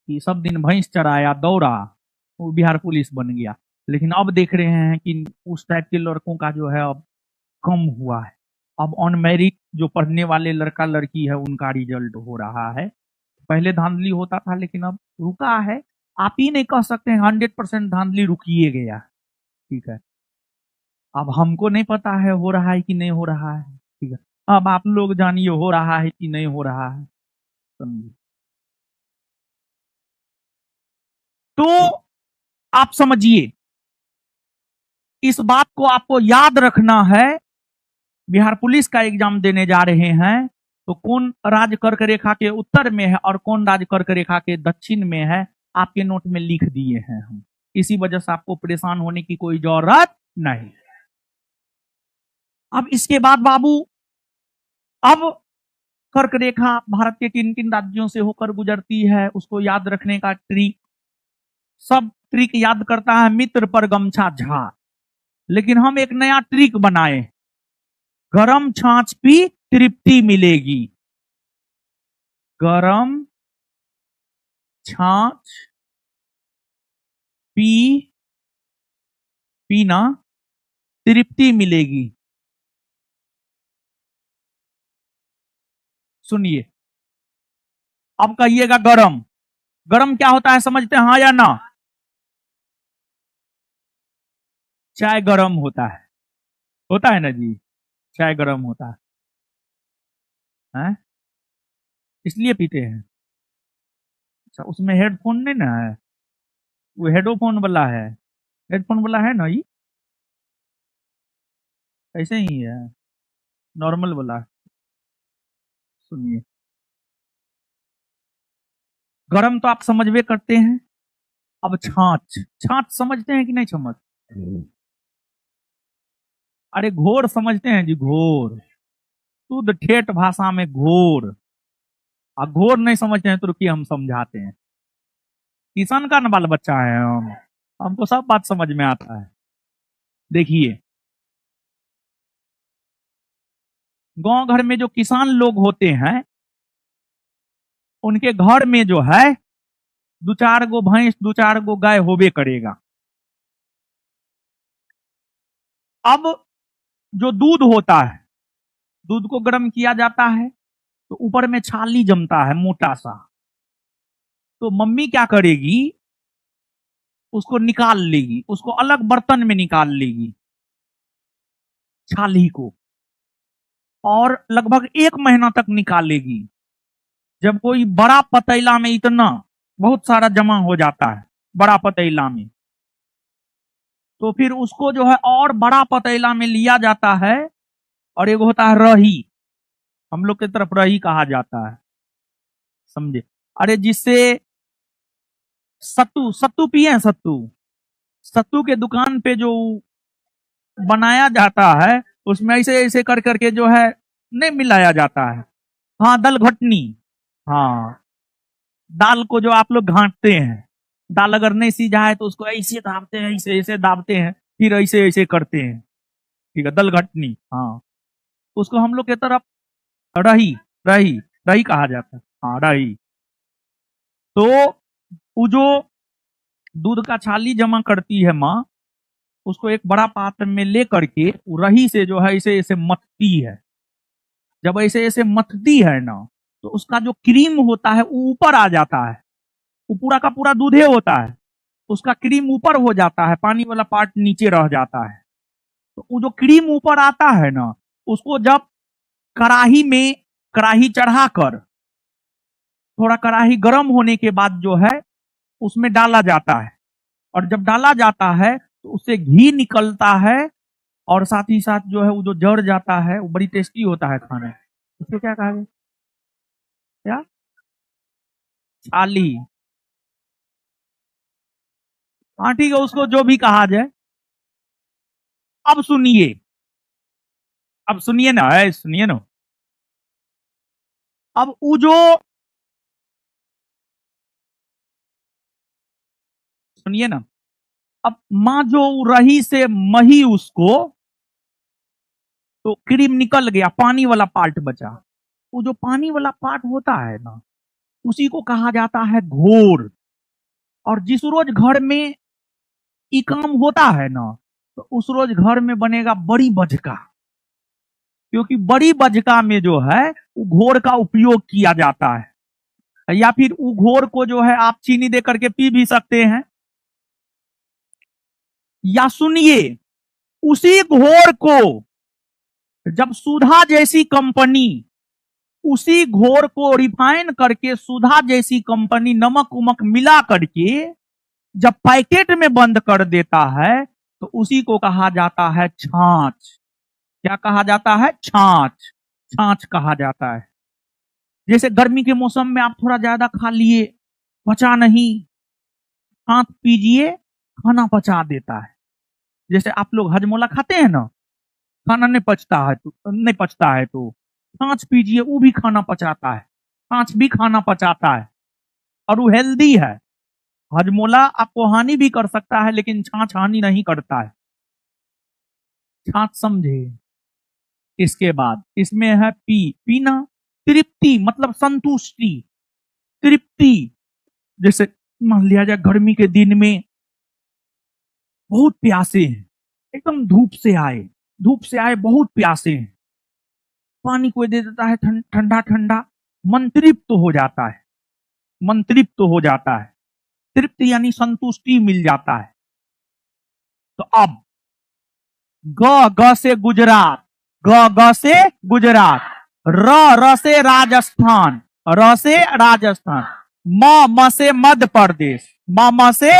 कि सब दिन भैंस चराया दौड़ा वो बिहार पुलिस बन गया, लेकिन अब देख रहे हैं कि उस टाइप के लड़कों का जो है अब कम हुआ है। अब ऑन मेरिट जो पढ़ने वाले लड़का लड़की है उनका रिजल्ट हो रहा है। पहले धांधली होता था लेकिन अब रुका है। आप ही नहीं कह सकते 100% धांधली रुकिए गया। ठीक है, अब हमको नहीं पता है हो रहा है कि नहीं हो रहा है। ठीक है, अब आप लोग जानिए हो रहा है कि नहीं हो रहा है। समझिए। तो आप समझिए इस बात को आपको याद रखना है। बिहार पुलिस का एग्जाम देने जा रहे हैं तो कौन राज्य कर्क रेखा के उत्तर में है और कौन राज्य कर्क रेखा के दक्षिण में है आपके नोट में लिख दिए हैं हम। इसी वजह से आपको परेशान होने की कोई जरूरत नहीं। अब इसके बाद बाबू अब कर्क रेखा भारत के किन किन राज्यों से होकर गुजरती है उसको याद रखने का ट्रिक, सब ट्रिक याद करता है मित्र पर गमछा झाड़, लेकिन हम एक नया ट्रिक बनाए। गरम छाछ पी तृप्ति मिलेगी। गरम छाछ पीना तृप्ति मिलेगी। सुनिए अब कहिएगा गरम। गरम क्या होता है समझते हैं हाँ या ना? चाय गरम होता है ना जी। चाय गरम होता है? इसलिए पीते हैं। अच्छा उसमें हेडफोन नहीं ना है? वो हेडोफोन वाला है, हेडफोन वाला है ना? ये ऐसे ही है नॉर्मल वाला। सुनिए गरम तो आप समझवे करते हैं। अब छाछ, छाछ समझते हैं कि नहीं समझ? अरे घोर समझते हैं जी, घोर शुद्ध ठेठ भाषा में घोर। और घोर नहीं समझते हैं तो रुकिए हम समझाते हैं। किसान का न बाल बच्चा है हम, हमको सब बात समझ में आता है। देखिए गांव घर में जो किसान लोग होते हैं उनके घर में जो है 2-4 गो भैंस 2-4 गो गाय होबे करेगा। अब जो दूध होता है, दूध को गर्म किया जाता है तो ऊपर में छाली जमता है मोटा सा। तो मम्मी क्या करेगी, उसको निकाल लेगी, उसको अलग बर्तन में निकाल लेगी छाली को, और लगभग 1 महीना तक निकालेगी। जब कोई बड़ा पतीला में इतना बहुत सारा जमा हो जाता है बड़ा पतीला में, तो फिर उसको जो है और बड़ा पतीला में लिया जाता है, और एक होता है रही, हम लोग की तरफ रही कहा जाता है, समझे। अरे जिससे सत्तू, सत्तू पिए हैं, सत्तू, सत्तू के दुकान पे जो बनाया जाता है, उसमें ऐसे ऐसे कर करके जो है नहीं मिलाया जाता है। हाँ, दल घटनी। हाँ, दाल को जो आप लोग घाटते हैं, दाल अगर नहीं सीझा है तो उसको ऐसे दाबते हैं, ऐसे ऐसे दाबते हैं, फिर ऐसे ऐसे करते हैं, ठीक है, दल घटनी। हाँ, उसको हम लोग की तरफ रही, रही, रही कहा जाता है। हाँ, रही। तो वो जो दूध का छाली जमा करती है माँ, उसको एक बड़ा पात्र में ले करके वो रही से जो है ऐसे ऐसे मथती है। जब ऐसे ऐसे मथती है ना, तो उसका जो क्रीम होता है वो ऊपर आ जाता है। वो पूरा का पूरा दूधे होता है, उसका क्रीम ऊपर हो जाता है, पानी वाला पार्ट नीचे रह जाता है। तो वो जो क्रीम ऊपर आता है ना, उसको जब कढ़ाई में, कढ़ाई चढ़ाकर थोड़ा कढ़ाई गर्म होने के बाद जो है उसमें डाला जाता है, और जब डाला जाता है तो उससे घी निकलता है, और साथ ही साथ जो है वो जो जड़ जाता है वो बड़ी टेस्टी होता है खाने में। उसको क्या कहा गया, क्या, छाली। हाँ ठीक है, उसको जो भी कहा जाए। अब सुनिए, अब सुनिए ना, सुनिए ना। अब वो जो, सुनिए ना, अब माँ जो रही से मही उसको, तो क्रीम निकल गया, पानी वाला पार्ट बचा। वो जो पानी वाला पार्ट होता है ना, उसी को कहा जाता है घोर। और जिस रोज घर में ये काम होता है ना, तो उस रोज घर में बनेगा बड़ी बजका, क्योंकि बड़ी बजका में जो है वो घोर का उपयोग किया जाता है। या फिर वो घोर को जो है आप चीनी दे करके पी भी सकते हैं। या सुनिए, उसी घोर को जब सुधा जैसी कंपनी उसी घोर को रिफाइन करके सुधा जैसी कंपनी नमक उमक मिला करके जब पैकेट में बंद कर देता है, तो उसी को कहा जाता है छाछ। क्या कहा जाता है, छाछ, छाछ कहा जाता है। जैसे गर्मी के मौसम में आप थोड़ा ज्यादा खा लिए, पचा नहीं, छाछ पीजिए, खाना पचा देता है। जैसे आप लोग हजमोला खाते हैं ना, खाना नहीं पचता है तो, नहीं पचता है तो छाछ पीजिए, वो भी खाना पचाता है। छाछ भी खाना पचाता है, और वो हेल्दी है। हजमोला आपको हानि भी कर सकता है, लेकिन छाछ हानि नहीं करता है। छाछ समझे। इसके बाद इसमें है पीना, तृप्ति मतलब संतुष्टि, तृप्ति। जैसे मान लिया जाए गर्मी के दिन में बहुत प्यासे हैं, एकदम धूप से आए बहुत प्यासे हैं, पानी कोई दे देता है ठंडा ठंडा, मन तृप्त हो जाता है, मन तृप्त हो जाता है। तृप्ति यानी संतुष्टि मिल जाता है। तो अब ग से गुजरात, ग से गुजरात, र से राजस्थान, र से राजस्थान, म से मध्य प्रदेश, म से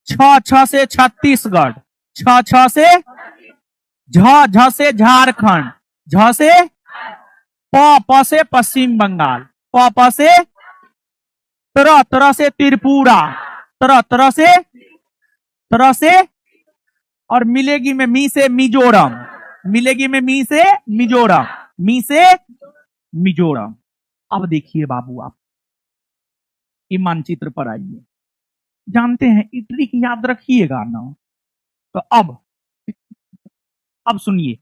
छ से छत्तीसगढ़, छ से झ से झारखंड, झ से प से पश्चिम बंगाल, प से तरह से त्रिपुरा, तरह से, और मिलेगी में मी से मिजोरम, मिलेगी में मी से मिजोरम, मी से मिजोरम। अब देखिए बाबू, आप ये मानचित्र पर आइए। जानते हैं इटली की याद रखिएगा ना। तो अब सुनिए।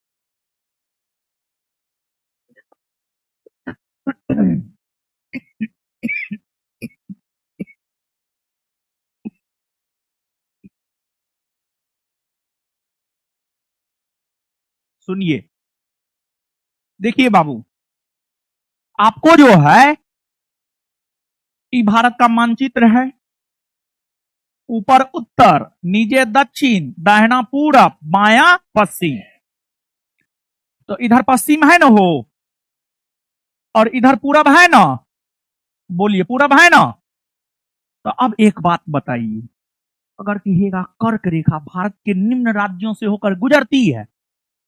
सुनिए, देखिए बाबू, आपको जो है ये भारत का मानचित्र है, ऊपर उत्तर, नीचे दक्षिण, दाहिना पूरब, बायां पश्चिम। तो इधर पश्चिम है ना हो, और इधर पूरब है ना, बोलिए पूरब है ना। तो अब एक बात बताइए, अगर कहिएगा कर्क रेखा भारत के निम्न राज्यों से होकर गुजरती है,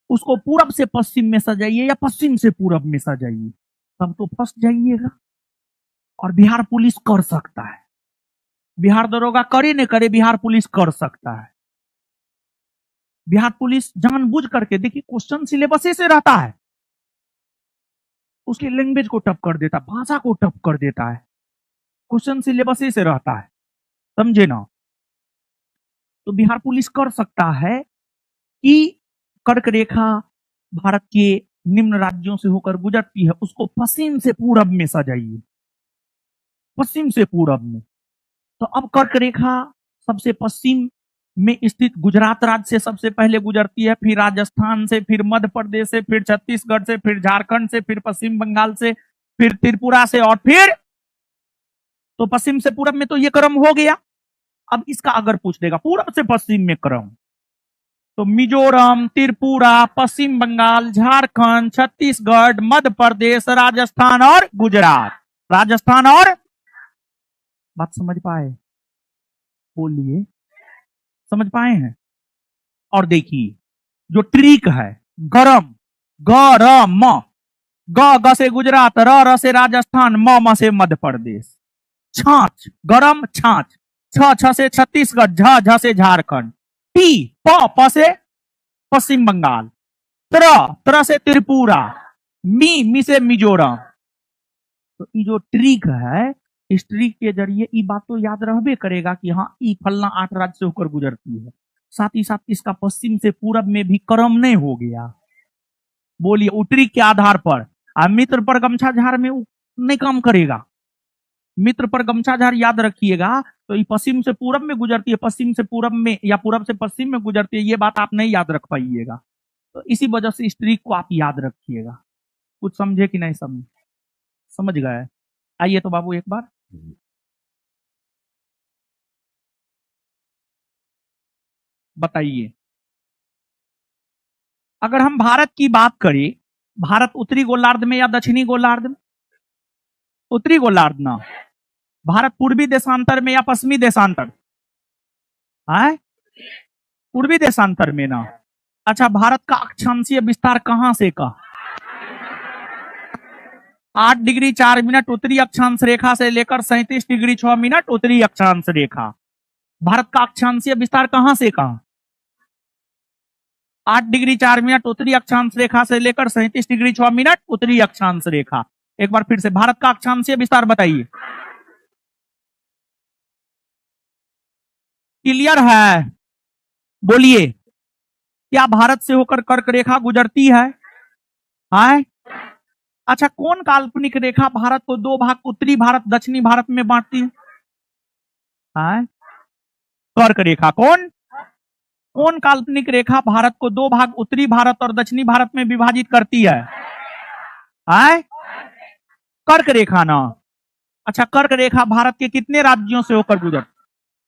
उसको पूरब से पश्चिम में सजाइए या पश्चिम से पूरब में सजाइए, तब तो फंस जाइएगा। और बिहार पुलिस कर सकता है, बिहार दरोगा करे न करे, बिहार पुलिस कर सकता है। बिहार पुलिस जानबूझ करके, देखिए क्वेश्चन सिलेबस से रहता है, उसकी लैंग्वेज को टफ कर देता है, भाषा को टफ कर देता है, क्वेश्चन सिलेबस से रहता है, समझे ना। तो बिहार पुलिस कर सकता है कि कर्क रेखा भारत के निम्न राज्यों से होकर गुजरती है, उसको पश्चिम से पूरब में सजाइए, पश्चिम से पूरब में। तो अब कर्क रेखा सबसे पश्चिम में स्थित गुजरात राज्य से सबसे पहले गुजरती है, फिर राजस्थान से, फिर मध्य प्रदेश से, फिर छत्तीसगढ़ से, फिर झारखंड से, फिर पश्चिम बंगाल से, फिर त्रिपुरा से, और फिर तो पश्चिम से पूरब में तो ये क्रम हो गया। अब इसका अगर पूछ देगा पूरब से पश्चिम में क्रम, तो मिजोरम, त्रिपुरा, पश्चिम बंगाल, झारखंड, छत्तीसगढ़, मध्य प्रदेश, राजस्थान और गुजरात। राजस्थान और, बात समझ पाए, बोलिए समझ पाए हैं। और देखिए जो ट्रिक है, गरम, गरम, ग से गुजरात, र से राजस्थान, म से मध्य प्रदेश, छाछ, गरम छाछ, छ से छत्तीसगढ़, झ से झारखंड, टी प से पश्चिम बंगाल, त्र से त्रिपुरा, मी से मिजोरम। तो ये जो ट्रिक है, इस ट्रिक के जरिए ये बात तो याद रहबे करेगा कि हाँ ई फलना 8 राज्य से होकर गुजरती है, साथ ही साथ इसका पश्चिम से पूरब में भी क्रम नहीं हो गया। बोलिए वो ट्रिक के आधार पर। मित्र पर गमछा झाड़ में नहीं काम करेगा, मित्र पर गमछा झाड़ याद रखिएगा। तो ये पश्चिम से पूरब में गुजरती है, पश्चिम से पूरब में या पूरब से पश्चिम में गुजरती है, ये बात आप नहीं याद रख पाइएगा। तो इसी वजह से इस ट्रिक को आप याद रखिएगा। कुछ समझे कि नहीं समझे, समझ गए। आइए तो बाबू एक बार बताइए, अगर हम भारत की बात करें, भारत उत्तरी गोलार्ध में या दक्षिणी गोलार्ध में, उत्तरी गोलार्ध ना, भारत पूर्वी देशांतर में या पश्चिमी देशांतर है, पूर्वी देशांतर में ना। अच्छा, भारत का अक्षांशीय विस्तार कहां से का, 8 डिग्री 4 मिनट उत्तरी अक्षांश रेखा से लेकर 37 डिग्री 6 मिनट उत्तरी अक्षांश रेखा। भारत का अक्षांशीय विस्तार कहां से कहां, 8 डिग्री 4 मिनट उत्तरी अक्षांश रेखा से लेकर 37 डिग्री 6 मिनट उत्तरी अक्षांश रेखा। एक बार फिर से भारत का अक्षांशीय विस्तार बताइए, क्लियर है, बोलिए क्या भारत से होकर कर्क रेखा गुजरती है? अच्छा, कौन काल्पनिक रेखा भारत को 2 भाग, उत्तरी भारत दक्षिणी भारत में बांटती है? कर्क रेखा। कौन कौन काल्पनिक रेखा भारत को 2 भाग, उत्तरी भारत और दक्षिणी भारत में विभाजित करती है? कर्क रेखा ना। अच्छा, कर्क रेखा भारत के कितने राज्यों से होकर गुजर,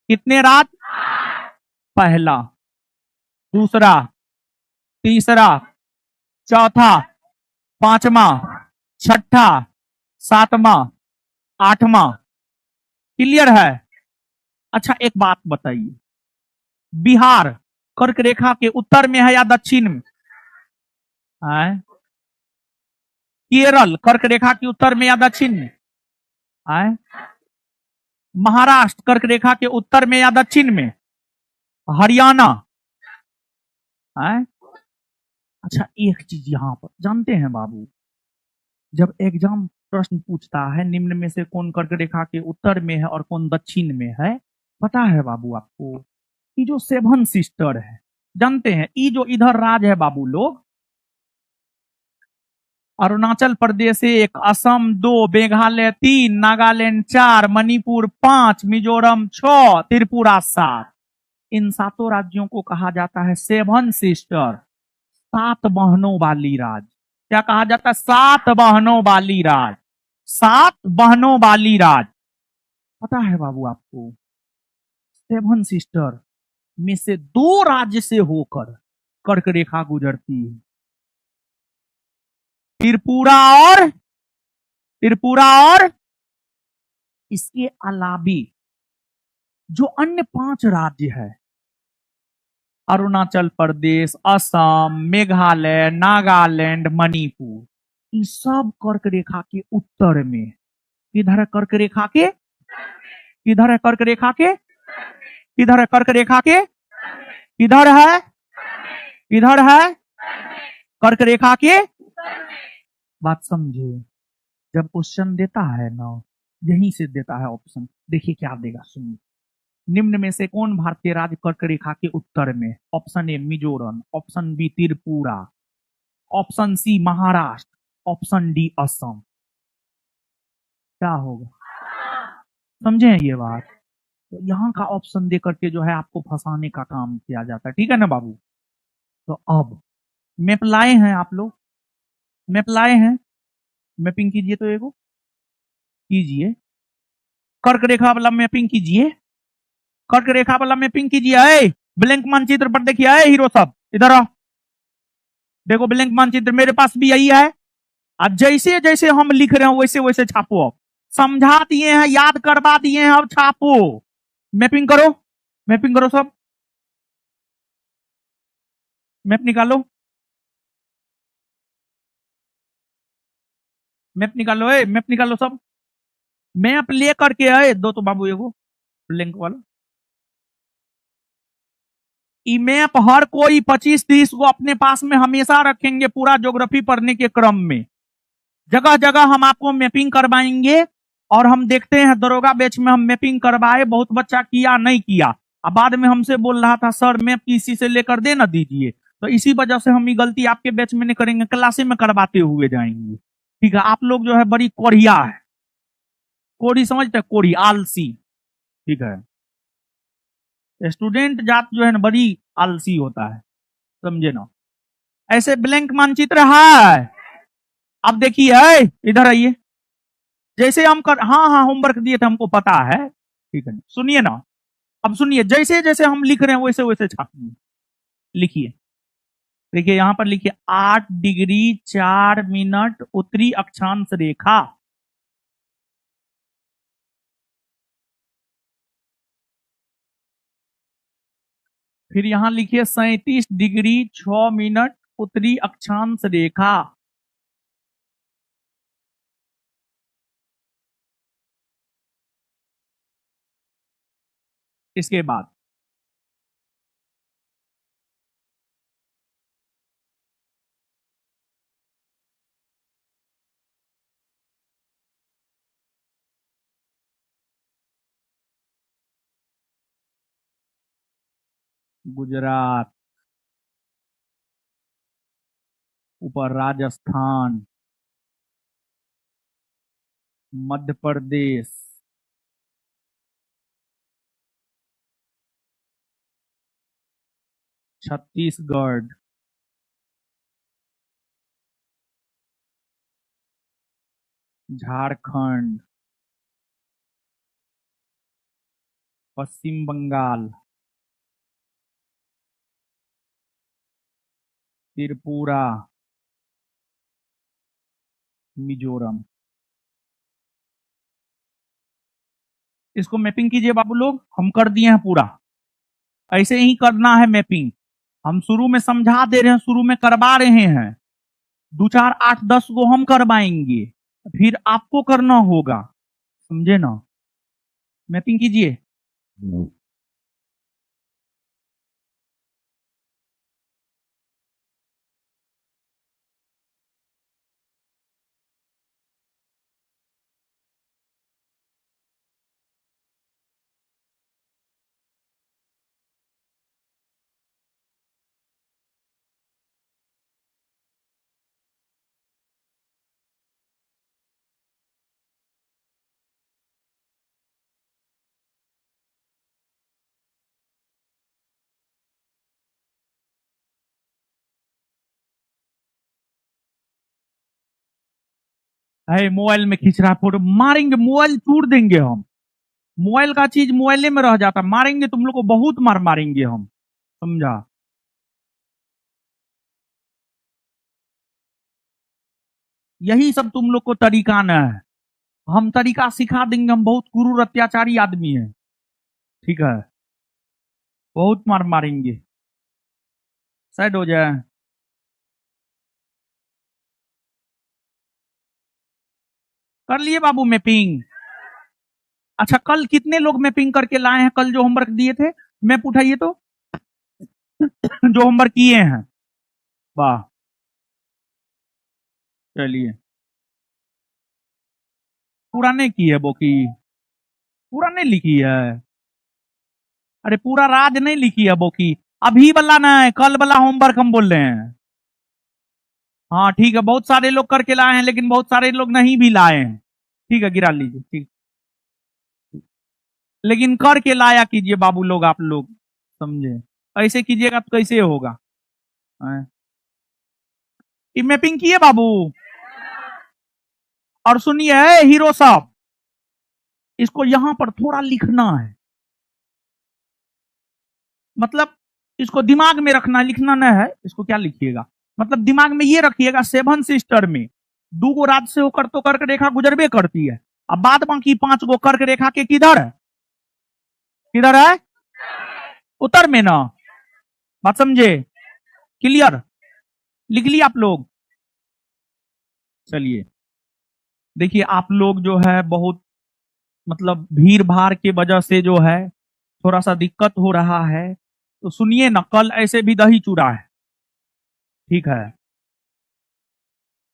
कितने राज्य? पहला, दूसरा, तीसरा, चौथा, पांचवा, छठा, सातवां, आठवां। क्लियर है। अच्छा एक बात बताइए, बिहार कर्क रेखा के उत्तर में है या दक्षिण में? केरल कर्क रेखा के उत्तर में या दक्षिण में? महाराष्ट्र कर्क रेखा के उत्तर में या दक्षिण में? हरियाणा? अच्छा एक चीज यहां पर जानते हैं बाबू, जब एग्जाम प्रश्न पूछता है निम्न में से कौन कर्क रेखा के उत्तर में है और कौन दक्षिण में है, पता है बाबू आपको, ये जो 7 सिस्टर है, जानते हैं ये जो इधर राज है बाबू लोग, अरुणाचल प्रदेश 1, असम 2, मेघालय 3, नागालैंड 4, मणिपुर 5, मिजोरम 6, त्रिपुरा 7, इन 7 राज्यों को कहा जाता है 7 सिस्टर। सात बहनों वाली राज। क्या कहा जाता है? सात बहनों वाली राज। सात बहनों वाली राज। पता है बाबू आपको, सेवन सिस्टर में से दो राज्य से होकर कर्क रेखा गुजरती है। त्रिपुरा और इसके अलावे जो अन्य पांच राज्य है, अरुणाचल प्रदेश, असम, मेघालय, नागालैंड, मणिपुर, ये सब कर्क रेखा के उत्तर में। किधर है कर्क रेखा के? किधर है कर्क रेखा के? किधर है कर्क रेखा के? किधर है? किधर है? कर्क रेखा के। बात समझे? जब क्वेश्चन देता है ना, यहीं से देता है ऑप्शन। देखिए क्या देगा, सुनिए। निम्न में से कौन भारतीय राज्य कर्क रेखा के उत्तर में? Option A Mizoram, option B Tripura, option C Maharashtra, option D Assam. क्या होगा? समझे ये बात? तो यहाँ का ऑप्शन दे करके जो है आपको फंसाने का काम किया जाता है। ठीक है ना बाबू? तो अब मैप लाए हैं आप लोग? मैप लाए हैं? मैपिंग कीजिए तो एगो कीजिए, कर्क रेखा वाला मैपिंग कीजिए। कर्क रेखा वाला मैपिंग कीजिए। ब्लैंक मानचित्र पर देखिए हीरो साहब, इधर आओ। देखो ब्लैंक मानचित्र मेरे पास भी यही है। अब जैसे जैसे हम लिख रहे हैं वैसे वैसे छापो। अब समझा दिए हैं, याद करवा दिए हैं, अब छापो। मैपिंग करो, मैपिंग करो सब। मैप निकालो, मैप निकालो, मैप निकालो सब। मैप ले करके आए दो तो बाबू एगो ब्लैंक वाला। ई मैप हर कोई 25-30 को अपने पास में हमेशा रखेंगे पूरा ज्योग्राफी पढ़ने के क्रम में। जगह जगह हम आपको मैपिंग करवाएंगे। और हम देखते हैं दरोगा बैच में हम मैपिंग करवाए, बहुत बच्चा किया नहीं किया, अब बाद में हमसे बोल रहा था सर मैप किसी से लेकर दे ना दीजिए। तो इसी वजह से हम ये गलती आपके बैच में नहीं करेंगे, क्लासे में करवाते हुए जाएंगे। ठीक है? आप लोग जो है बड़ी कोढ़िया है। कोढ़ी समझते हैं? कोढ़ी, आलसी। ठीक है? स्टूडेंट जात जो है ना बड़ी आलसी होता है, समझे ना? ऐसे ब्लैंक मानचित्र है। अब देखिए, इधर आइए। जैसे हम कर, हाँ हाँ होमवर्क दिए थे हमको पता है। ठीक है, सुनिए ना। अब सुनिए, जैसे जैसे हम लिख रहे हैं वैसे वैसे छापिए। लिखिए, देखिए यहां पर लिखिए 8 डिग्री 4 मिनट उत्तरी अक्षांश रेखा। फिर यहां लिखिए 37 डिग्री 6 मिनट उत्तरी अक्षांश रेखा। इसके बाद गुजरात, ऊपर राजस्थान, मध्य प्रदेश, छत्तीसगढ़, झारखंड, पश्चिम बंगाल, त्रिपुरा, मिजोरम। इसको मैपिंग कीजिए बाबू लोग, हम कर दिए हैं पूरा। ऐसे ही करना है मैपिंग। हम शुरू में समझा दे रहे हैं, शुरू में करवा रहे हैं। 2 4 8 10 को हम करवाएंगे, फिर आपको करना होगा। समझे ना? मैपिंग कीजिए। है मोबाइल में खींच रहा है फोटो, मारेंगे, मोबाइल तोड़ देंगे हम। मोबाइल का चीज मोबाइल में रह जाता, मारेंगे तुम लोग को, बहुत मार मारेंगे हम, समझा। यही सब तुम लोग को तरीका न है, हम तरीका सिखा देंगे, हम बहुत क्रूर अत्याचारी आदमी है, ठीक है, बहुत मार मारेंगे। साइड हो जाए। कर लिए बाबू मैपिंग? अच्छा, कल कितने लोग मैपिंग करके लाए हैं? कल जो होमवर्क दिए थे, मैप उठाइए तो, जो होमवर्क किए हैं। वाह, चलिए। पूरा नहीं की है बोकी? पूरा नहीं लिखी है? अरे पूरा राज नहीं लिखी है बोकी, अभी वाला ना है, कल वाला होमवर्क हम बोल रहे हैं। हाँ ठीक है, बहुत सारे लोग करके लाए हैं, लेकिन बहुत सारे लोग नहीं भी लाए हैं, ठीक है, गिरा लीजिए, ठीक। लेकिन करके लाया कीजिए बाबू लोग, आप लोग समझे, ऐसे कीजिएगा तो कैसे होगा। हैं? ये मैपिंग की है बाबू? और सुनिए हीरो साहब, इसको यहां पर थोड़ा लिखना है, मतलब इसको दिमाग में रखना, लिखना नहीं है, इसको क्या लिखिएगा, मतलब दिमाग में ये रखिएगा, सेवन सिस्टर में 2 गो राज से होकर तो कर्क रेखा गुजरबे करती है, अब बाद बाकी 5 गो कर्क रेखा के किधर है, किधर है? उत्तर में ना, बात समझे, क्लियर, लिख लिया आप लोग? चलिए, देखिए आप लोग जो है बहुत, मतलब भीड़ भाड़ के वजह से जो है थोड़ा सा दिक्कत हो रहा है, तो सुनिए ना, कल ऐसे भी दही चूड़ा है, ठीक है।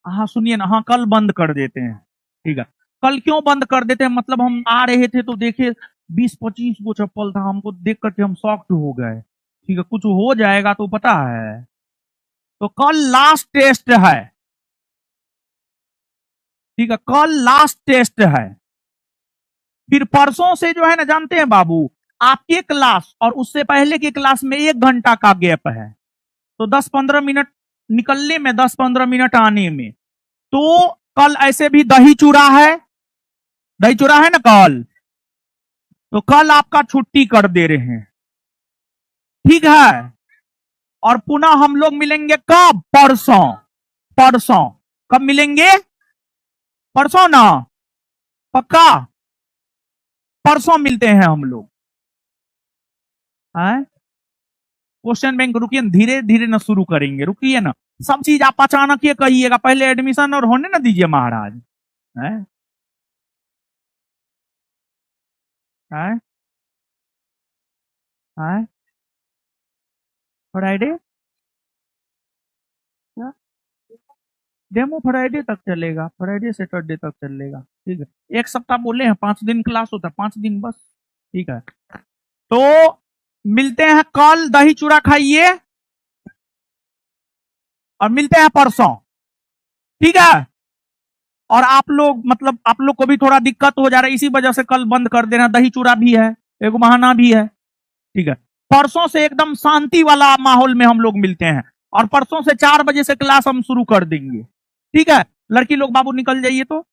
हाँ सुनिए ना, हाँ कल बंद कर देते हैं, ठीक है। कल क्यों बंद कर देते हैं, मतलब हम आ रहे थे तो देखे 20-25 गो चप्पल था, हमको देख करके हम शॉक्ड हो गए, ठीक है, कुछ हो जाएगा तो पता है। तो कल लास्ट टेस्ट है, ठीक है, कल लास्ट टेस्ट है, फिर परसों से जो है ना, जानते हैं बाबू, आपके क्लास और उससे पहले के क्लास में 1 घंटा का गैप है, तो 10-15 मिनट निकलने में, 10-15 मिनट आने में, तो कल ऐसे भी दही चूड़ा है, दही चूड़ा है ना कल, तो कल आपका छुट्टी कर दे रहे हैं, ठीक है। और पुनः हम लोग मिलेंगे कब? परसों, परसों, कब मिलेंगे? परसों ना, पक्का परसों मिलते हैं हम लोग, हैं? क्वेश्चन बैंक रुकिए, धीरे धीरे ना शुरू करेंगे, रुकिए ना, सब चीज आप अचानक ये कहिएगा, पहले एडमिशन और होने ना दीजिए महाराज, हैं? हैं? हैं? फ्राइडे? क्या? डेमो फ्राइडे तक चलेगा, फ्राइडे सैटरडे तक चलेगा, ठीक है, 1 सप्ताह बोले हैं, 5 दिन क्लास होता है, 5 दिन बस, ठीक है। तो मिलते हैं कल, दही चूड़ा खाइए, और मिलते हैं परसों, ठीक है। और आप लोग, मतलब आप लोग को भी थोड़ा दिक्कत हो जा रहा है, इसी वजह से कल बंद कर देना, दही चूड़ा भी है, एक बहाना भी है, ठीक है। परसों से एकदम शांति वाला माहौल में हम लोग मिलते हैं, और परसों से 4 बजे से क्लास हम शुरू कर देंगे, ठीक है। लड़की लोग बाबू निकल जाइए तो।